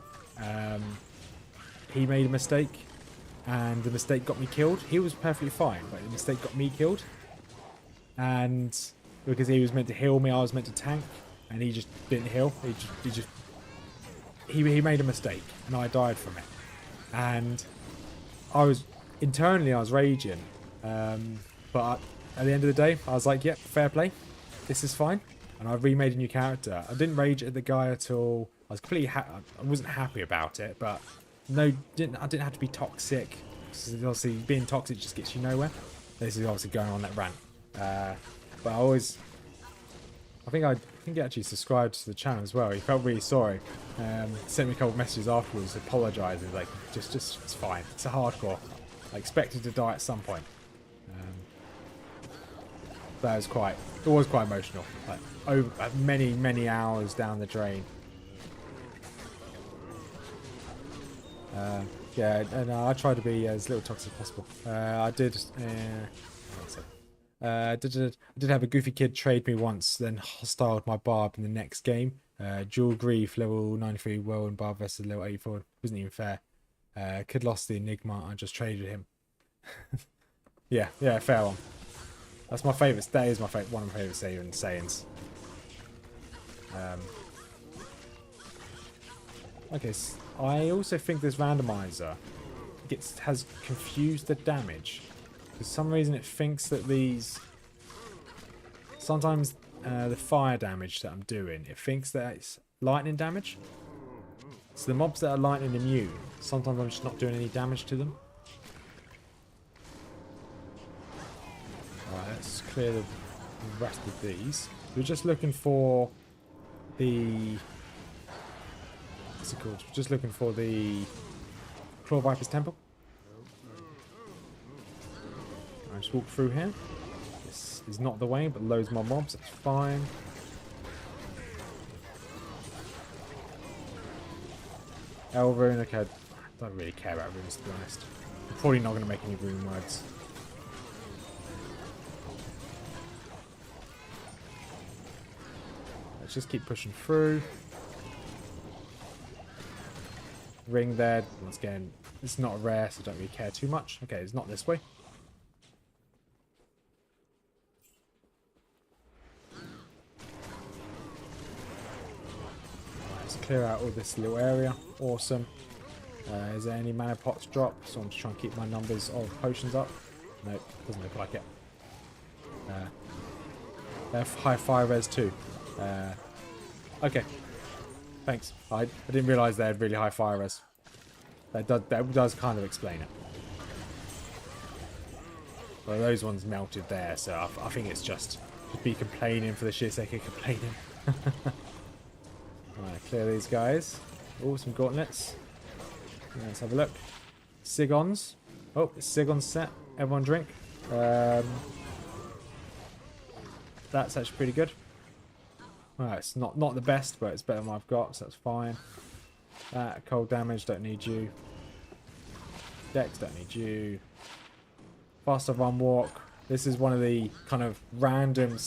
he made a mistake, and the mistake got me killed. He was perfectly fine, but the mistake got me killed. And because he was meant to heal me, I was meant to tank, and he just didn't heal. He made a mistake, and I died from it. And I was raging, but at the end of the day, I was like, "Yep, fair play. This is fine." And I remade a new character. I didn't rage at the guy at all. I was completely I wasn't happy about it, but no, I didn't have to be toxic. Obviously, being toxic just gets you nowhere. This is obviously going on that rant. But I think he actually subscribed to the channel as well. He felt really sorry. Sent me a couple of messages afterwards apologising. Like, just it's fine. It's a hardcore. I expected to die at some point. That was quite emotional. Like, over many hours down the drain. Yeah, and I tried to be as little toxic as possible. I did. I did have a goofy kid trade me once, then hostiled my barb in the next game. Dual grief, level 93 whirlwind barb versus level 84. Wasn't even fair. Kid lost the enigma. I just traded him. yeah, fair one. That's my favourite. That is my one of my favourite sayings. Okay, so I also think this randomizer has confused the damage. For some reason it thinks that sometimes the fire damage that I'm doing, it thinks that it's lightning damage. So the mobs that are lightning immune, sometimes I'm just not doing any damage to them. Alright, let's clear the rest of these. We're just looking for the... what's it called? We're just looking for the Claw Viper's Temple. I just walk through here. This is not the way, but loads more mobs. That's fine. Rune, okay. I don't really care about runes, to be honest. I'm probably not going to make any rune words. Let's just keep pushing through. Ring there. Once again, it's not rare, so I don't really care too much. Okay, it's not this way. Clear out all this little area. Awesome. Is there any mana pots dropped? So I'm just trying to keep my numbers of potions up. Nope, doesn't look like it. They have high fire res too. Okay. Thanks. I didn't realise they had really high fire res. That does kind of explain it. Well, those ones melted there, so I think it's just be complaining for the sheer sake of complaining. Alright, clear these guys. Oh, some gauntlets. Let's have a look. Sigons. Oh, Sigon set. Everyone drink. That's actually pretty good. Alright, it's not the best, but it's better than what I've got, so that's fine. Cold damage, don't need you. Dex, don't need you. Faster run walk. This is one of the kind of random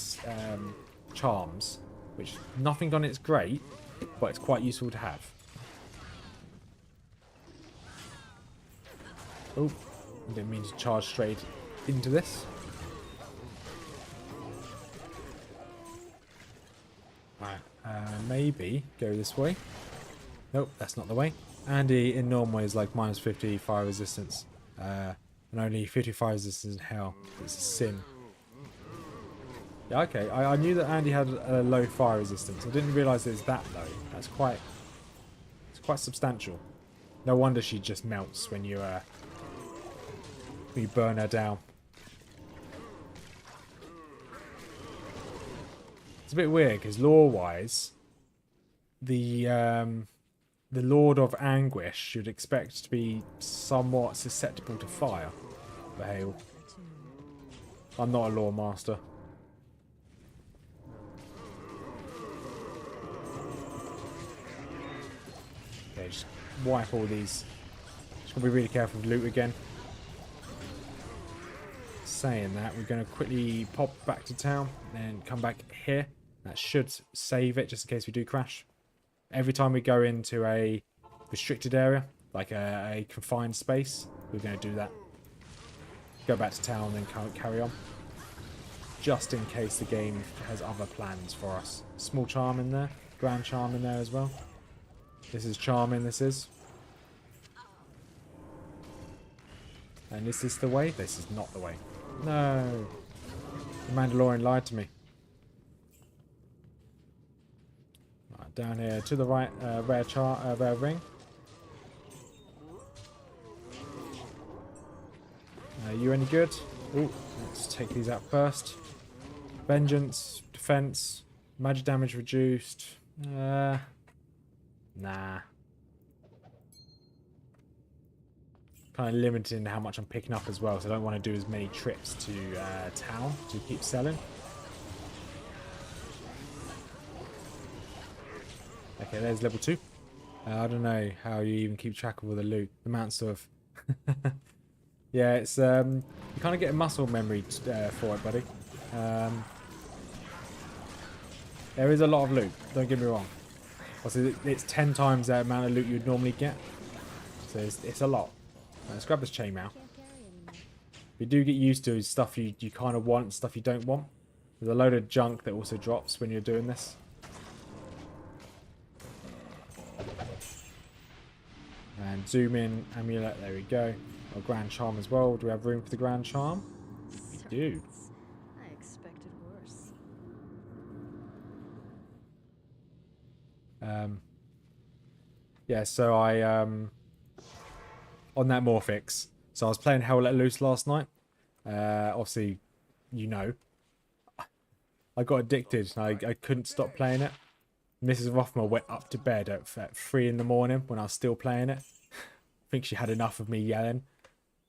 charms, which nothing on it's great, but it's quite useful to have. Oh, I didn't mean to charge straight into this. Alright, maybe go this way. Nope, that's not the way. Andy in normal is like minus 50 fire resistance. And only 50 fire resistance in hell. It's a sin. Yeah, okay. I knew that Andy had a low fire resistance. I didn't realise it was that low. It's quite substantial. No wonder she just melts when you burn her down. It's a bit weird because lore-wise, the Lord of Anguish should expect to be somewhat susceptible to fire. But hey, I'm not a lore master. Okay, just wipe all these. Just gotta be really careful with loot again. saying that, we're going to quickly pop back to town and come back here. That should save it just in case we do crash. Every time we go into a restricted area, like a confined space, we're going to do that. Go back to town and then carry on. Just in case the game has other plans for us. Small charm in there. Grand charm in there as well. This is charming, this is. And is this the way? This is not the way. No. The Mandalorian lied to me. Right, down here to the right, rare ring. You any good? Ooh, let's take these out first. Vengeance, defense, magic damage reduced. Nah. Kind of limited in how much I'm picking up as well, so I don't want to do as many trips to town to keep selling. Okay, there's level 2. I don't know how you even keep track of all the loot. The amounts of... yeah, it's... you kind of get a muscle memory for it, buddy. There is a lot of loot, don't get me wrong. Also, it's 10 times the amount of loot you'd normally get. So it's a lot. Let's grab this chain now. We do get used to stuff you kind of want and stuff you don't want. There's a load of junk that also drops when you're doing this. And zoom in, amulet, there we go. Our grand charm as well. Do we have room for the grand charm? We do. I expected worse. Yeah, so I on that Morphix. So I was playing Hell Let Loose last night. Obviously, you know, I got addicted. I couldn't stop playing it. Mrs Rothmers went up to bed at 3 in the morning when I was still playing it. I think she had enough of me yelling.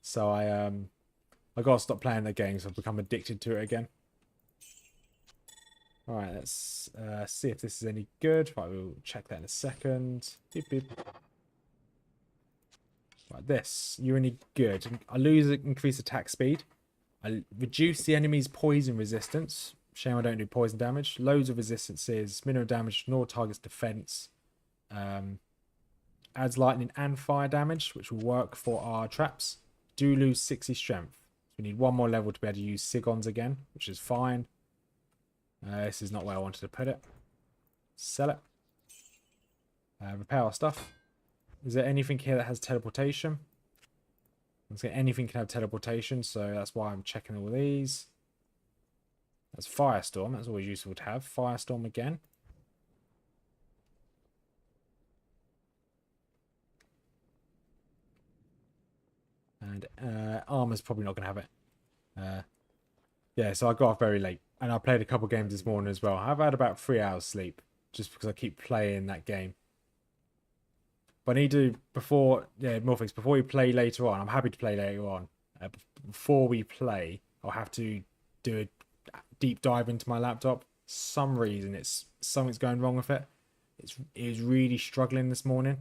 So I got to stop playing the game, so I've become addicted to it again. Alright, let's see if this is any good. Right, we'll check that in a second. Beep, beep. Right, this. You're any good. I lose increased attack speed. I reduce the enemy's poison resistance. Shame I don't do poison damage. Loads of resistances. Minimum damage. Nor target's defense. Adds lightning and fire damage, which will work for our traps. Do lose 60 strength. So we need one more level to be able to use Sigons again, which is fine. This is not where I wanted to put it. Sell it. Repair our stuff. Is there anything here that has teleportation? Let's get anything can have teleportation, so that's why I'm checking all these. That's Firestorm. That's always useful to have. Firestorm again. And armor's probably not going to have it. Yeah, so I got off very late. And I played a couple games this morning as well. I've had about 3 hours sleep. Just because I keep playing that game. But I need to, before you play later on, I'm happy to play later on. Before we play, I'll have to do a deep dive into my laptop. Some reason something's going wrong with it. It was really struggling this morning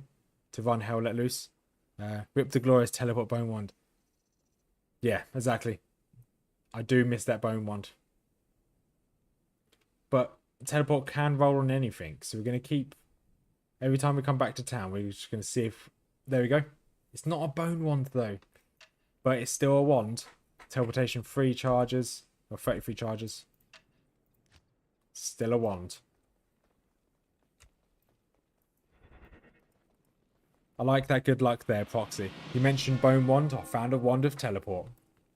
to run Hell Let Loose. Rip the glorious teleport bone wand. Yeah, exactly. I do miss that bone wand. But teleport can roll on anything, so we're going to keep... Every time we come back to town, we're just going to see if... There we go. It's not a bone wand, though. But it's still a wand. Teleportation 3 charges. Or 33 charges. Still a wand. I like that good luck there, Proxy. You mentioned bone wand. I found a wand of teleport.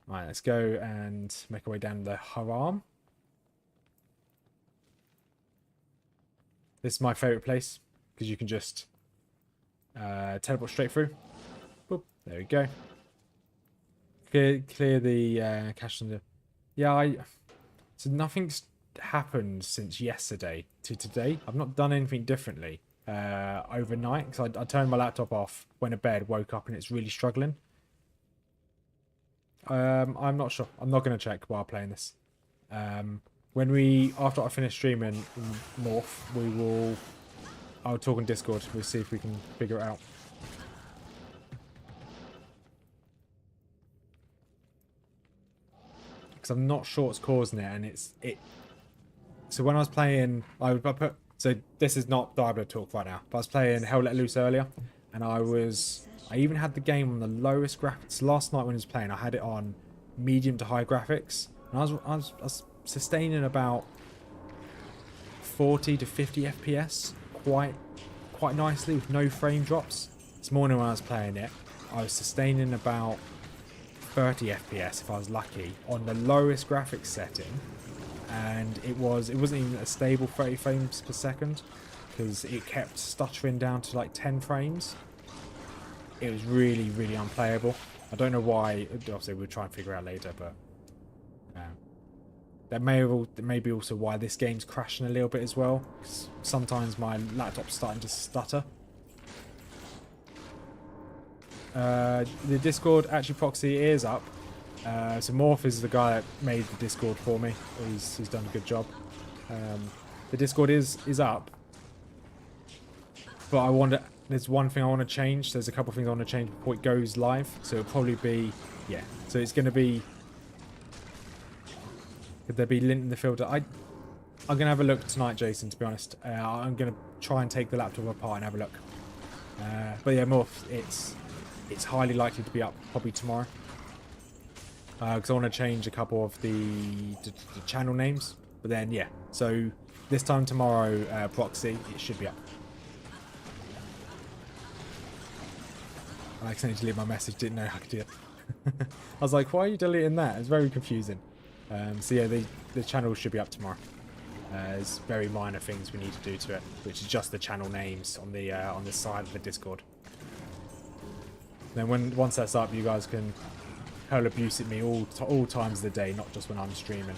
Right, let's go and make our way down the Haram. This is my favourite place. Because you can just teleport straight through. Boop, there we go. Clear the cache on the... Yeah, so nothing's happened since yesterday to today. I've not done anything differently overnight. Because I turned my laptop off, went to bed, woke up and it's really struggling. I'm not sure. I'm not going to check while playing this. After I finish streaming Morph, I'll talk on Discord. We'll see if we can figure it out. because I'm not sure what's causing it, and it. So when I was playing, I put. So this is not Diablo talk right now, but I was playing Hell Let Loose earlier, and I even had the game on the lowest graphics. Last night when I was playing, I had it on medium to high graphics, and I was sustaining about 40 to 50 FPS quite nicely with no frame drops. This morning when I was playing it, I was sustaining about 30 FPS if I was lucky on the lowest graphics setting, and it wasn't even a stable 30 frames per second because it kept stuttering down to like 10 frames. It was really unplayable. I don't know why. Obviously we'll try and figure out later, but that may be also why this game's crashing a little bit as well, because sometimes my laptop's starting to stutter. The Discord actually proxy is up. So Morph is the guy that made the Discord for me. He's done a good job. The Discord is up, but there's one thing I want to change. There's a couple of things I want to change before it goes live. So it'll probably be, yeah. So it's going to be. Could there be lint in the filter? I'm going to have a look tonight, Jason, to be honest. I'm going to try and take the laptop apart and have a look. But yeah, Morph, it's highly likely to be up probably tomorrow. Because I want to change a couple of the channel names. But then, yeah. So this time tomorrow, proxy, it should be up. I accidentally deleted my message, didn't know how I could do it. I was like, why are you deleting that? It's very confusing. So yeah, the channel should be up tomorrow. There's very minor things we need to do to it, which is just the channel names on the side of the Discord. Then once that's up, you guys can hurl abuse at me all times of the day, not just when I'm streaming.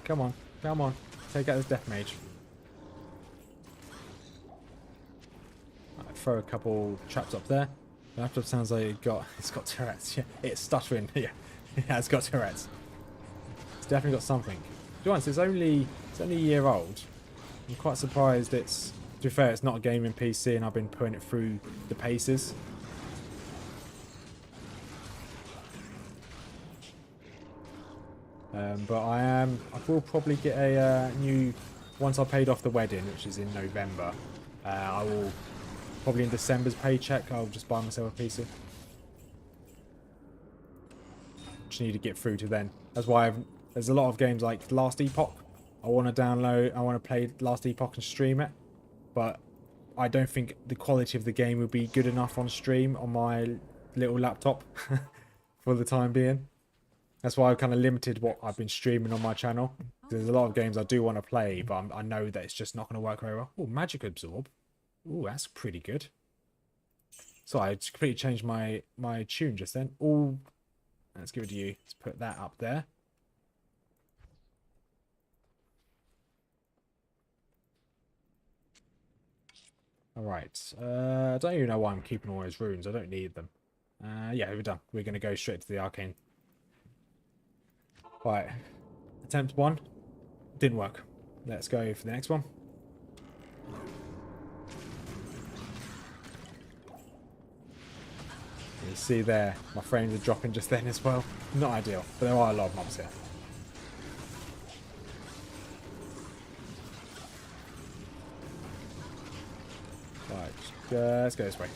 Come on, take out this death mage. Right, throw a couple traps up there. The laptop sounds like it's got Tourette's. Yeah, it's stuttering. Yeah, it's got Tourette's. It's definitely got something. To be honest, it's only a year old. I'm quite surprised to be fair, it's not a gaming PC and I've been putting it through the paces. But I will probably get a new, once I paid off the wedding, which is in November, I will probably in December's paycheck, I'll just buy myself a PC. Just need to get through to then. That's why there's a lot of games like Last Epoch. I want to download, I want to play Last Epoch and stream it. But I don't think the quality of the game would be good enough on stream on my little laptop for the time being. That's why I've kind of limited what I've been streaming on my channel. There's a lot of games I do want to play, but I know that it's just not going to work very well. Oh, Magic Absorb. Oh, that's pretty good. So I just completely changed my tune just then. Oh, let's give it to you. Let's put that up there. Alright. I don't even know why I'm keeping all those runes. I don't need them. Yeah, we're done. We're going to go straight to the Arcane. Right. Attempt 1. Didn't work. Let's go for the next one. You see there, my frames are dropping just then as well. Not ideal, but there are a lot of mobs here. Right, let's go this way.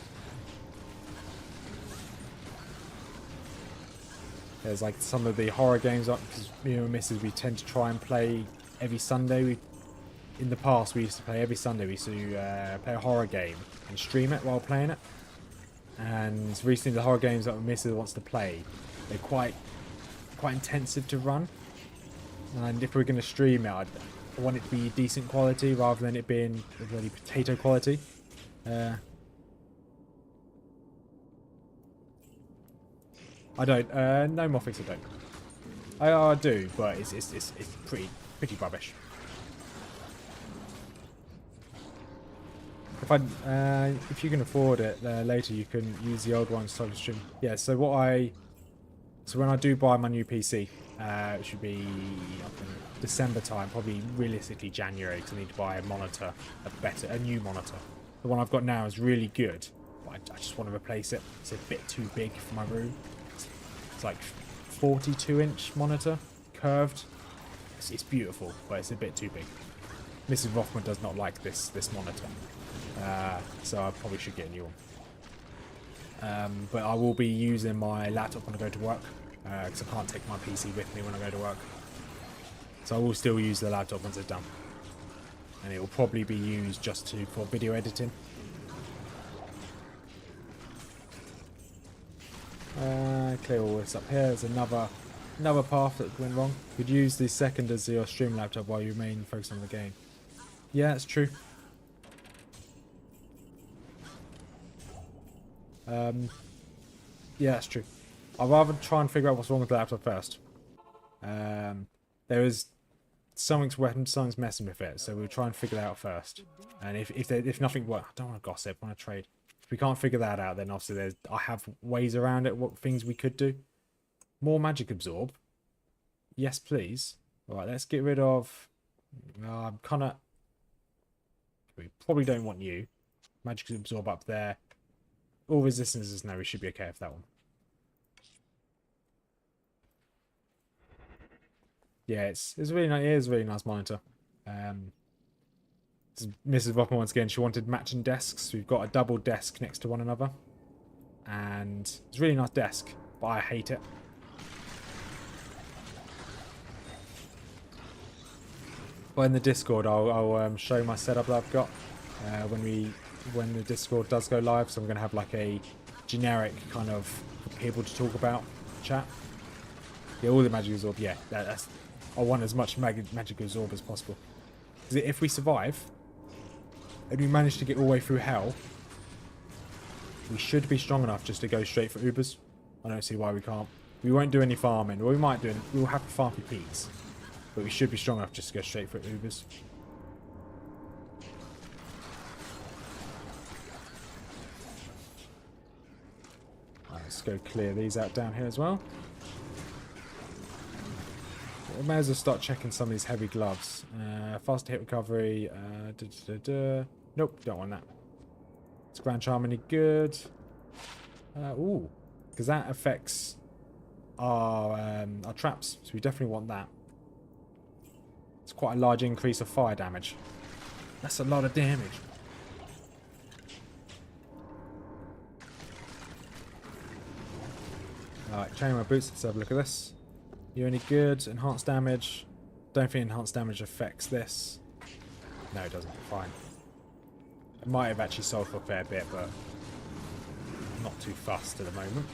There's like some of the horror games, because me and Mrs. we tend to try and play every Sunday. In the past, we used to play every Sunday. We used to play a horror game and stream it while playing it. And recently, the horror games that Mrs. wants to play, they're quite intensive to run. And if we're going to stream it, I want it to be decent quality rather than it being really potato quality. I don't. No Morphix, I don't. I do, but it's pretty rubbish. If you can afford it later, you can use the old ones to stream. Yeah. So when I do buy my new PC, it should be December time, probably realistically January, because I need to buy a monitor, a new monitor. The one I've got now is really good, but I just want to replace it. It's a bit too big for my room. It's like 42-inch monitor, curved. It's beautiful, but it's a bit too big. Mrs Rothmers does not like this monitor, so I probably should get a new one. But I will be using my laptop when I go to work, because I can't take my PC with me when I go to work. So I will still use the laptop once it's done, and it will probably be used just for video editing. Clear all this up here. There's another path that went wrong. You could use the second as your stream laptop while you remain focused on the game. Yeah, that's true. Yeah, that's true. I'd rather try and figure out what's wrong with the laptop first. There is something's messing with it, so we'll try and figure that out first. And if nothing, well, I don't want to gossip, I want to trade. If we can't figure that out, then obviously I have ways around it, what things we could do. More magic absorb. Yes, please. Alright, let's get rid of... I'm kind of... We probably don't want you. Magic absorb up there. All resistances, no, we should be okay with that one. Yeah, it's really nice. It is a really nice monitor. Mrs. Rothmers, once again, she wanted matching desks. We've got a double desk next to one another. And it's a really nice desk, but I hate it. But in the Discord, I'll show my setup that I've got when the Discord does go live. So I'm going to have like a generic kind of people to talk about chat. Yeah, all the magic absorb. Yeah, that's. I want as much magic absorb as possible. Because if we survive, and we manage to get all the way through hell, we should be strong enough just to go straight for Ubers. I don't see why we can't. We won't do any farming. Well, we might do. We'll have to farm for peas. But we should be strong enough just to go straight for Ubers. Right, let's go clear these out down here as well. We may as well start checking some of these heavy gloves. Faster hit recovery. Nope, don't want that. Is Grand Charm any good? Ooh, because that affects our traps, so we definitely want that. It's quite a large increase of fire damage. That's a lot of damage. Alright, changing my boots. Let's have a look at this. You any good? Enhanced damage. Don't think enhanced damage affects this. No, it doesn't. Fine. It might have actually sold for a fair bit, but not too fussed at the moment.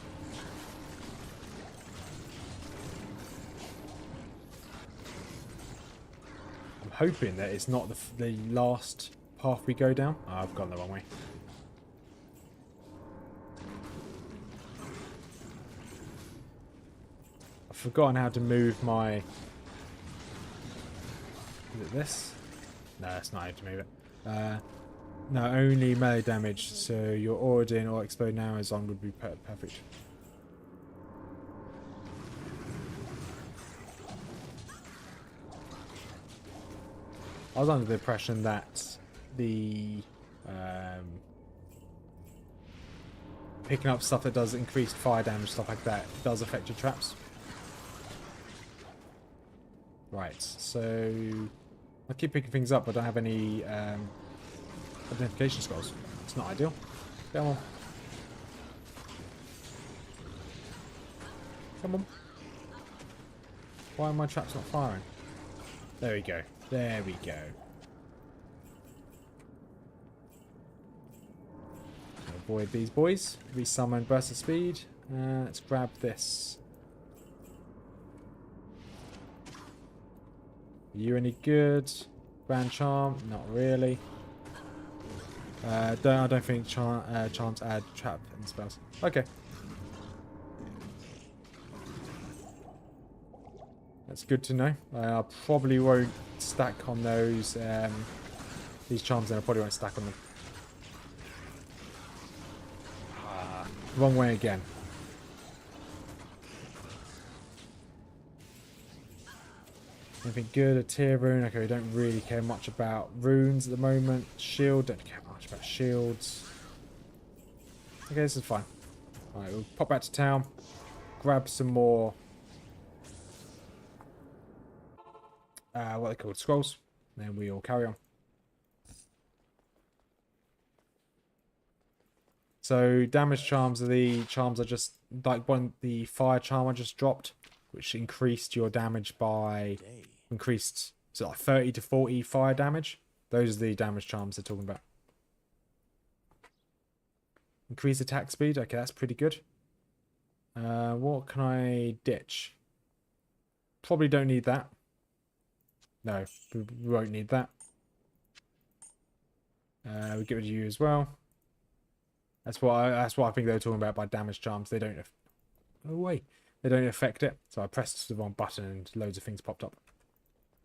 I'm hoping that it's not the last path we go down. Oh, I've gone the wrong way. I've forgotten how to move my... Is it this? No, that's not how to move it. No, only melee damage, so your Origin or Explode Now is on would be perfect. I was under the impression that the picking up stuff that does increased fire damage, stuff like that, does affect your traps. Right, so I keep picking things up, but I don't have any identification scrolls. It's not ideal. Come on. Come on. Why are my traps not firing? There we go. There we go. Avoid these boys. Resummon burst of speed. Let's grab this. Are you any good? Grand Charm? Not really. I don't think charms add trap and spells. Okay. That's good to know. I probably won't stack on those these charms, and I probably won't stack on them. Wrong way again. Anything good? A tier rune. Okay, we don't really care much about runes at the moment. Shield. Don't care much about shields. Okay, this is fine. Alright, we'll pop back to town. grab some more what are they called? Scrolls. Then we'll carry on. So damage charms are the charms I just like the fire charm I just dropped, which increased your damage by so like 30 to 40 fire damage. Those are the damage charms they're talking about. Increase attack speed. Okay, that's pretty good. What can I ditch? Probably don't need that. No, we won't need that. We get rid of you as well. That's what I think they were talking about by damage charms. They don't. Oh wait, they don't affect it. So I pressed the wrong button and loads of things popped up.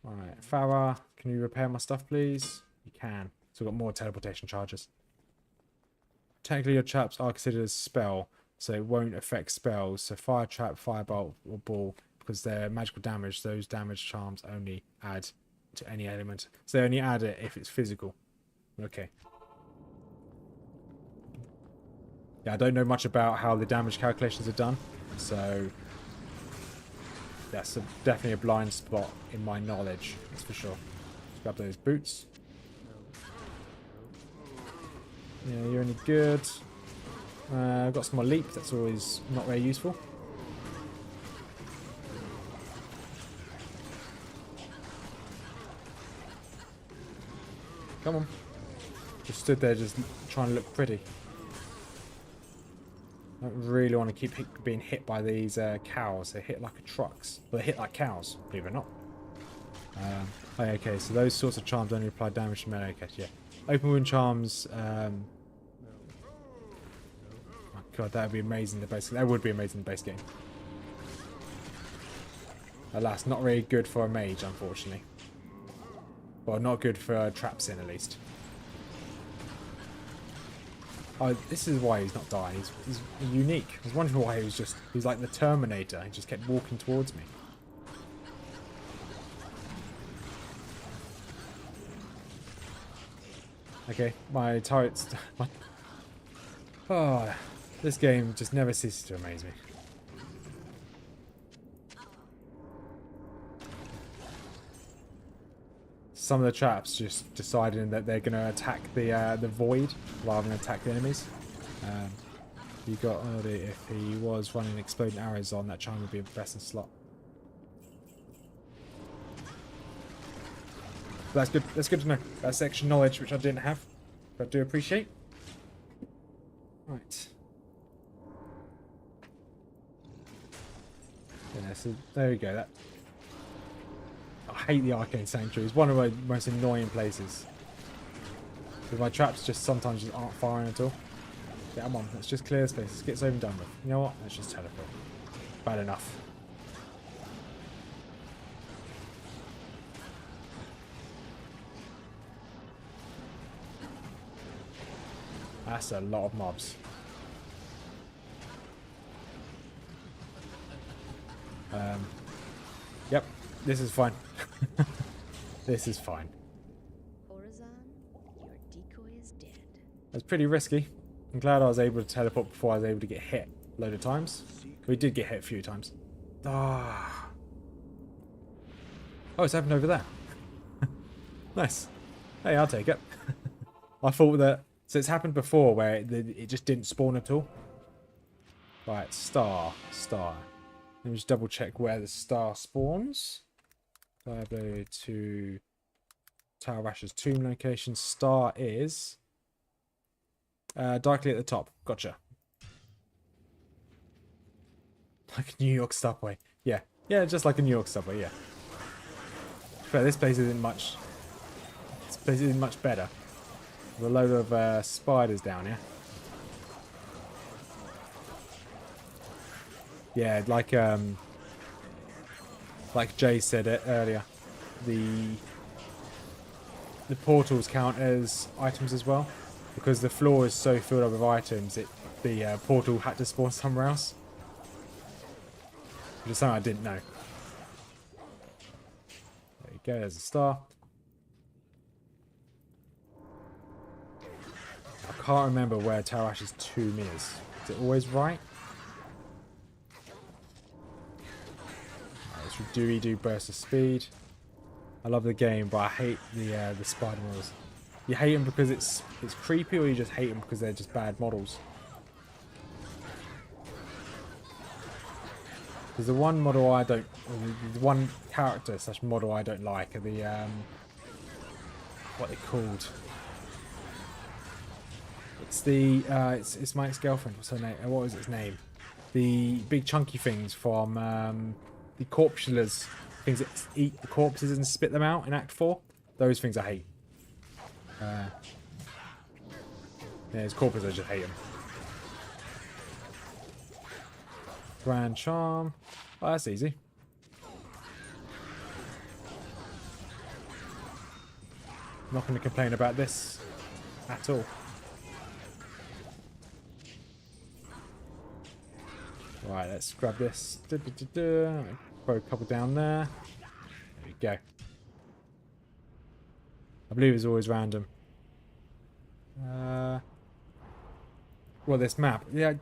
All right, Farah, can you repair my stuff, please? You can. So we've got more teleportation charges. Technically, your traps are considered a spell, so it won't affect spells. So fire trap, firebolt, or ball, because they're magical damage. Those damage charms only add to any element. So they only add it if it's physical. Okay. Yeah, I don't know much about how the damage calculations are done, so that's definitely a blind spot in my knowledge, that's for sure. Let's grab those boots. Yeah, you're any good. I've got some more leap, that's always not very useful. Come on. Just stood there just trying to look pretty. I don't really want to keep being hit by these cows. They hit like trucks. Well, they hit like cows, believe it or not. Okay, so those sorts of charms only apply damage to melee. Okay, yeah. Open wound charms. Oh god, that would be amazing in the base game. That would be amazing in the base game. Alas, not really good for a mage, unfortunately. Well, not good for traps in, at least. Oh, this is why he's not dying. He's unique. I was wondering why he's like the Terminator. He just kept walking towards me. Okay, my turrets... Oh, this game just never ceases to amaze me. Some of the traps just deciding that they're going to attack the void rather than attack the enemies. You got if he was running exploding arrows on, that charm would be a best slot. But that's good. That's good to know. That's extra knowledge which I didn't have, but I do appreciate. Right. Yeah. So there we go. That. I hate the Arcane Sanctuary. It's one of my most annoying places. Because my traps just sometimes just aren't firing at all. Yeah, come on, let's just clear this place. Let's get this over and done with. You know what? Let's just teleport. Bad enough. That's a lot of mobs. Yep, this is fine. This is fine. Horizon, your decoy is dead. That's pretty risky. I'm glad I was able to teleport before I was able to get hit a load of times. We did get hit a few times. Ah. Oh, it's happened over there. Nice. Hey, I'll take it. I thought that... So it's happened before where it just didn't spawn at all. Right, star. Let me just double check where the star spawns. Diablo to Tower Rash's tomb location. Star is directly at the top. Gotcha. Like a New York subway. Yeah, just like a New York subway. Yeah. But this place isn't much. This place isn't much better. There's a load of spiders down here. Yeah, like Jay said it earlier, the portals count as items as well, because the floor is so filled up with items. The portal had to spawn somewhere else, which is something I didn't know. There you go. There's a star. I can't remember where Tarash's tomb is. Is it always right? do burst of speed. I love the game, but I hate the spider models. You hate them because it's creepy, or you just hate them because they're just bad models? There's the one model I don't, the one character slash model I don't like are the what are they called? It's the it's my ex-girlfriend. What's her name? What was its name? The big chunky things from the corpulars, things that eat the corpses and spit them out in Act 4. Those things I hate. Yeah, it's corpus, I just hate them. Grand Charm. Oh, that's easy. Not going to complain about this at all. Right, let's grab this. Throw a couple down there. There we go. I believe it's always random. Well, this map, yeah,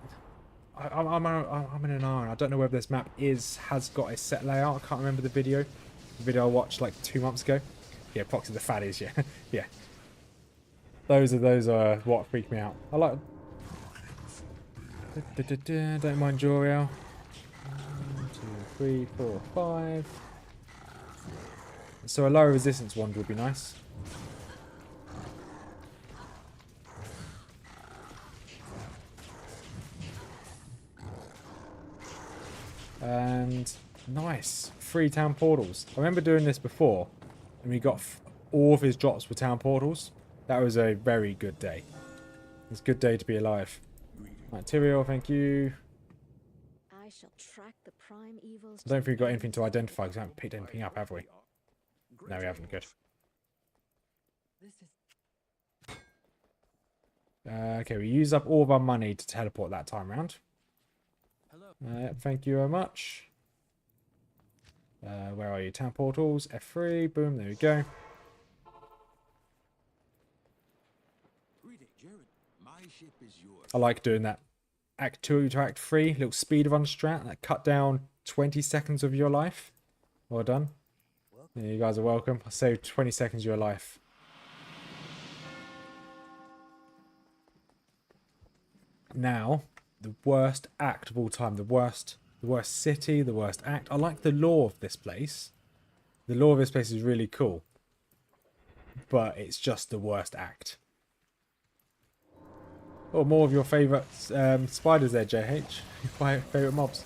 I'm in an iron. I don't know whether this map has got a set layout. I can't remember the video. The video I watched like 2 months ago. Yeah, Proxy the Fatties. Yeah, yeah. Those are what freak me out. I like. Don't mind Joriel. 1, 2, 3, 4, 5. So a lower resistance wand would be nice. And nice 3 town portals. I remember doing this before, and we got all of his drops were town portals. That was a very good day. It's a good day to be alive. Right, Tyrael, thank you. I shall track the prime evils. I don't think we've got anything to identify because we haven't picked anything up, have we? No, we haven't. Good. Okay, we used up all of our money to teleport that time round. Thank you very much. Where are you? Town portals. F3. Boom. There we go. I like doing that. Act 2 to Act 3. Little speed run strat. That cut down 20 seconds of your life. Well done. Yeah, you guys are welcome. I saved 20 seconds of your life. Now, the worst act of all time. The worst city, the worst act. I like the lore of this place. The lore of this place is really cool. But it's just the worst act. Oh, more of your favourite spiders there, JH. Your favourite mobs.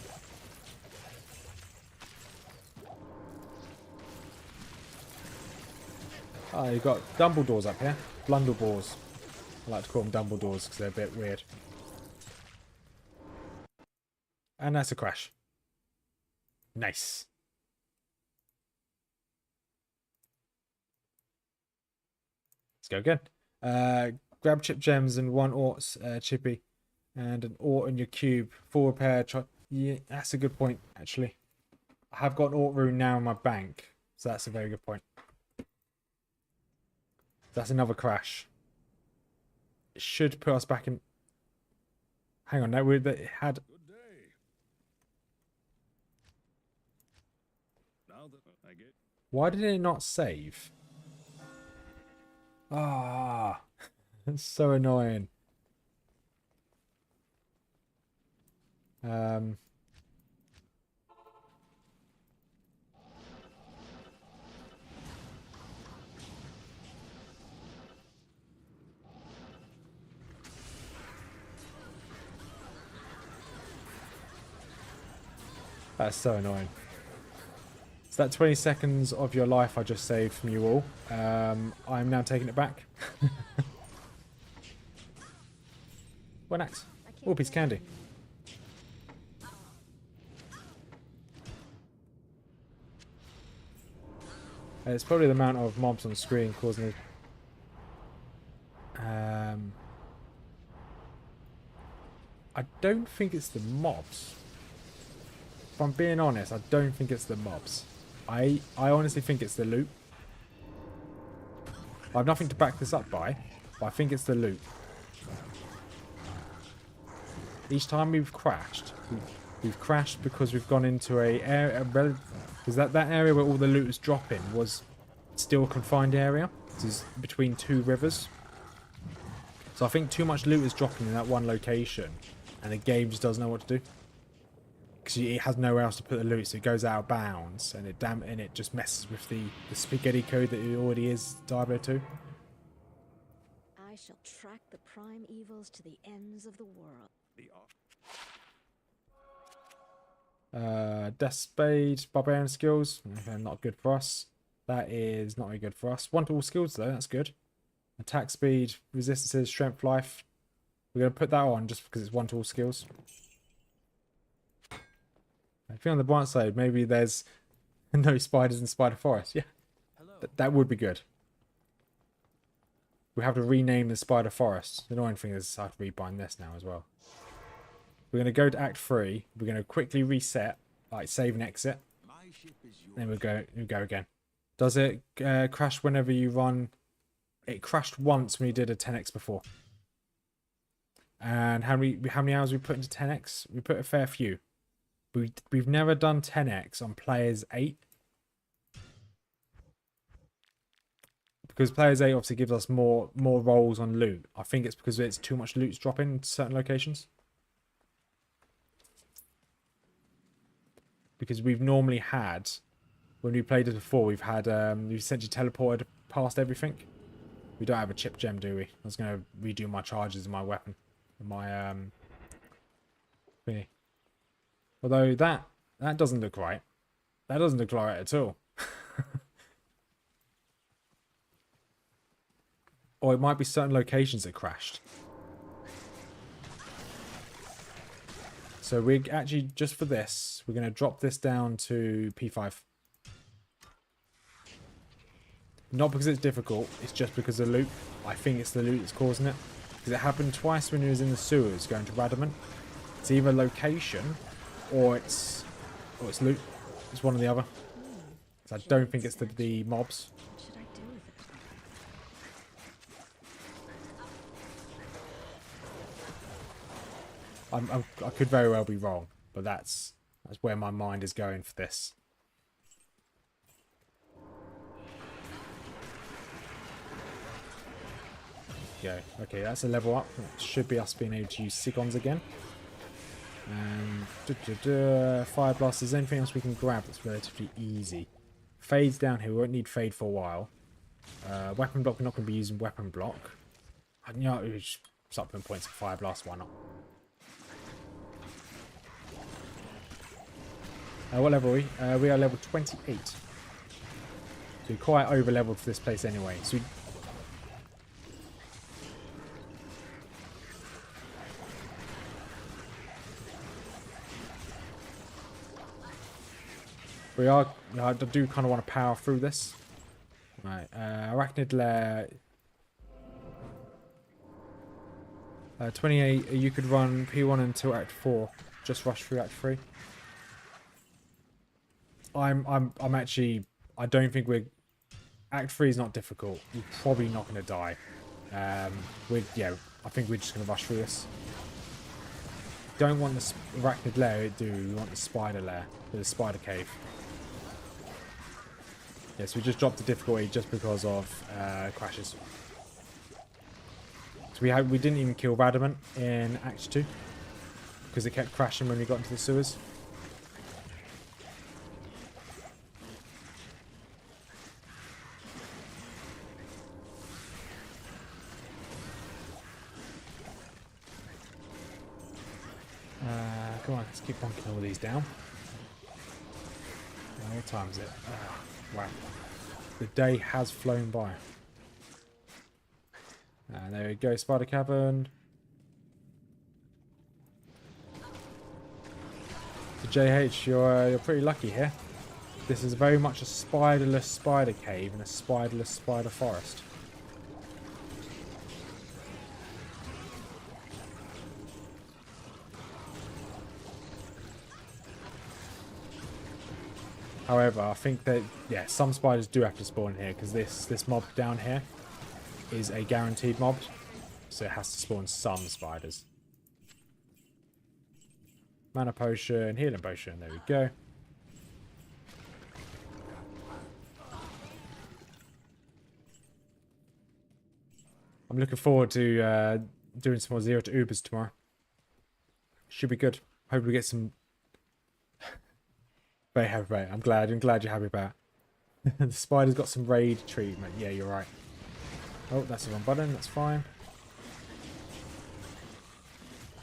Oh, you've got Dumbledores up here. Blunderbores. I like to call them Dumbledores because they're a bit weird. And that's a crash. Nice. Let's go again. Grab chip gems and 1 Ort's chippy. And an Ort in your cube. Full repair. Yeah, that's a good point, actually. I have got an Ort rune now in my bank. So that's a very good point. That's another crash. It should put us back in... Hang on, no, it had... Why did it not save? Ah, that's so annoying. That's so annoying. So that 20 seconds of your life I just saved from you all. I'm now taking it back. One axe. Oh, piece of candy. It's probably the amount of mobs on screen causing it. I don't think it's the mobs. If I'm being honest, I don't think it's the mobs. I honestly think it's the loot. I have nothing to back this up by, but I think it's the loot. Each time we've crashed because we've gone into we've Because that area where all the loot was dropping was still a confined area. This is between two rivers. So I think too much loot is dropping in that one location. And the game just doesn't know what to do. Because it has nowhere else to put the loot, so it goes out of bounds. And it just messes with the spaghetti code that it already is Diablo 2. I shall track the prime evils to the ends of the world. Death Spade, Barbarian skills. Okay, not good for us. That is not very good for us. One to all skills though, that's good. Attack speed, resistances, strength, life. We're going to put that on just because it's one to all skills. I think on the bright side, maybe there's no spiders in Spider Forest. Yeah, that would be good. We have to rename the Spider Forest. The annoying thing is I have to rebind this now as well. We're going to go to Act 3. We're going to quickly reset, like save and exit. Then we'll go again. Does it crash whenever you run? It crashed once when you did a 10x before. And how many hours we put into 10x? We put a fair few. We've never done 10x on players 8. Because players 8 obviously gives us more rolls on loot. I think it's because it's too much loot's dropping in certain locations. Because we've normally had, when we played it before, we've essentially teleported past everything. We don't have a chip gem, do we? I was going to redo my charges in my weapon. My thingy. Although that doesn't look right. That doesn't look right at all. Or it might be certain locations that crashed. So we're actually, just for this, we're going to drop this down to P5. Not because it's difficult, it's just because of the loot. I think it's the loot that's causing it. Because it happened twice when he was in the sewers going to Radamant. It's either location or it's loot. It's one or the other. So I don't think it's the mobs. What should I do with it? I could very well be wrong, but that's where my mind is going for this. Go. Okay, that's a level up. That should be us being able to use Sigons again. And Fire Blast. Is there anything else we can grab that's relatively easy? Fade's down here. We won't need Fade for a while. Weapon Block. We're not going to be using Weapon Block. You know, supplement points for Fire Blast. Why not? What level are we? We are level 28. So we're quite over leveled for this place anyway. So I do kind of want to power through this. Right, Arachnid Lair. 28. You could run P1 until Act 4. Just rush through Act 3. I'm actually. I don't think we're. Act 3 is not difficult. We're probably not going to die. I think we're just going to rush through this. Don't want the Arachnid Lair. We want the Spider Lair, the Spider Cave. Yes, we just dropped the difficulty just because of crashes. So we didn't even kill Radamant in Act 2 because it kept crashing when we got into the sewers. Come on, let's keep bonking all these down. What time is it? Wow. The day has flown by. And there we go, Spider Cavern. So JH, you're pretty lucky here. This is very much a spiderless spider cave and a spiderless spider forest. However, I think that, yeah, some spiders do have to spawn here because this mob down here is a guaranteed mob, so it has to spawn some spiders. Mana potion, healing potion, there we go. I'm looking forward to doing some more 0 to Ubers tomorrow. Should be good. Hope we get some. Very happy about it. I'm glad you're happy about it. The spider's got some raid treatment. Yeah, you're right. Oh, that's the wrong button. That's fine.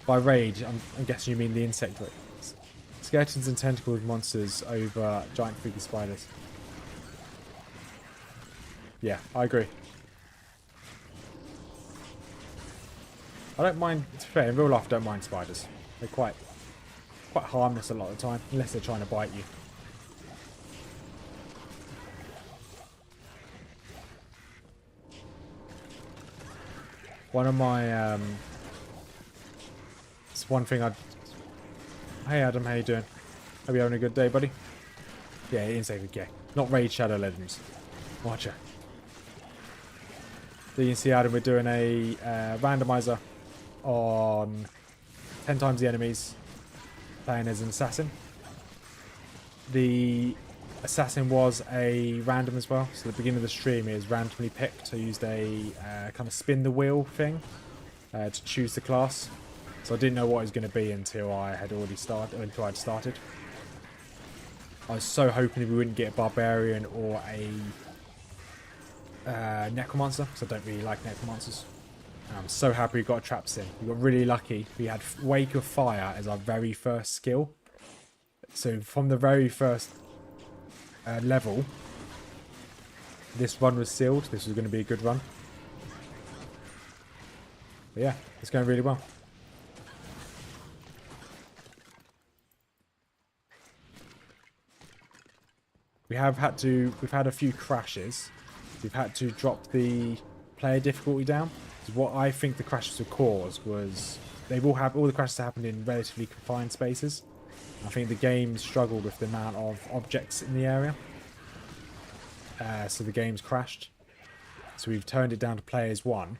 By raid, I'm guessing you mean the insect raid. Skeletons and tentacled monsters over giant freaky spiders. Yeah, I agree. I don't mind, to be fair, in real life I don't mind spiders. They're quite harmless a lot of the time, unless they're trying to bite you. One of my, it's one thing Hey Adam, how you doing? Hope you're having a good day, buddy. Yeah, insect, yeah. Not Raid Shadow Legends. Watcha. So you can see, Adam, we're doing a randomizer on 10 times the enemies, playing as an assassin. The assassin was a random as well, so the beginning of the stream is randomly picked. I used a kind of spin the wheel thing to choose the class. So I didn't know what it was going to be until I had already started, until I'd started. I was so hoping that we wouldn't get a barbarian or a necromancer, because I don't really like necromancers. I'm so happy we got a trap sim. We got really lucky. We had Wake of Fire as our very first skill. So from the very first level, this run was sealed. This was going to be a good run. But yeah, it's going really well. We've had a few crashes. We've had to drop the player difficulty down. What I think the crashes would cause was all the crashes happened in relatively confined spaces. I think the game struggled with the amount of objects in the area. So the game's crashed. So we've turned it down to players 1.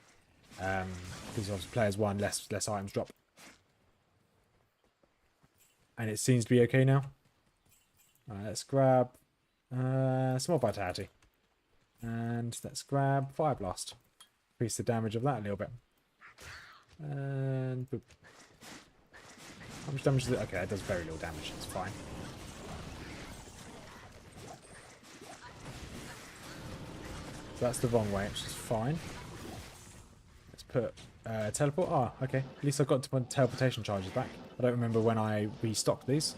Because obviously players 1, less items drop. And it seems to be okay now. Alright, let's grab some more vitality. And let's grab Fire Blast. Increase the damage of that a little bit. And boop. How much damage is it? Okay, it does very little damage. It's fine. So that's the wrong way, which is fine. Let's put teleport. Oh, okay. At least I got to my teleportation charges back. I don't remember when I restocked these.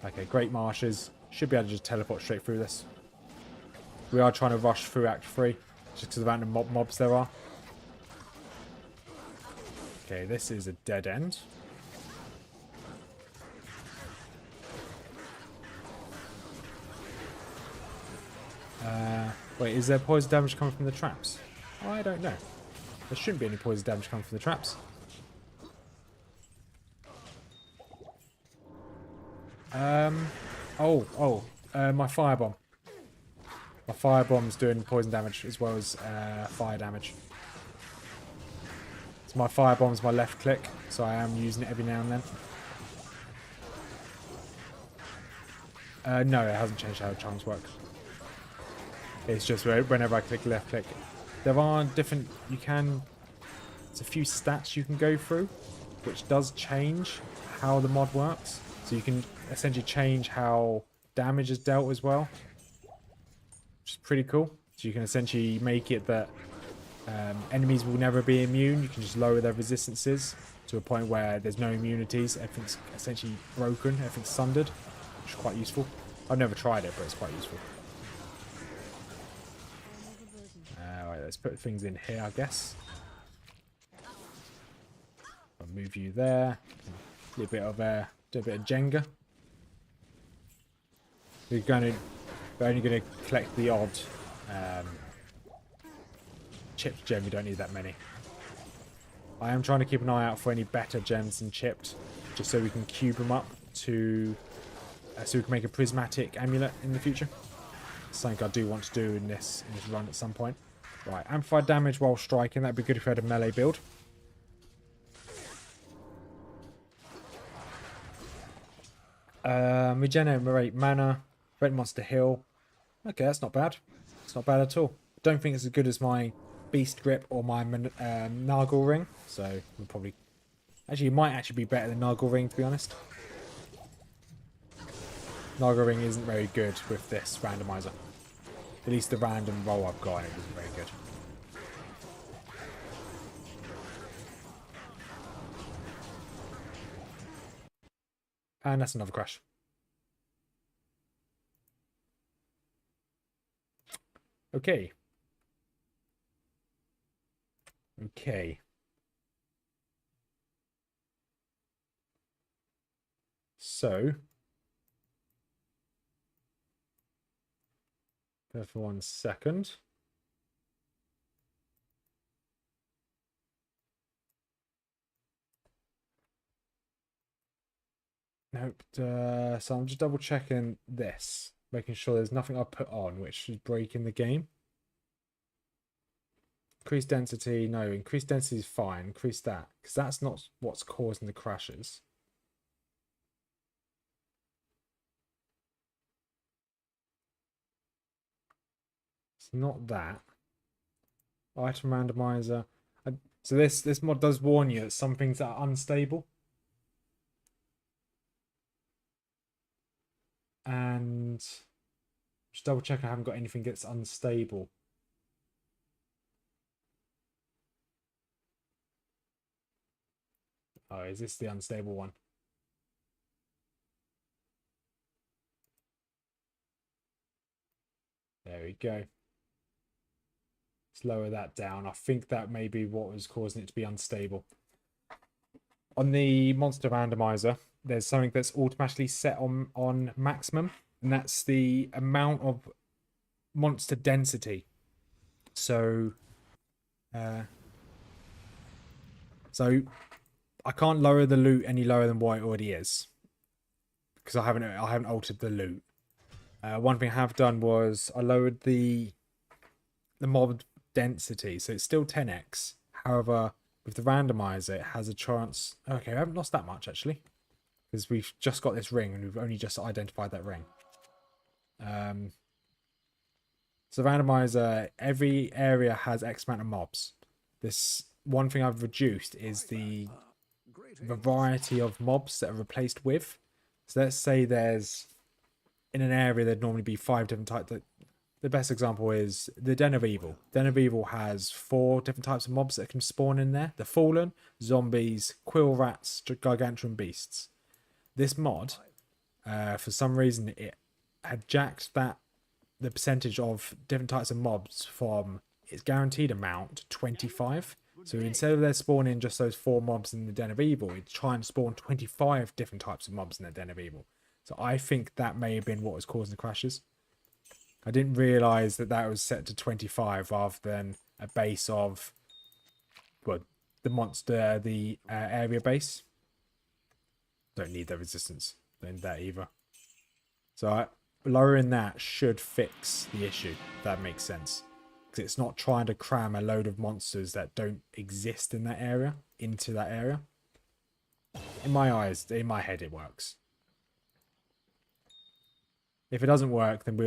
Okay, Great Marshes. Should be able to just teleport straight through this. We are trying to rush through Act 3, just because of the random mobs there are. Okay, this is a dead end. Wait, is there poison damage coming from the traps? I don't know. There shouldn't be any poison damage coming from the traps. My firebomb. My firebomb's doing poison damage as well as fire damage. So my firebomb's my left click, so I am using it every now and then. No, it hasn't changed how charms work. It's just whenever I click left click. There are different, there's a few stats you can go through, which does change how the mod works. So you can essentially change how damage is dealt as well, which is pretty cool. So you can essentially make it that enemies will never be immune. You can just lower their resistances to a point where there's no immunities. Everything's essentially broken. Everything's sundered, which is quite useful. I've never tried it, but it's quite useful. Alright, let's put things in here, I guess. I'll move you there. Do a bit of Jenga. We're only going to collect the odd chipped gem. We don't need that many. I am trying to keep an eye out for any better gems than chipped, just so we can cube them up to so we can make a prismatic amulet in the future. Something I do want to do in this run at some point. Right, amplified damage while striking. That'd be good if we had a melee build. Regenerate mana. Red monster heal. Okay, that's not bad. It's not bad at all. Don't think it's as good as my beast grip or my Nargle ring. So we'll probably... Actually, it might actually be better than Nargle ring, to be honest. Nargle ring isn't very good with this randomizer. At least the random roll I've got, it isn't very good. And that's another crash. Okay. Okay. So, bear for 1 second. Nope. So I'm just double checking this, making sure there's nothing I put on which is breaking the game. Increased density, no, increased density is fine. Increase that, because that's not what's causing the crashes. It's not that. Item randomizer. So this mod does warn you that some things are unstable. And just double check I haven't got anything that's unstable. Oh, is this the unstable one? There we go. Let's lower that down. I think that may be what was causing it to be unstable. On the monster randomizer, there's something that's automatically set on maximum, and that's the amount of monster density. So I can't lower the loot any lower than what it already is, because I haven't altered the loot. One thing I have done was I lowered the mob density, so it's still 10x. However, with the randomizer, it has a chance. Okay, I haven't lost that much actually, because we've just got this ring and we've only just identified that ring. So randomizer, every area has X amount of mobs. This one thing I've reduced is the variety of mobs that are replaced with. So let's say there's, in an area there'd normally be 5 different types. The best example is the Den of Evil. Den of Evil has 4 different types of mobs that can spawn in there. The Fallen, Zombies, Quill Rats, Gargantuan Beasts. This mod, for some reason, it had jacked the percentage of different types of mobs from its guaranteed amount to 25. So instead of there spawning just those 4 mobs in the Den of Evil, it's trying to spawn 25 different types of mobs in the Den of Evil. So I think that may have been what was causing the crashes. I didn't realise that was set to 25 rather than a base of, well, the monster, the area base. Don't need that resistance. Don't need that either. So lowering that should fix the issue, if that makes sense. Because it's not trying to cram a load of monsters that don't exist in that area into that area. In my eyes, in my head, it works. If it doesn't work, then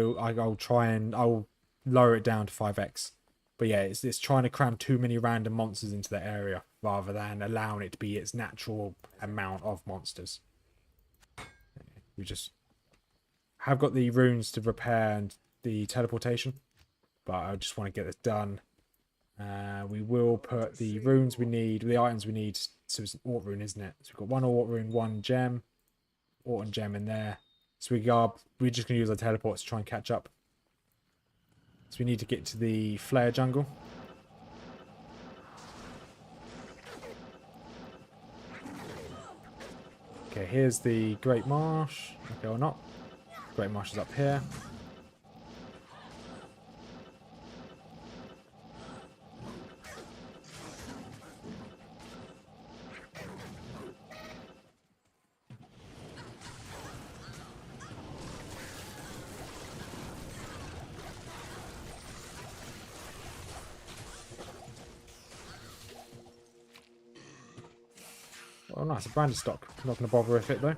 I'll lower it down to 5x. But yeah, it's trying to cram too many random monsters into that area rather than allowing it to be its natural amount of monsters. We just have got the runes to repair and the teleportation, but I just want to get this done. We will put the runes we need, the items we need. So it's an Ort rune, isn't it? So we've got 1 Ort rune, 1 gem, Ort and gem in there. So we're just going to use our teleports to try and catch up. So we need to get to the Flare jungle. Okay, here's the Great Marsh. Okay, or not. Great Marsh is up here. Oh, nice. A branded stock. Not going to bother with it, though.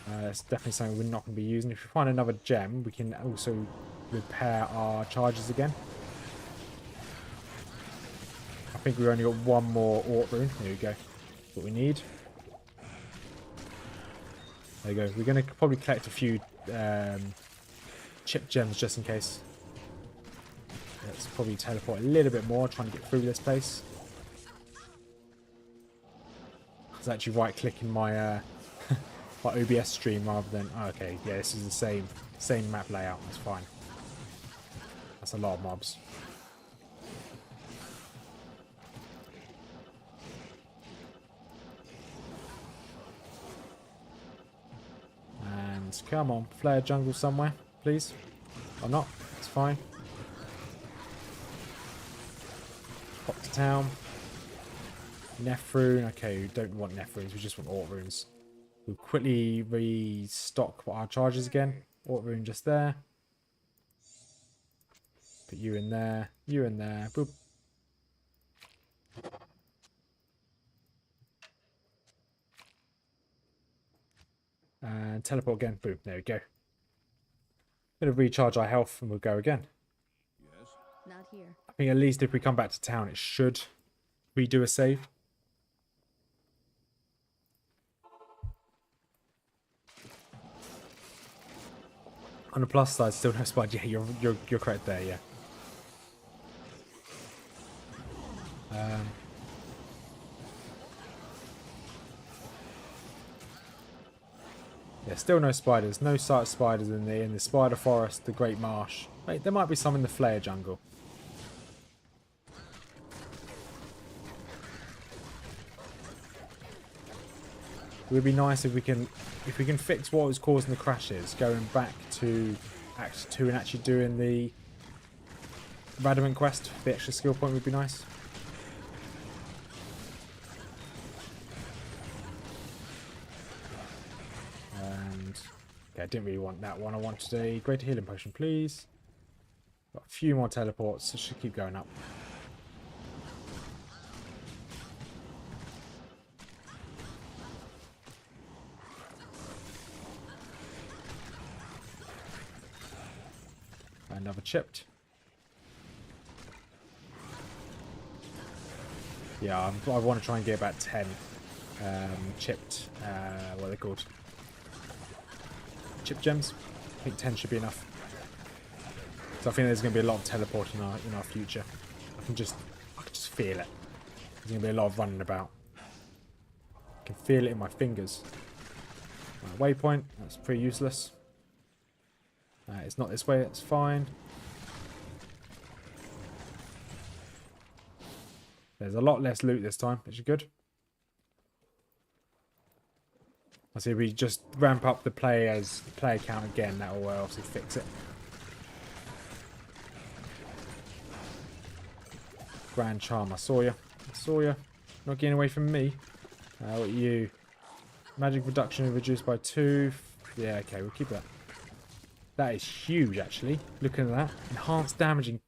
It's definitely something we're not going to be using. If we find another gem, we can also repair our charges again. I think we've only got one more Orc rune. There we go. That's what we need. There you go. We're going to probably collect a few chip gems just in case. Let's probably teleport a little bit more, trying to get through this place. I was actually right-clicking my my OBS stream rather than... Oh, okay, yeah, this is the same map layout. That's fine. That's a lot of mobs. And come on, flare jungle somewhere, please. Or not, it's fine. Pop to town. Nephrune. Okay, we don't want Nephrunes, we just want Orc runes. We'll quickly restock our charges again. Orc rune just there. Put you in there. You in there. Boop. And teleport again. Boom. There we go. Gonna recharge our health and we'll go again. Yes. Not here. I think at least if we come back to town, it should redo a save. On the plus side, still no spider. Yeah, you're correct there. Yeah. Yeah, still no spiders. No sight of spiders in the spider forest, the Great Marsh. Wait, there might be some in the flare jungle. It would be nice if we can fix what was causing the crashes, going back to Act 2 and actually doing the Randoming quest. The extra skill point would be nice. And okay, I didn't really want that one. I wanted a greater healing potion, please. Got a few more teleports, so should keep going up. Another chipped. Yeah, I want to try and get about 10 chipped, what are they called? Chip gems. I think 10 should be enough. So I think there's going to be a lot of teleport in our future. I can just feel it. There's going to be a lot of running about. I can feel it in my fingers. Waypoint, that's pretty useless. It's not this way, it's fine. There's a lot less loot this time, which is good. I see we just ramp up the player count again, that will obviously fix it. Grand Charm, I saw you. I saw you. Not getting away from me. What are you? Magic reduction reduced by 2. Yeah, okay, we'll keep that. That is huge, actually. Looking at that. Enhanced damaging.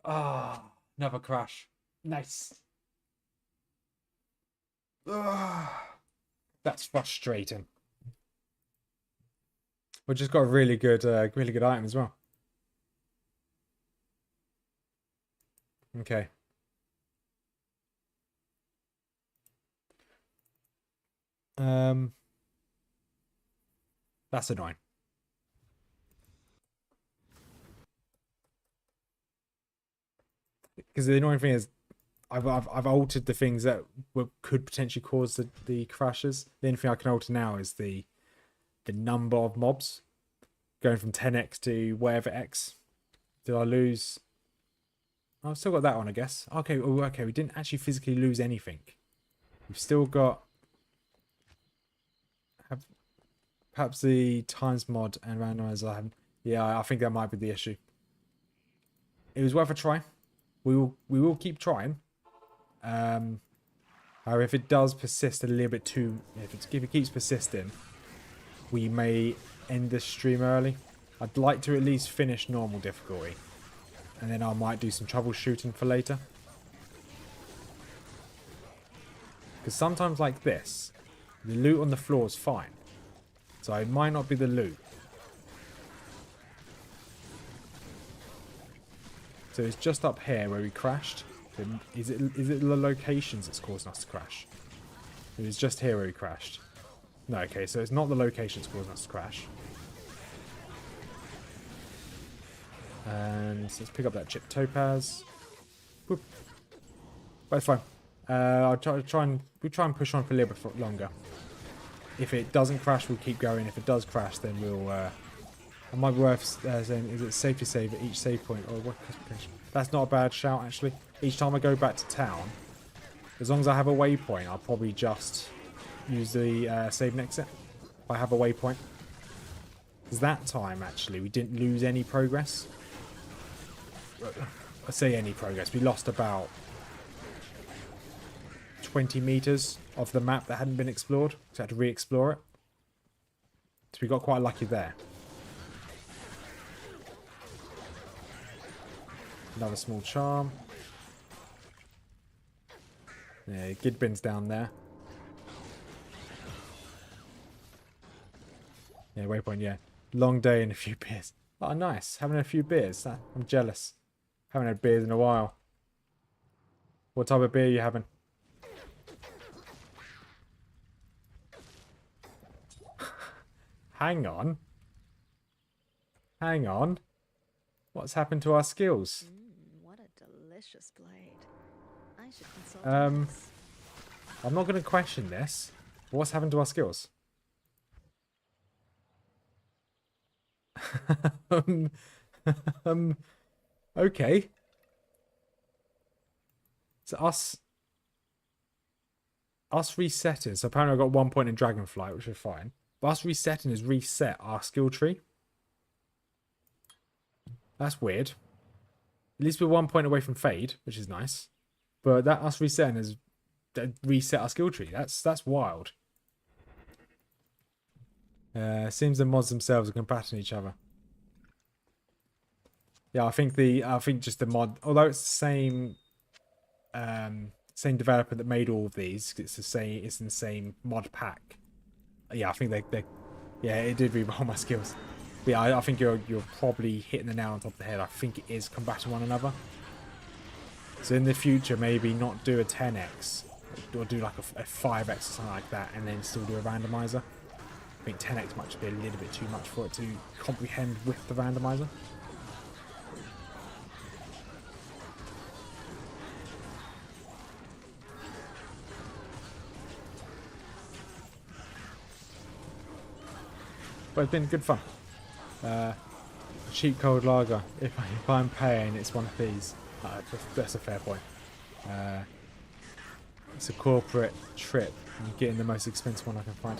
Ah, another crash. Nice. That's frustrating. We've just got a really good item as well. Okay. That's annoying. Because the annoying thing is, I've altered the things that could potentially cause the crashes. The only thing I can alter now is the number of mobs, going from 10x to whatever x. Did I lose? I've still got that one, I guess. Okay, okay. We didn't actually physically lose anything. We've still got. Perhaps the times mod and randomizer I haven't. Yeah, I think that might be the issue. It was worth a try. We will keep trying. However, if it does persist a little bit too, if it keeps persisting, we may end this stream early. I'd like to at least finish normal difficulty, and then I might do some troubleshooting for later. Because sometimes like this, The loot on the floor is fine. So it might not be the loot. So it's just up here where we crashed. Is it the locations that's causing us to crash? It was just here where we crashed. No, okay, so it's not the locations causing us to crash. And let's pick up that chip topaz. Boop. But it's fine. We'll try and push on for a little bit longer. If it doesn't crash, we'll keep going. If it does crash, then we'll... it might be worth saying, is it safe to save at each save point? Or what classification? That's not a bad shout, actually. Each time I go back to town, as long as I have a waypoint, I'll probably just use the save and exit. If I have a waypoint. Because that time, actually, we didn't lose any progress. I say any progress. We lost about 20 meters of the map that hadn't been explored. So I had to re-explore it. So we got quite lucky there. Another small charm. Yeah, Gidbin's down there. Yeah, waypoint, yeah. Long day and a few beers. Oh, nice. Having a few beers. I'm jealous. Haven't had beers in a while. What type of beer are you having? Hang on. Hang on. What's happened to our skills? What a delicious blade. I should consult this. I'm not going to question this. What's happened to our skills? Okay. So us resetting. So apparently I got 1 point in Dragonflight, which is fine. But us resetting is reset our skill tree. That's weird. At least we're 1 point away from Fade, which is nice. But that us resetting has reset our skill tree. That's wild. Seems the mods themselves are combating each other. Yeah, I think just the mod, although it's the same developer that made all of these, it's in the same mod pack. Yeah, I think they yeah, it did reroll my skills. But yeah, I think you're probably hitting the nail on top of the head. I think it is combating one another. So in the future, maybe not do a 10x, or do like a 5x or something like that, and then still do a randomizer. I think 10x might just be a little bit too much for it to comprehend with the randomizer. But it's been good fun. Cheap cold lager. If I'm paying, it's one of these. That's a fair point. It's a corporate trip. I'm getting the most expensive one I can find.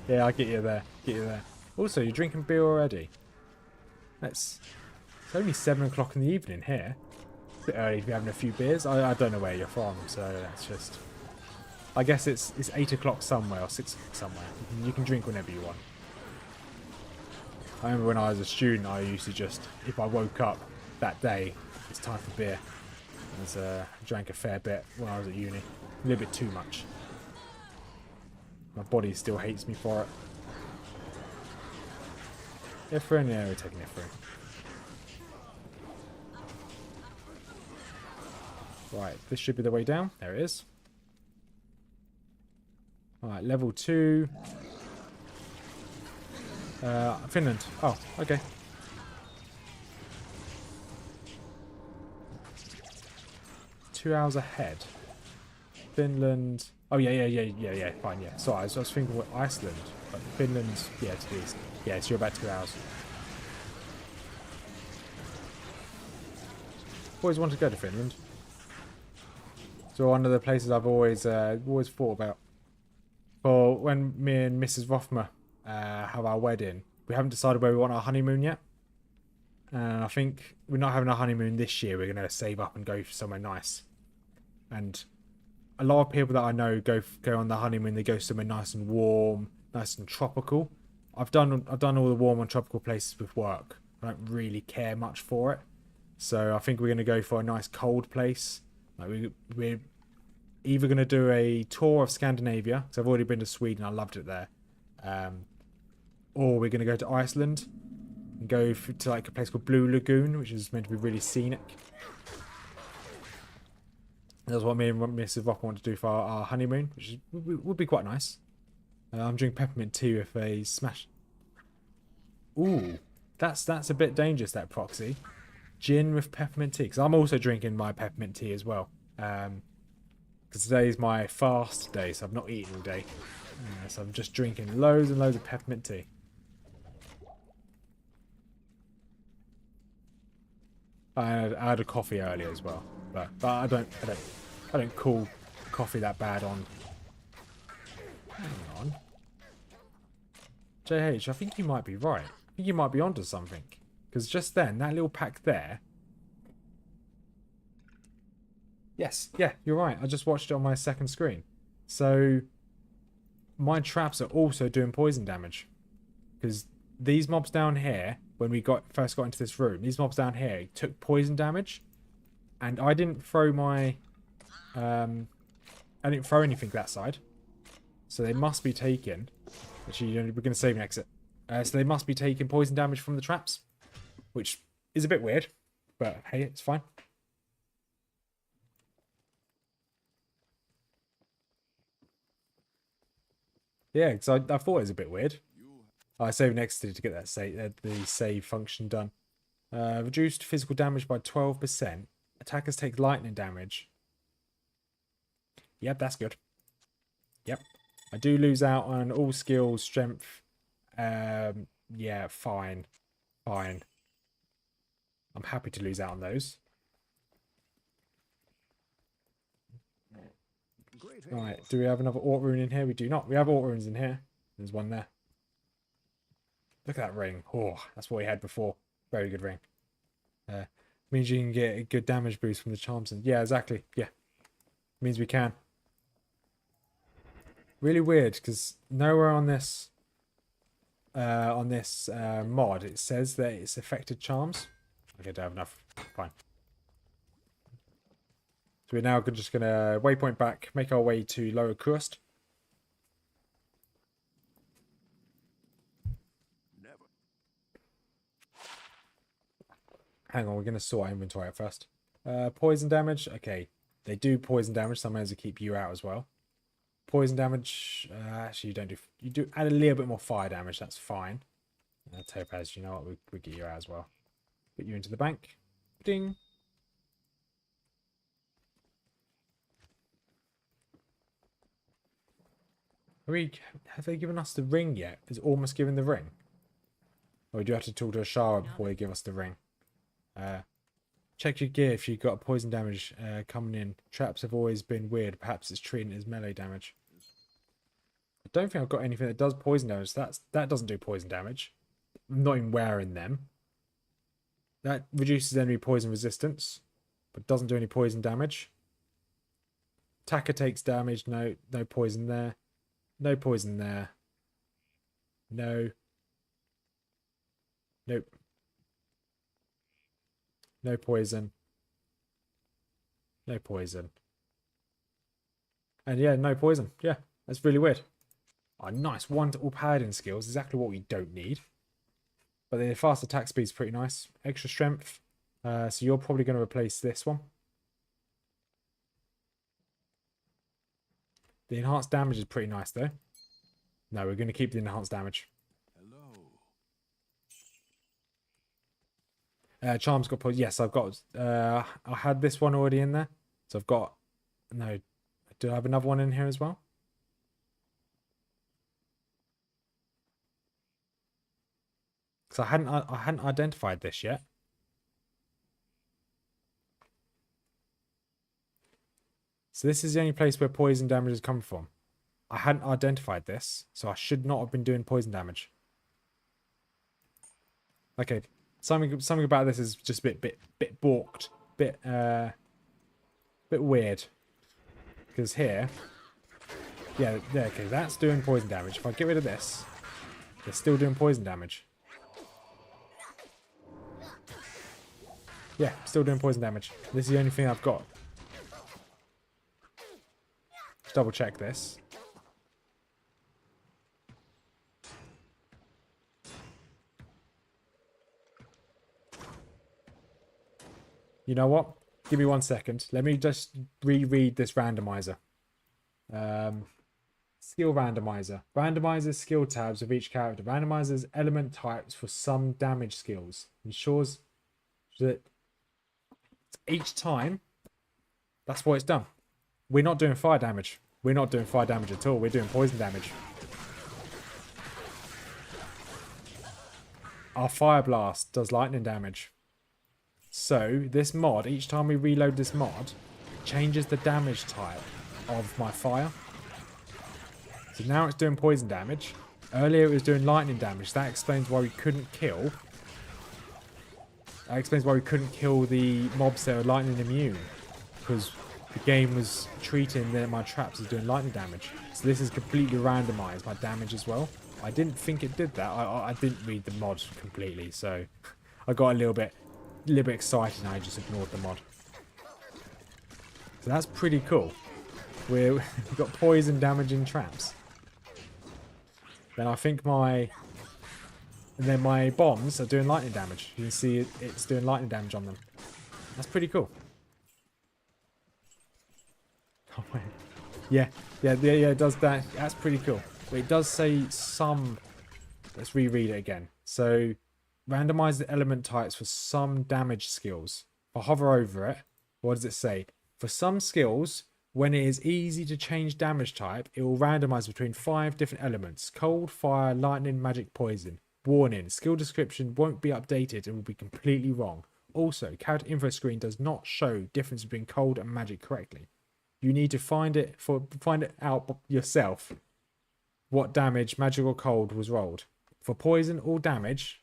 Yeah, I'll get you there. Get you there. Also, you're drinking beer already. It's only 7 o'clock in the evening here. It's a bit early to be having a few beers. I don't know where you're from, so that's just... I guess it's 8 o'clock somewhere, or 6 o'clock somewhere. You can drink whenever you want. I remember when I was a student, I used to just, if I woke up that day, it's time for beer. I drank a fair bit when I was at uni. A little bit too much. My body still hates me for it. Ifrin, yeah, we're taking Ifrin. Right, this should be the way down. There it is. Alright, level 2. Finland. Oh, okay. Two hours ahead. Finland. Oh yeah. Fine, yeah. Sorry, I was thinking what Iceland, but Finland's to the east. Yeah, so you're about 2 hours. Always wanted to go to Finland. So one of the places I've always thought about. For when me and Mrs Rothmers have our wedding, we haven't decided where we want our honeymoon yet. And I think we're not having a honeymoon this year. We're going to save up and go somewhere nice. And a lot of people that I know go on the honeymoon. They go somewhere nice and warm, nice and tropical. I've done all the warm and tropical places with work. I don't really care much for it. So I think we're going to go for a nice cold place. Like either going to do a tour of Scandinavia, because I've already been to Sweden, I loved it there. Or we're going to go to Iceland and go to like a place called Blue Lagoon, which is meant to be really scenic. That's what me and Mrs Rothmers want to do for our honeymoon, which would be quite nice. I'm drinking peppermint tea with a smash. Ooh, that's a bit dangerous, that proxy. Gin with peppermint tea, because I'm also drinking my peppermint tea as well. Because today is my fast day, so I've not eaten all day. So I'm just drinking loads and loads of peppermint tea. I had a coffee earlier as well, but I don't cool coffee that bad on. Hang on, JH, I think you might be right. I think you might be onto something, because just then that little pack there. Yes, yeah, you're right. I just watched it on my second screen. So my traps are also doing poison damage, because these mobs down here, when we first got into this room, these mobs down here took poison damage, and I didn't throw my I didn't throw anything that side, so they must be taking. Actually, we're going to save an exit. So they must be taking poison damage from the traps, which is a bit weird, but hey, it's fine. Yeah, because I thought it was a bit weird. I saved an exit to get that the save function done. Reduced physical damage by 12%. Attackers take lightning damage. Yep, that's good. Yep. I do lose out on all skills, strength. Yeah, fine. Fine. I'm happy to lose out on those. Right, do we have another Orc rune in here? We do not. We have Orc runes in here. There's one there. Look at that ring. Oh, that's what we had before. Very good ring. Means you can get a good damage boost from the charms. Yeah, exactly. Yeah. Means we can. Really weird, because nowhere on this mod it says that it's affected charms. Okay, don't have enough. Fine. So we're now just going to waypoint back, make our way to Lower Crust. Hang on, we're going to sort our inventory out first. Poison damage. Okay, they do poison damage, so I may as well keep you out as well. Poison damage. Actually, you don't do. You do add a little bit more fire damage. That's fine. Topaz, you know what? We get you out as well. Put you into the bank. Ding. Have they given us the ring yet? Is it almost given the ring? Or do you have to talk to a Shara before they give us the ring? Check your gear if you've got poison damage coming in. Traps have always been weird. Perhaps it's treating it as melee damage. I don't think I've got anything that does poison damage. That doesn't do poison damage. I'm not even wearing them. That reduces enemy poison resistance, but doesn't do any poison damage. Attacker takes damage. No poison there. No poison there. No. Nope. No poison. No poison. And yeah, no poison. Yeah, that's really weird. Oh, nice. 1 to all paladin skills. Exactly what we don't need. But the fast attack speed is pretty nice. Extra strength. So you're probably going to replace this one. The enhanced damage is pretty nice though. No, we're going to keep the enhanced damage. Charms got poison. Yes, I've got. I had this one already in there, so I've got. No, do I have another one in here as well? Because I hadn't identified this yet. So this is the only place where poison damage has come from. I hadn't identified this, so I should not have been doing poison damage. Okay. Something about this is just a bit balked, bit weird. Because here, yeah, okay, that's doing poison damage. If I get rid of this, they're still doing poison damage. Yeah, still doing poison damage. This is the only thing I've got. double check this. You know what? Give me 1 second. Let me just reread this randomizer. Skill randomizer. Randomizes skill tabs of each character. Randomizes element types for some damage skills. Ensures that each time, that's what it's done. We're not doing fire damage. We're not doing fire damage at all. We're doing poison damage. Our fire blast does lightning damage. So this mod, each time we reload this mod, it changes the damage type of my fire. So now it's doing poison damage. Earlier it was doing lightning damage. That explains why we couldn't kill. That explains why we couldn't kill the mobs that are lightning immune. Because the game was treating my traps as doing lightning damage. So this is completely randomized my damage as well. I didn't think it did that. I didn't read the mod completely, so I got a little bit excited and I just ignored the mod. So that's pretty cool. We've got poison damaging traps. Then I think my bombs are doing lightning damage. You can see it's doing lightning damage on them. That's pretty cool. Oh, wait. Yeah, it does that. That's pretty cool. But it does say some... Let's reread it again. So, randomize the element types for some damage skills. If I hover over it, what does it say? For some skills, when it is easy to change damage type, it will randomize between 5 different elements. Cold, fire, lightning, magic, poison. Warning, skill description won't be updated and will be completely wrong. Also, character info screen does not show difference between cold and magic correctly. You need to find it out yourself what damage, magic or cold, was rolled. For poison, all damage...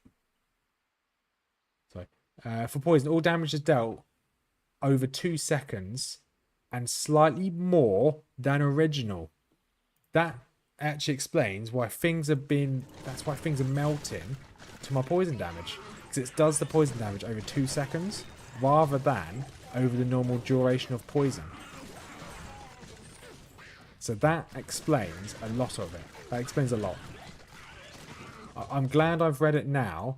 for poison, all damage is dealt over 2 seconds and slightly more than original. That actually explains why things are that's why things are melting to my poison damage. Because it does the poison damage over 2 seconds rather than over the normal duration of poison. So that explains a lot of it. That explains a lot. I'm glad I've read it now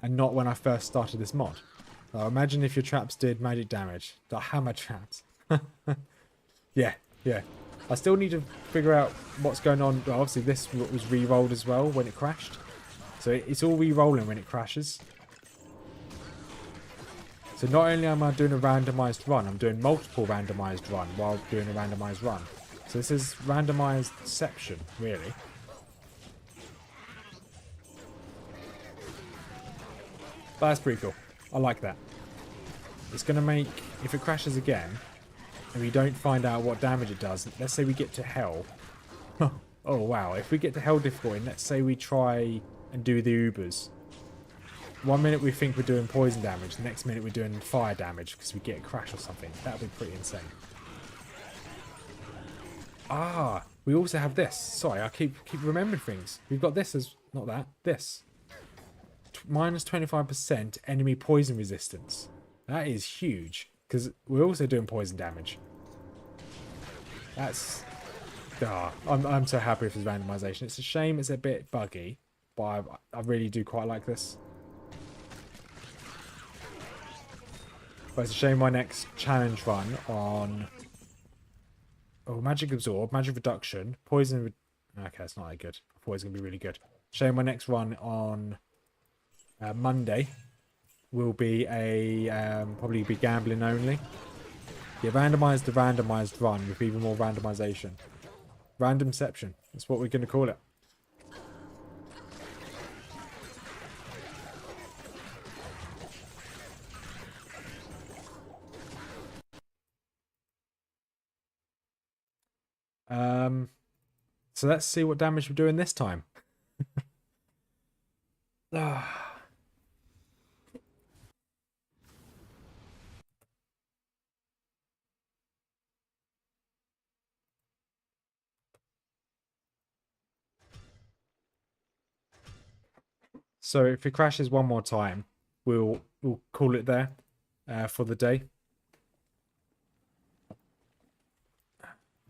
and not when I first started this mod. Imagine if your traps did magic damage. The hammer traps. Yeah. I still need to figure out what's going on. Well, obviously this was re-rolled as well when it crashed. So it's all re-rolling when it crashes. So not only am I doing a randomized run, I'm doing multiple randomized run while doing a randomized run. So this is randomized deception, really. But that's pretty cool. I like that. It's going to make, if it crashes again, and we don't find out what damage it does, let's say we get to hell. Oh wow, if we get to hell difficulty, let's say we try and do the Ubers. 1 minute we think we're doing poison damage, the next minute we're doing fire damage because we get a crash or something. That would be pretty insane. Ah, we also have this. Sorry, I keep remembering things. We've got this as, not that, this. Minus 25% enemy poison resistance. That is huge because we're also doing poison damage. That's... I'm so happy with this randomization. It's a shame it's a bit buggy, but I really do quite like this. But it's a shame my next challenge run on... Oh, magic absorb, magic reduction, poison... Okay, it's not that good. I thought it was going to be really good. Shame my next run on Monday will be probably be gambling only. Yeah, randomize the randomized run with even more randomization. Randomception. That's what we're going to call it. So let's see what damage we're doing this time. So if it crashes one more time, we'll call it there for the day.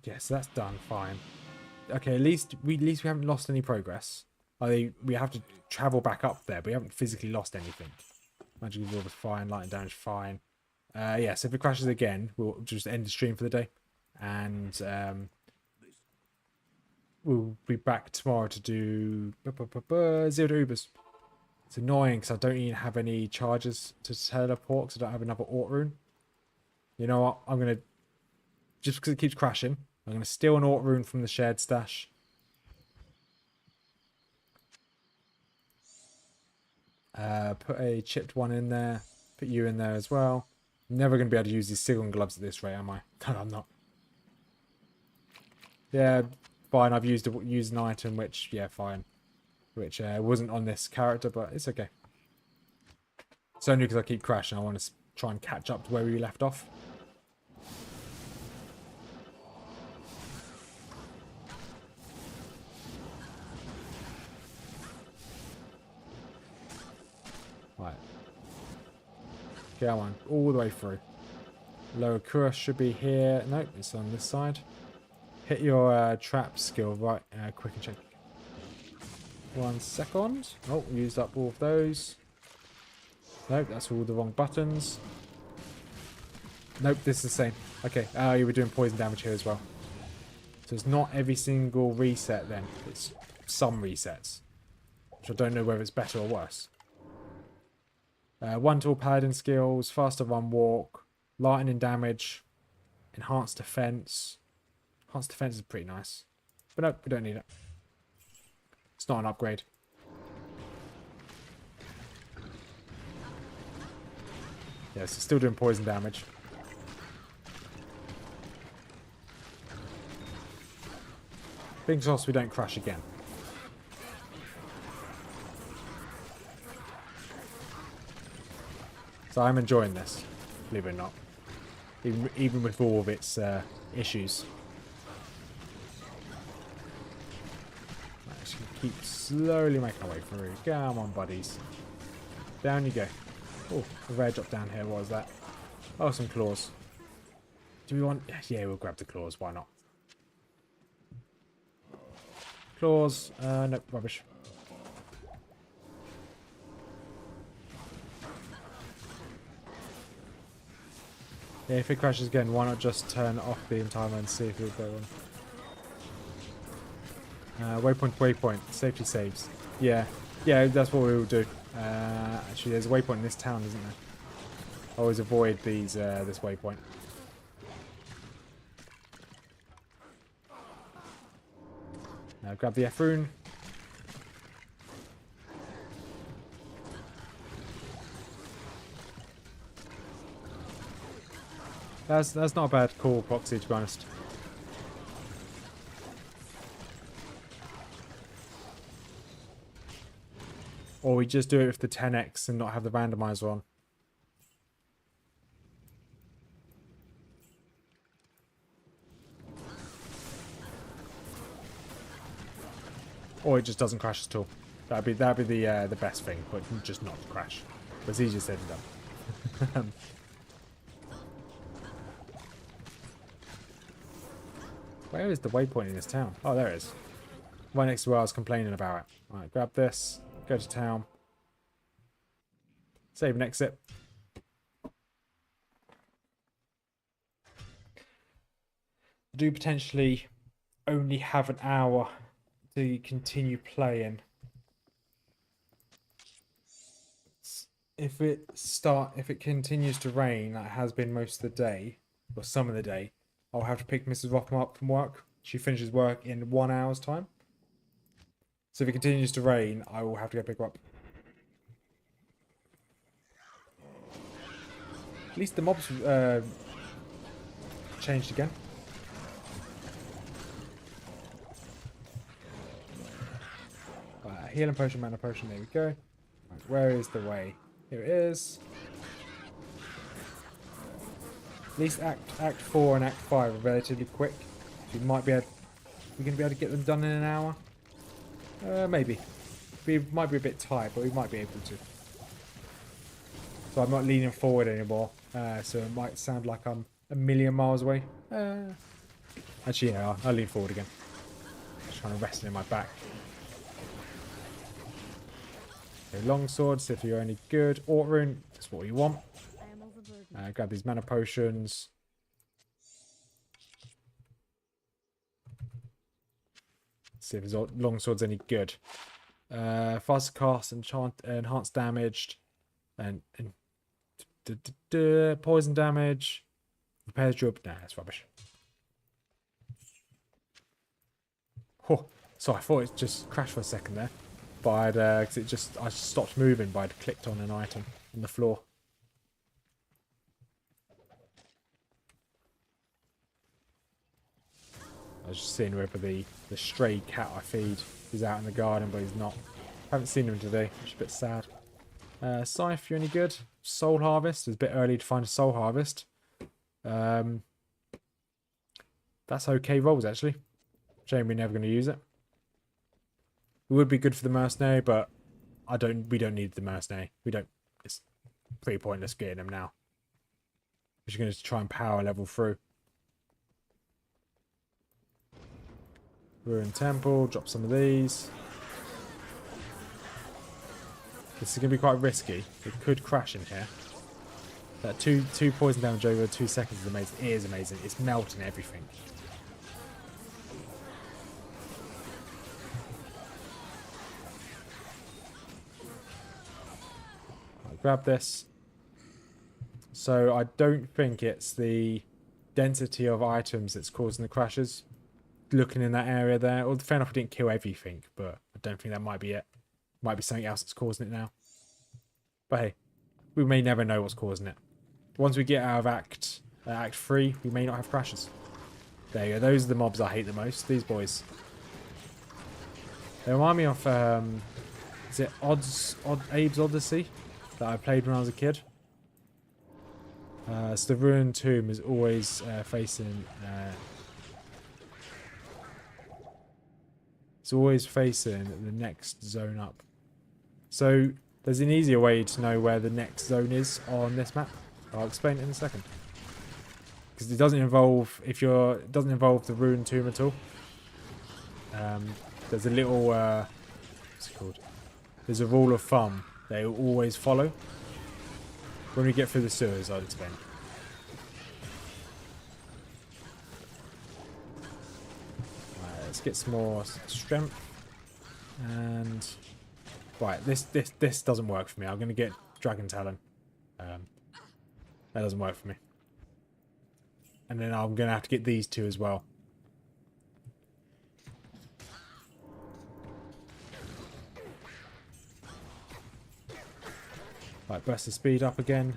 Yes, that's done. Fine. Okay, at least we haven't lost any progress. We have to travel back up there, but we haven't physically lost anything. Magic absorb is fine. Lightning damage fine. Yeah, so if it crashes again, we'll just end the stream for the day, and we'll be back tomorrow to do 0 to Ubers. It's annoying because I don't even have any charges to teleport because I don't have another Ort rune. You know what? I'm going to, just because it keeps crashing, I'm going to steal an Ort rune from the shared stash. Put a chipped one in there. Put you in there as well. I'm never going to be able to use these Sigon gloves at this rate, am I? No, I'm not. Yeah, fine. I've used an item which, yeah, fine. Which wasn't on this character, but it's okay. It's only because I keep crashing. I want to try and catch up to where we left off. Right. Go on, all the way through. Lower Kura should be here. Nope, it's on this side. Hit your trap skill, right? Quick and check. 1 second. Oh, used up all of those. Nope, that's all the wrong buttons. Nope, this is the same. Okay, you were doing poison damage here as well. So it's not every single reset then. It's some resets. Which I don't know whether it's better or worse. 1 to all paladin skills, faster run walk, lightning damage, enhanced defense. Enhanced defense is pretty nice. But nope, we don't need it. It's not an upgrade. Yes, it's still doing poison damage. Fingers crossed we don't crash again. So I'm enjoying this, believe it or not. Even with all of its issues. Actually, keep slowly making our way through. Come on, buddies. Down you go. Oh, a rare drop down here. What was that? Oh, some claws. Do we want... Yeah, we'll grab the claws. Why not? Claws. Nope, rubbish. Yeah, if it crashes again, why not just turn off the timer and see if it'll go on. Waypoint, waypoint. Safety saves. Yeah. Yeah, that's what we will do. Actually, there's a waypoint in this town, isn't there? Always avoid these this waypoint. Now grab the F rune. That's not a bad call, Proxy, to be honest. Or we just do it with the 10x and not have the randomizer on. Or it just doesn't crash at all. That'd be the best thing, but just not to crash. But it's easier said than done. Where is the waypoint in this town? Oh, there it is. Right next to where I was complaining about it. Alright, grab this. Go to town. Save and exit. Do potentially only have an hour to continue playing. If it continues to rain, like it has been most of the day, or some of the day, I'll have to pick Mrs Rothmers up from work. She finishes work in 1 hour's time. So if it continues to rain, I will have to go pick her up. At least the mobs changed again. Healing potion, mana potion, there we go. Right, where is the way? Here it is. At least Act 4 and Act 5 are relatively quick. We might be able... We're going to be able to get them done in an hour? Maybe. We might be a bit tight, but we might be able to. So I'm not leaning forward anymore. So it might sound like I'm a million miles away. Actually, yeah, I'll lean forward again. Just trying to rest it in my back. Okay, longsword, see if you're any good. Orc rune, that's what you want. I am overburdened. Grab these mana potions. See if his longsword's any good. Faster cast, enhanced damaged, and poison damage. Repairs drop. Nah, that's rubbish. Oh, so I thought it just crashed for a second there, but cause I stopped moving, but I'd clicked on an item on the floor. I was just seeing whether the stray cat I feed is out in the garden, but he's not. Haven't seen him today, which is a bit sad. Scythe, you any good? Soul Harvest. It's a bit early to find a Soul Harvest. That's okay rolls, actually. Shame we're never going to use it. It would be good for the mercenary, but we don't need the mercenary. We don't. It's pretty pointless getting them now. We're just going to try and power level through. Ruined Temple, drop some of these. This is going to be quite risky. It could crash in here. That two poison damage over 2 seconds is amazing. It is amazing. It's melting everything. I'll grab this. So I don't think it's the density of items that's causing the crashes. Looking in that area there. Well, fair enough, we didn't kill everything, but I don't think that might be it. Might be something else that's causing it now. But hey, we may never know what's causing it. Once we get out of Act 3, we may not have crashes. There you go. Those are the mobs I hate the most. These boys. They remind me of, is it Abe's Odyssey that I played when I was a kid? So the Ruined Tomb is always facing... it's always facing the next zone up. So there's an easier way to know where the next zone is on this map. I'll explain it in a second. Because it doesn't involve it doesn't involve the Ruined Tomb at all. There's a little what's it called? There's a rule of thumb they will always follow. When we get through the sewers, I'll explain. Let's get some more strength. And right, this doesn't work for me. I'm going to get Dragon Talon. That doesn't work for me. And then I'm going to have to get these two as well. Right, burst the speed up again.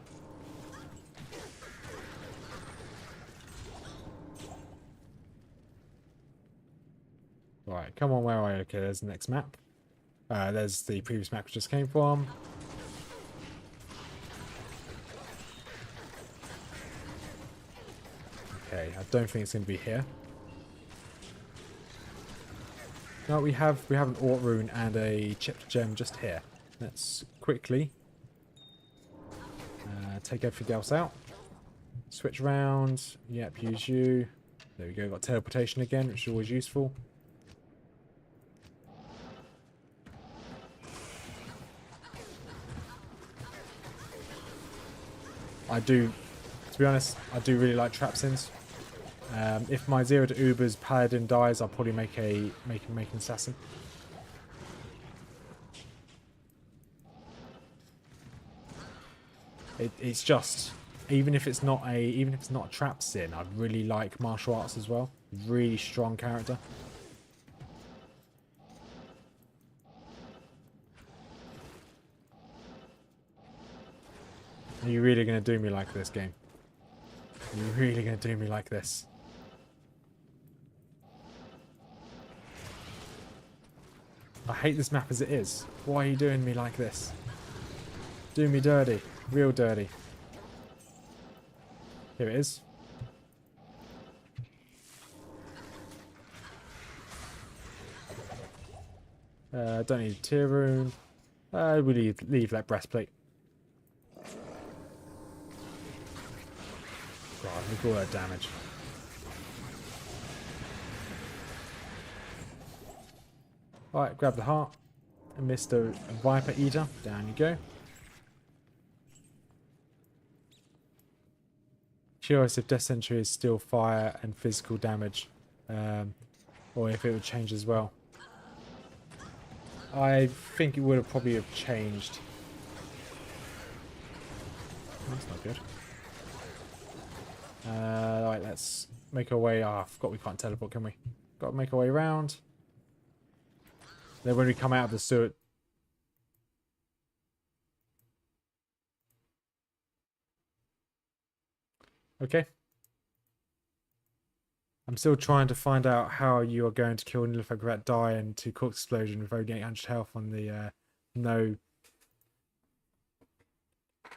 Right, come on, where are you? Okay, there's the next map. There's the previous map we just came from. Okay, I don't think it's going to be here. No, we have an Orc Rune and a chipped gem just here. Let's quickly take everything else out. Switch around. Yep, use you. There we go, got teleportation again, which is always useful. To be honest, I do really like trap sins. If my 0 to Uber's paladin dies, I'll probably make an assassin. It's just even if it's not a trap sin, I really like martial arts as well. Really strong character. Are you really going to do me like this, game? Are you really going to do me like this? I hate this map as it is. Why are you doing me like this? Do me dirty. Real dirty. Here it is. Don't need a tier rune. We leave that breastplate. God, look at all that damage. Alright, grab the heart. And Mr. Viper Eater. Down you go. Curious if Death Sentry is still fire and physical damage. Or if it would change as well. I think it would have probably have changed. That's not good. Right, let's make our way. Oh, I forgot we can't teleport, can we? Got to make our way around. Then when we come out of the sewer... Okay. I'm still trying to find out how you are going to kill Nilfgaard die and to Corpse Explosion with only 800 health on the no.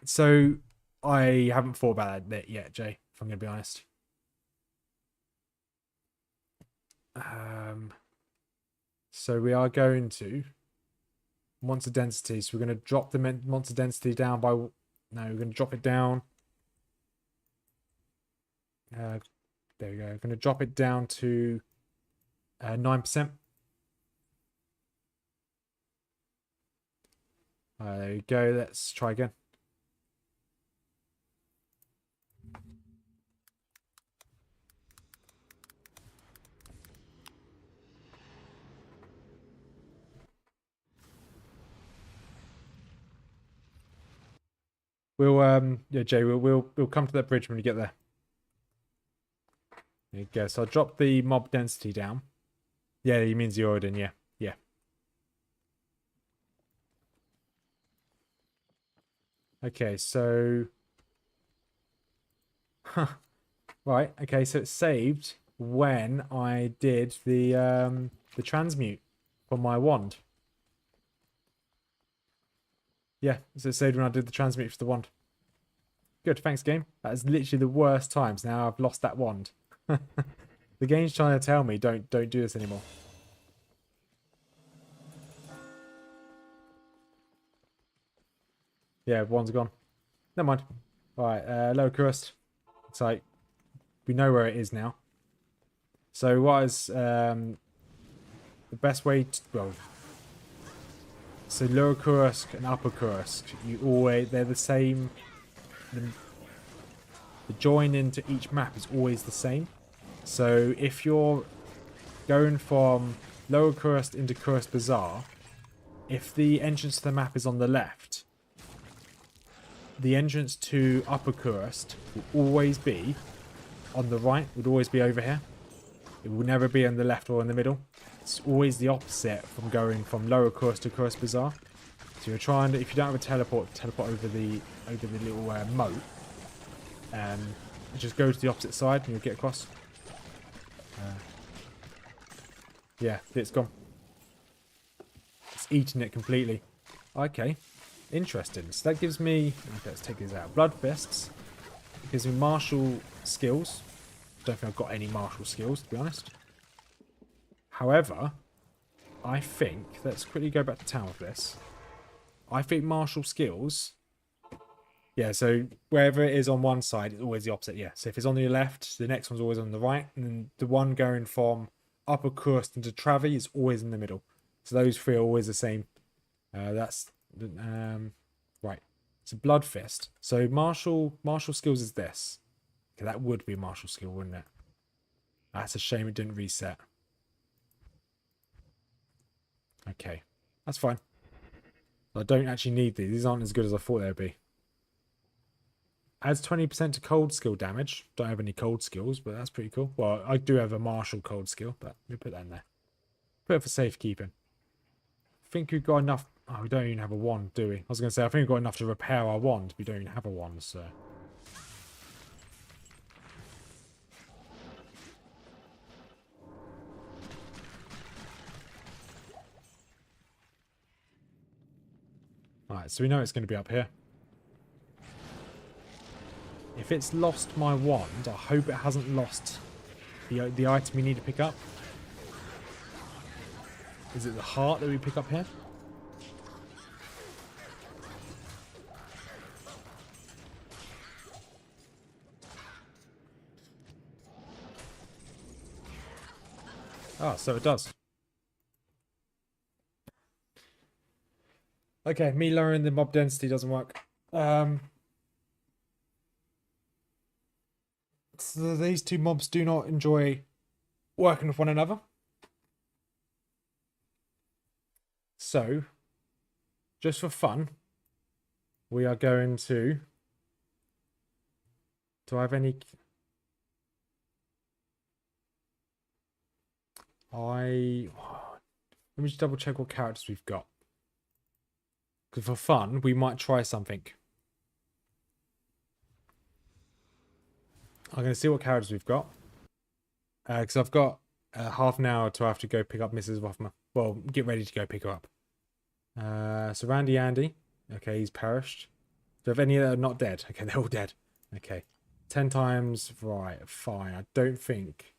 So I haven't thought about that yet, Jay, if I'm going to be honest. So we are going to monster density. So we're going to drop the monster density down by... No, we're going to drop it down. There we go. I'm going to drop it down to 9%. There we go. Let's try again. We'll yeah, Jay, we'll come to that bridge when we get there. There you go. So I'll drop the mob density down. Yeah, he means the Odin, yeah. Yeah. Okay, so... Huh. Right, okay, so it's saved when I did the transmute from my wand. Yeah, so it's saved when I did the transmute for the wand. Good, thanks game. That is literally the worst times. Now I've lost that wand. The game's trying to tell me don't do this anymore. Yeah, one's gone. Never mind. Alright, lower crust. It's like we know where it is now. So what is the best way to, well, so lower Kursk and upper Kursk, they're the same. The join into each map is always the same. So if you're going from lower Kursk into Kursk Bazaar, if the entrance to the map is on the left, the entrance to upper Kursk will always be on the right, would always be over here. It will never be on the left or in the middle. It's always the opposite from going from lower Kursk to Kursk Bazaar. So you're trying to, if you don't have a teleport over the little moat, just go to the opposite side and you'll get across. Yeah, it's gone. It's eaten it completely. Okay, interesting. So that gives me, okay, let's take these out. Blood fists. It gives me martial skills. Don't think I've got any martial skills, to be honest. However, I think, let's quickly go back to town with this. I think martial skills, yeah, so wherever it is on one side, it's always the opposite, yeah. So if it's on the left, the next one's always on the right, and then the one going from upper Kursk into Travi is always in the middle. So those three are always the same. That's, right. It's a blood fist. So martial skills is this. Okay, that would be a martial skill, wouldn't it? That's a shame it didn't reset. Okay, that's fine. I don't actually need these. These aren't as good as I thought they'd be. Adds 20% to cold skill damage. Don't have any cold skills, but that's pretty cool. Well, I do have a martial cold skill, but we'll put that in there. Put it for safekeeping. I think we've got enough. Oh, we don't even have a wand, do we? I was going to say, I think we've got enough to repair our wand. We don't even have a wand, so... Alright, so we know it's going to be up here. If it's lost my wand, I hope it hasn't lost the item we need to pick up. Is it the heart that we pick up here? Ah, so it does. Okay, me lowering the mob density doesn't work. So these two mobs do not enjoy working with one another. So, just for fun, we are going to... Do I have any... Let me just double check what characters we've got. Because for fun, we might try something. I'm going to see what characters we've got. Because I've got half an hour to have to go pick up Mrs Rothmers. Well, get ready to go pick her up. So Randy Andy. Okay, he's perished. Do you have any that are not dead? Okay, they're all dead. Okay. 10 times. Right, fine. I don't think...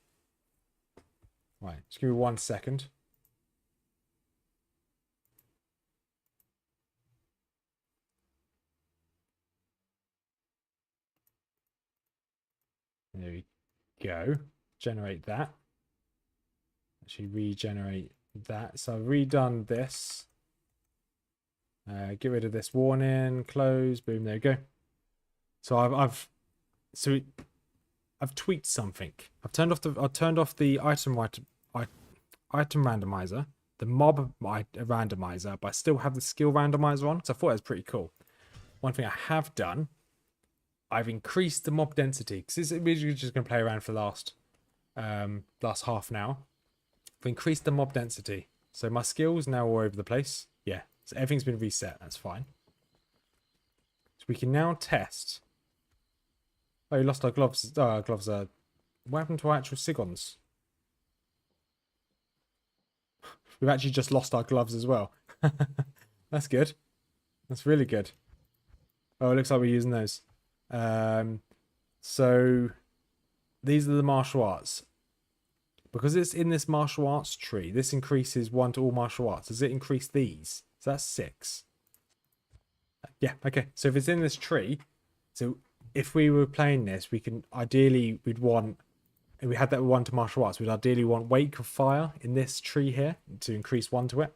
Right, just give me 1 second. There we go. Generate that. Actually regenerate that. So I've redone this. Get rid of this warning. Close. Boom. There we go. So I've tweaked something. I've turned off the item randomizer, the mob randomizer, but I still have the skill randomizer on. So I thought it was pretty cool. One thing I have done, I've increased the mob density because we're just going to play around for the last half an hour. I've increased the mob density, so my skills now are all over the place. Yeah, so everything's been reset. That's fine. So we can now test. Oh, we lost our gloves. Oh, our gloves are... What happened to our actual Sigons? We've actually just lost our gloves as well. That's good. That's really good. Oh, it looks like we're using those. So these are the martial arts. Because it's in this martial arts tree, this increases 1 to all martial arts. Does it increase these? So that's 6. Yeah, okay. So if it's in this tree, so if we were playing this, we can ideally, we'd want, and we had that 1 to martial arts, we'd ideally want Wake of Fire in this tree here to increase 1 to it.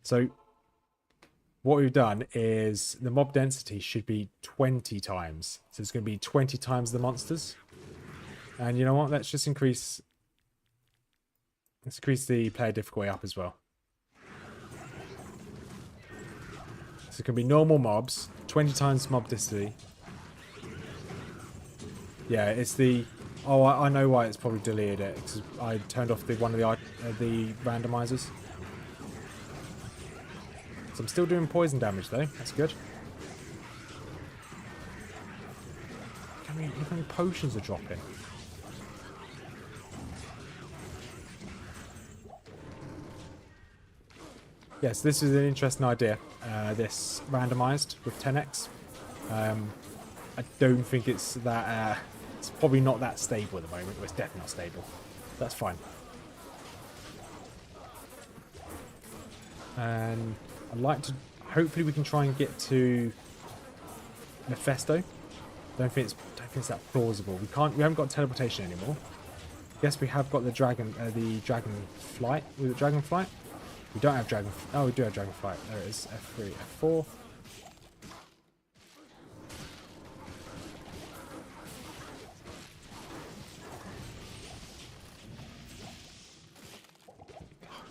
So what we've done is the mob density should be 20 times. So it's going to be 20 times the monsters. And you know what? Let's increase the player difficulty up as well. So it can be normal mobs, 20 times mob density. Yeah, it's the... Oh, I know why it's probably deleted it. Because I turned off one of the randomizers. So I'm still doing poison damage though. That's good. I mean, even potions are dropping. Yes, this is an interesting idea. This randomized with 10x. I don't think it's that... it's probably not that stable at the moment. It's definitely not stable. That's fine. And I'd like to... Hopefully we can try and get to Mephisto. Don't think it's that plausible. We haven't got teleportation anymore. Yes, we have got the dragon flight. Was it dragon flight? We don't have dragon... Oh, we do have dragon flight. There it is. F3, F4.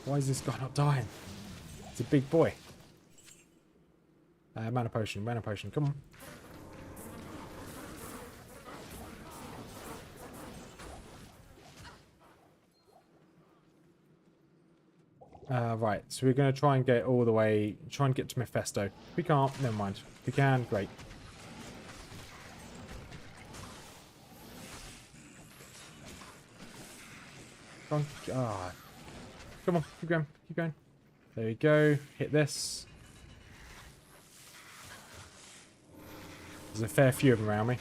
Why is this guy not dying? It's a big boy. Mana potion, come on. Right, so we're going to try and get all the way, try and get to Mephisto. We can't, never mind. We can, great. Come on, come on, keep going, keep going. There we go, hit this. There's a fair few of them around me.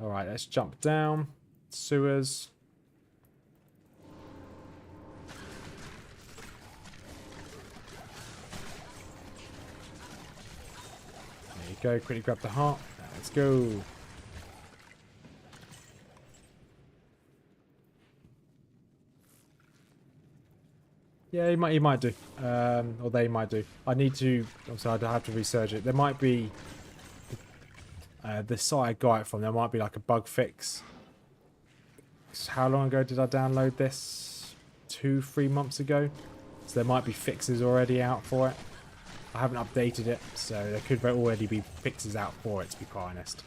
Alright, let's jump down. Sewers. There you go, quickly grab the heart. Let's go. Yeah, he might do. Or they might do. I need to... I'm sorry, I'd have to research it. There might be... the site I got it from, there might be like a bug fix. How long ago did I download this? 2-3 months ago. So there might be fixes already out for it. I haven't updated it, so there could already be fixes out for it, to be quite honest.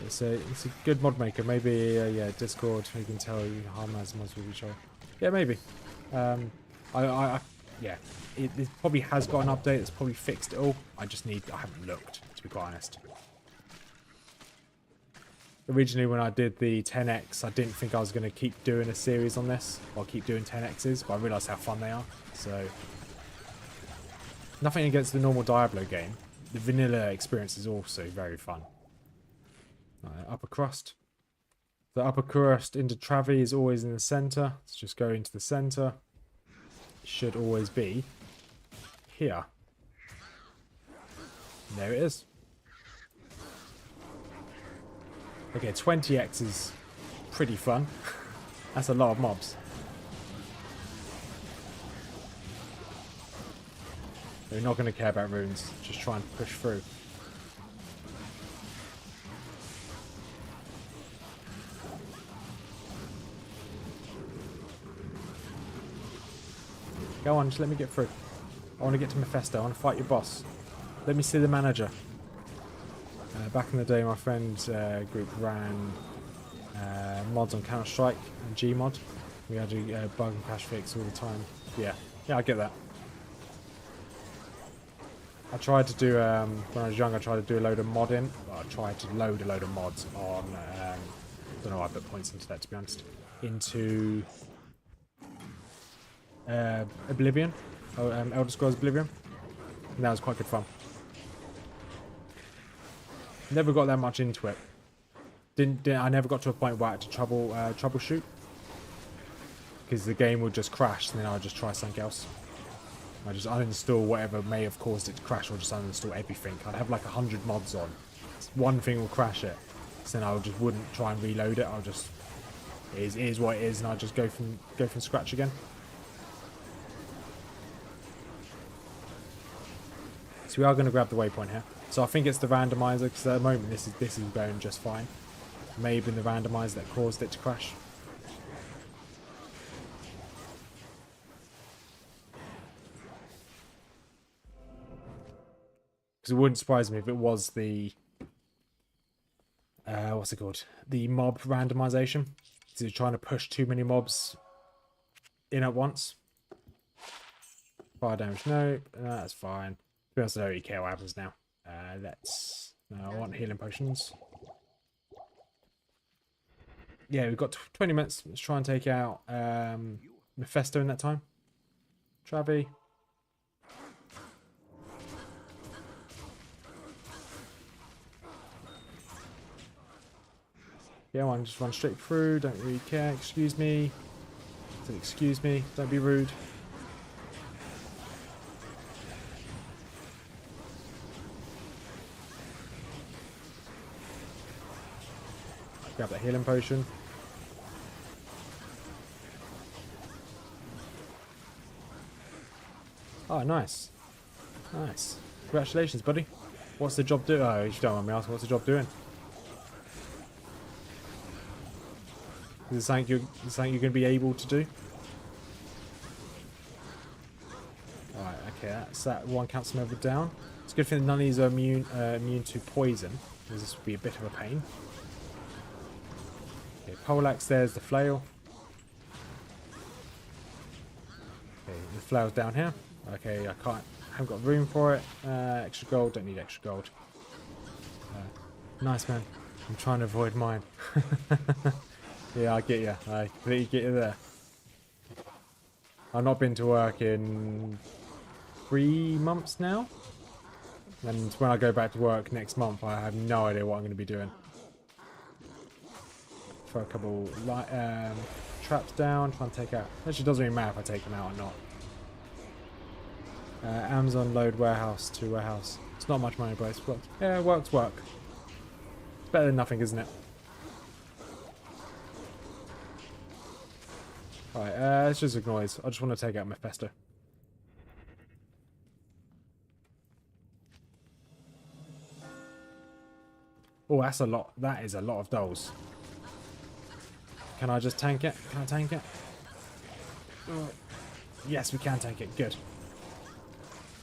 It's a good mod maker. Maybe yeah, Discord. You can tell you harmonize mods with each other. Yeah, maybe. Yeah, it probably has got an update. It's probably fixed it all. I haven't looked, to be quite honest. Originally, when I did the 10x, I didn't think I was going to keep doing a series on this, or keep doing 10x's, but I realised how fun they are. So, nothing against the normal Diablo game. The vanilla experience is also very fun. Upper crust. The upper crust into Travi is always in the centre. Let's just go into the centre. It should always be here. And there it is. Okay, 20x is pretty fun. That's a lot of mobs. We're not going to care about runes. Just try and push through. Go on, just let me get through. I want to get to Mephisto. I want to fight your boss. Let me see the manager. Back in the day, my friend's group ran mods on Counter-Strike and Gmod. We had to bug and patch fix all the time. Yeah, I get that. I tried to do, when I was young, I tried to do a load of modding. Well, I tried to load a load of mods on, don't know why I put points into that, to be honest. Into Oblivion, Elder Scrolls Oblivion. And that was quite good fun. Never got that much into it. I never got to a point where I had to troubleshoot, because the game would just crash, and then I would just try something else. I just uninstall whatever may have caused it to crash, or just uninstall everything. I'd have like 100 mods on. One thing will crash it, so then I just wouldn't try and reload it. I'll just it is what it is, and I'll just go from scratch again. So we are going to grab the waypoint here. So I think it's the randomizer, because at the moment this is going just fine. Maybe the randomizer that caused it to crash. Because it wouldn't surprise me if it was the what's it called? The mob randomization. So you're trying to push too many mobs in at once. Fire damage, no, that's fine. To be honest, I don't really care what happens now. I want healing potions. Yeah, we've got 20 minutes. Let's try and take out Mephisto in that time. Travi. Yeah, one just run straight through. Don't really care. Excuse me. So excuse me. Don't be rude. Grab that healing potion. Oh, nice. Nice. Congratulations, buddy. What's the job doing? Oh, you don't want me asking, what's the job doing? Is it something you're going to be able to do? Alright, okay, that's that one council member down. It's a good thing that none of these are immune to poison, because this would be a bit of a pain. Okay, poleaxe, there's the flail. Okay, the flail's down here. Okay, I haven't got room for it. Extra gold, don't need extra gold. Nice, man. I'm trying to avoid mine. Yeah, I get you. I completely get you there. I've not been to work in 3 months now. And when I go back to work next month, I have no idea what I'm going to be doing. Throw a couple traps down, try and take out. Actually, it doesn't really matter if I take them out or not. Amazon load warehouse to warehouse. It's not much money, but it's worked. Yeah, work. It's better than nothing, isn't it? Alright, let's just ignore this. I just want to take out Mephisto. Oh, that's a lot. That is a lot of dolls. Can I just tank it? Can I tank it? Oh. Yes, we can tank it. Good.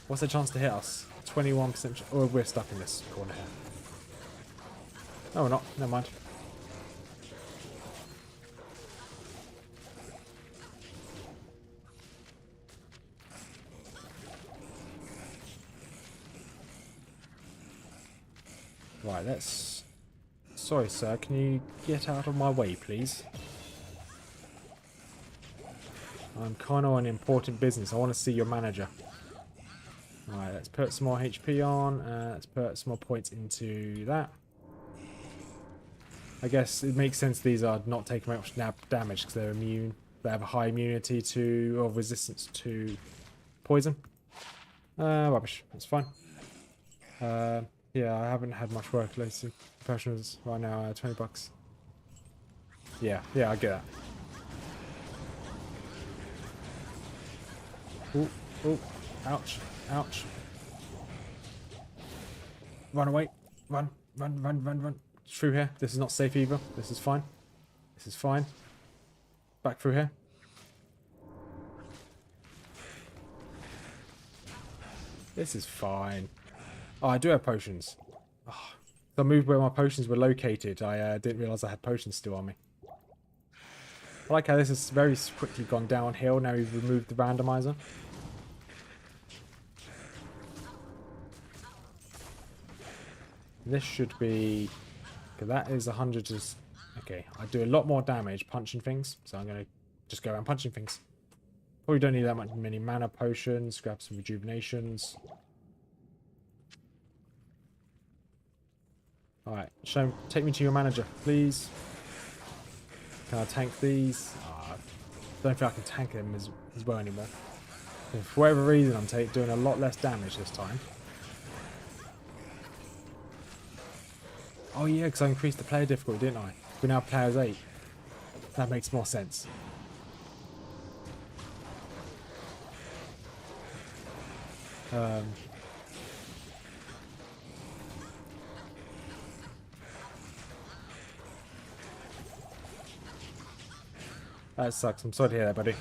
What's the chance to hit us? 21%. Oh, we're stuck in this corner here. No, we're not. Never mind. Right, let's... Sorry, sir. Can you get out of my way, please? I'm kind of on important business. I want to see your manager. Alright, let's put some more HP on. Let's put some more points into that. I guess it makes sense these are not taking much damage because they're immune. They have a high immunity to, or resistance to poison. Rubbish. That's fine. Yeah, I haven't had much work lately. Professionals right now, 20 bucks. Yeah, I get that. Ooh, ooh, ouch, ouch. Run away. Run. Through here. This is not safe either. This is fine. This is fine. Back through here. This is fine. Oh, I do have potions. Oh, I moved where my potions were located. I didn't realise I had potions still on me. I like how this has very quickly gone downhill. Now we've removed the randomizer. This should be... Okay, that is 100 to... Okay, I do a lot more damage punching things. So I'm going to just go around punching things. Probably don't need that many mana potions. Grab some rejuvenations. Alright, take me to your manager, please. Can I tank these? I don't think I can tank them as well anymore. And for whatever reason, I'm doing a lot less damage this time. Oh yeah, because I increased the player difficulty, didn't I? We're now players 8. That makes more sense. That sucks. I'm sorry to hear that, buddy.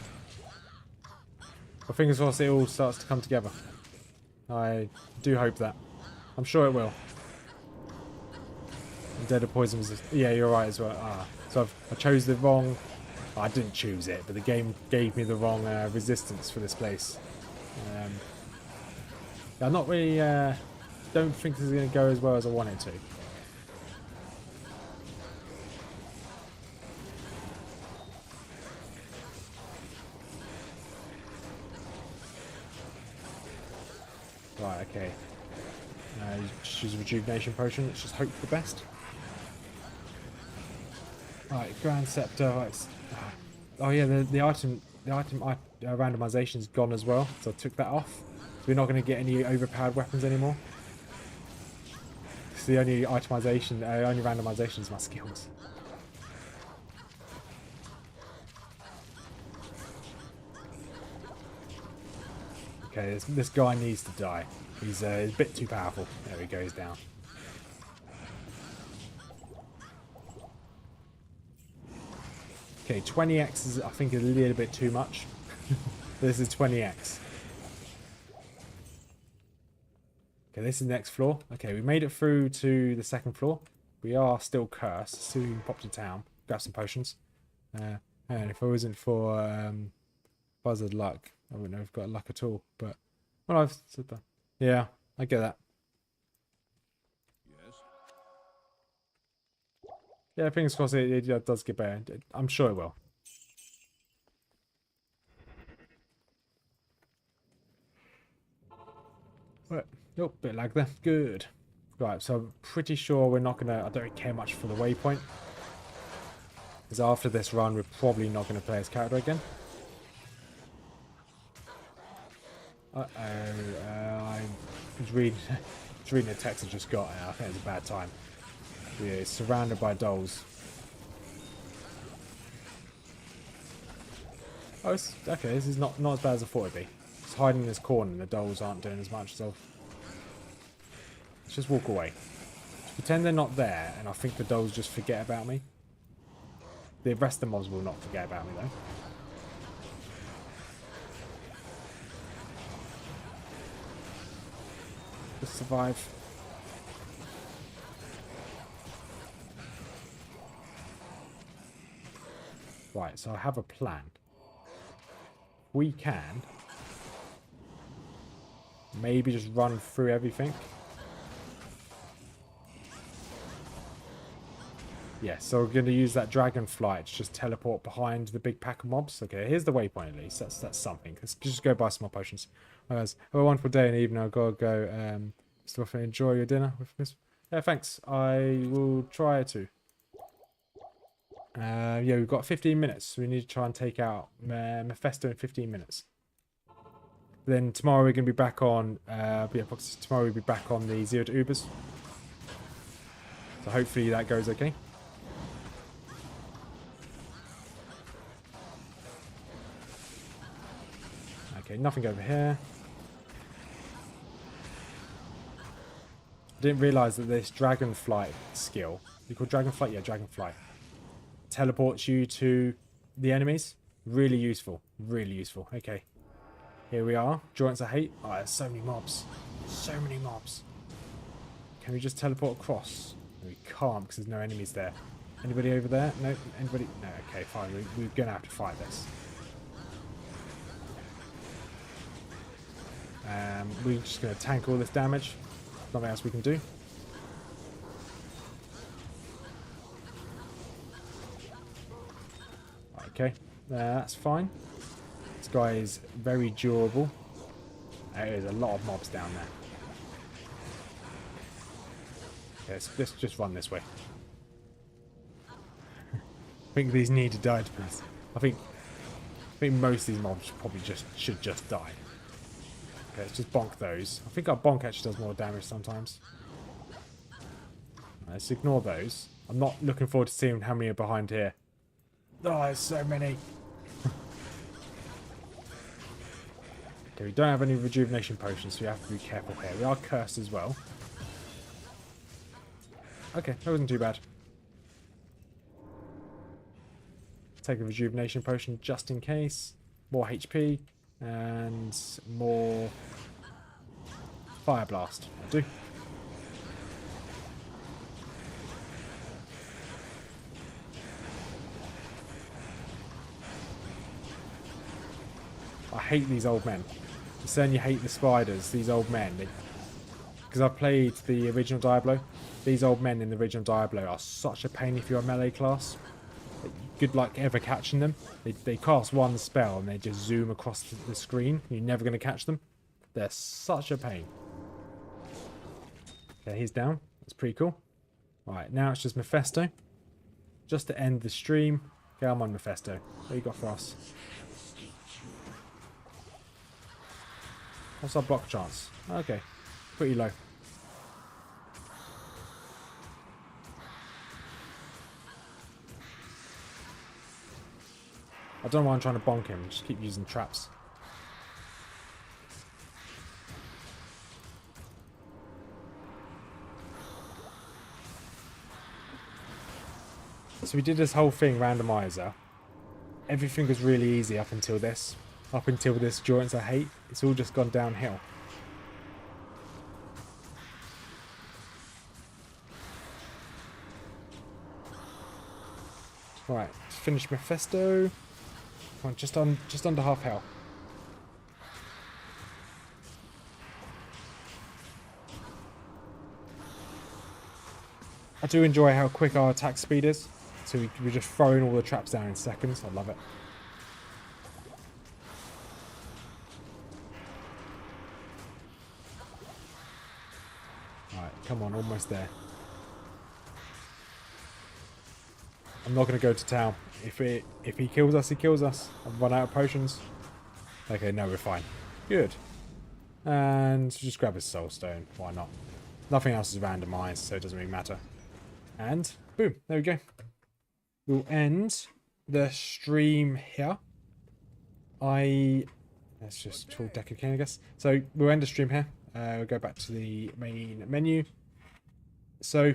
But fingers crossed it all starts to come together. I do hope that. I'm sure it will. Dead of poison resist. Yeah, you're right as well. So I chose the wrong... I didn't choose it, but the game gave me the wrong resistance for this place. I'm not really... don't think this is going to go as well as I want it to. Right, okay. Just use a rejuvenation potion. Let's just hope for the best. Right, Grand Scepter. Right. Oh yeah, the item randomization's gone as well, so I took that off. So we're not going to get any overpowered weapons anymore. It's the only itemization, only randomization is my skills. Okay, this guy needs to die. He's a bit too powerful. There he goes down. Okay, 20x is, I think, a little bit too much. This is 20x. Okay, this is the next floor. Okay, we made it through to the second floor. We are still cursed. So we can pop to town, grab some potions. And if it wasn't for buzzard luck, I wouldn't have got luck at all. But well, I've said that. Yeah, I get that. Yes. Yeah, fingers crossed it does get better. I'm sure it will. Right. Oh, bit of lag there. Good. Right, so I'm pretty sure we're not gonna... I don't really care much for the waypoint. Because after this run, we're probably not going to play as character again. Uh-oh. I was reading the text I just got. I think it's a bad time. Yeah, it's surrounded by dolls. Oh, it's, okay, this is not as bad as I thought it'd be. It's hiding in this corner and the dolls aren't doing as much as I'll... Let's just walk away. Just pretend they're not there, and I think the dolls just forget about me. The rest of the mobs will not forget about me, though. Just survive. Right, so I have a plan. We can maybe just run through everything. Yeah, so we're going to use that dragonfly to just teleport behind the big pack of mobs. Okay, here's the waypoint at least. That's something. Let's just go buy some more potions. Guys, have a wonderful day and evening. I've got to go. Mr. Buffett, enjoy your dinner with Miss. Yeah, thanks. I will try to. Yeah, we've got 15 minutes. So we need to try and take out Mephisto in 15 minutes. Then tomorrow we're going to be back on. Yeah, tomorrow we'll be back on the 0 to Ubers. So hopefully that goes okay. Okay, nothing over here. I didn't realise that this dragonfly skill, you call dragonfly? Yeah, dragonfly. Teleports you to the enemies. Really useful. Really useful. Okay. Here we are. Joints I hate. Oh, there's so many mobs. So many mobs. Can we just teleport across? We can't because there's no enemies there. Anybody over there? No? Anybody? No. Okay, fine. We're going to have to fight this. We're just going to tank all this damage. Nothing else we can do. Okay, that's fine. This guy is very durable. There's a lot of mobs down there. Okay, let's just run this way. I think these need to die to please. I think most of these mobs probably should just die. Okay, let's just bonk those. I think our bonk actually does more damage sometimes. Let's ignore those. I'm not looking forward to seeing how many are behind here. Oh, there's so many. Okay, we don't have any rejuvenation potions, so we have to be careful here. We are cursed as well. Okay, that wasn't too bad. Take a rejuvenation potion just in case. More HP. And more fire blast. I'll do. I hate these old men. I'm saying you hate the spiders, these old men. Because I've played the original Diablo. These old men in the original Diablo are such a pain if you're a melee class. Good luck ever catching them. They cast one spell and they just zoom across the screen. You're never going to catch them. They're such a pain. Okay, he's down. That's pretty cool. Alright, now it's just Mephisto. Just to end the stream. Okay, I'm on Mephisto. What you got for us? What's our block chance? Okay, pretty low. I don't know why I'm trying to bonk him. Just keep using traps. So we did this whole thing, randomizer. Everything was really easy up until this. Up until this joints I hate. It's all just gone downhill. Right, finish Mephisto. Come on, just under half health. I do enjoy how quick our attack speed is. So we're just throwing all the traps down in seconds. I love it. Alright, come on, almost there. I'm not going to go to town. If he kills us, he kills us. I've run out of potions. Okay, no, we're fine. Good. And just grab a soul stone. Why not? Nothing else is randomized, so it doesn't really matter. And boom, there we go. We'll end the stream here. Let's just talk deck again, I guess. So we'll end the stream here. We'll go back to the main menu. So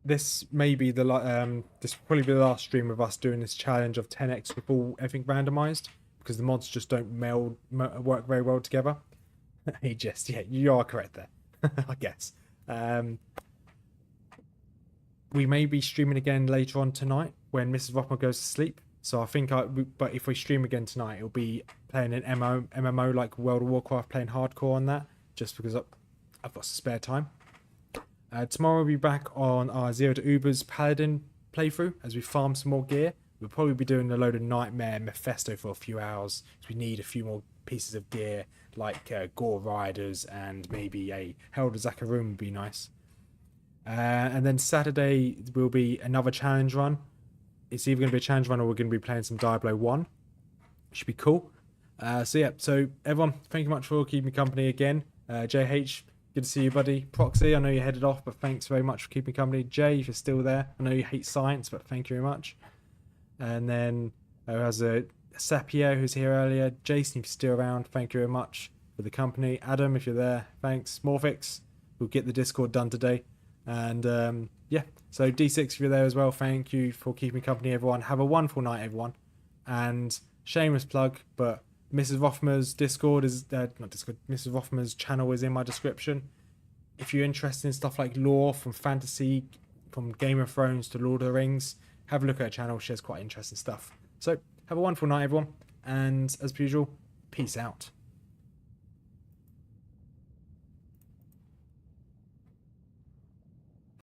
this may be the this will probably be the last stream of us doing this challenge of 10x with everything randomized, because the mods just don't work very well together. Hey, Jess, yeah, you are correct there. I guess. We may be streaming again later on tonight when Mrs Rothmers goes to sleep. So I think but if we stream again tonight, it'll be playing an MMO like World of Warcraft, playing hardcore on that, just because I've got some spare time. Tomorrow we'll be back on our Zero to Uber's Paladin playthrough as we farm some more gear. We'll probably be doing a load of Nightmare Mephisto for a few hours, so we need a few more pieces of gear like Gore Riders, and maybe a Herald of Zakarum would be nice. And then Saturday will be another challenge run. It's either going to be a challenge run or we're going to be playing some Diablo 1. Should be cool. So everyone, thank you much for keeping me company again. JH, good to see you, buddy. Proxy, I know you headed off, but thanks very much for keeping company. Jay, if you're still there, I know you hate science, but thank you very much. And then there's a Sapio who's here earlier. Jason, if you're still around, thank you very much for the company. Adam, if you're there, thanks. Morphix, we'll get the Discord done today. And yeah, so D6, if you're there as well, thank you for keeping company, everyone. Have a wonderful night, everyone. And shameless plug, but Mrs Rothmers Discord is not Discord. Mrs Rothmers Channel is in my description. If you're interested in stuff like lore from fantasy, from Game of Thrones to Lord of the Rings, have a look at her channel. She has quite interesting stuff. So have a wonderful night, everyone, and as per usual, peace out.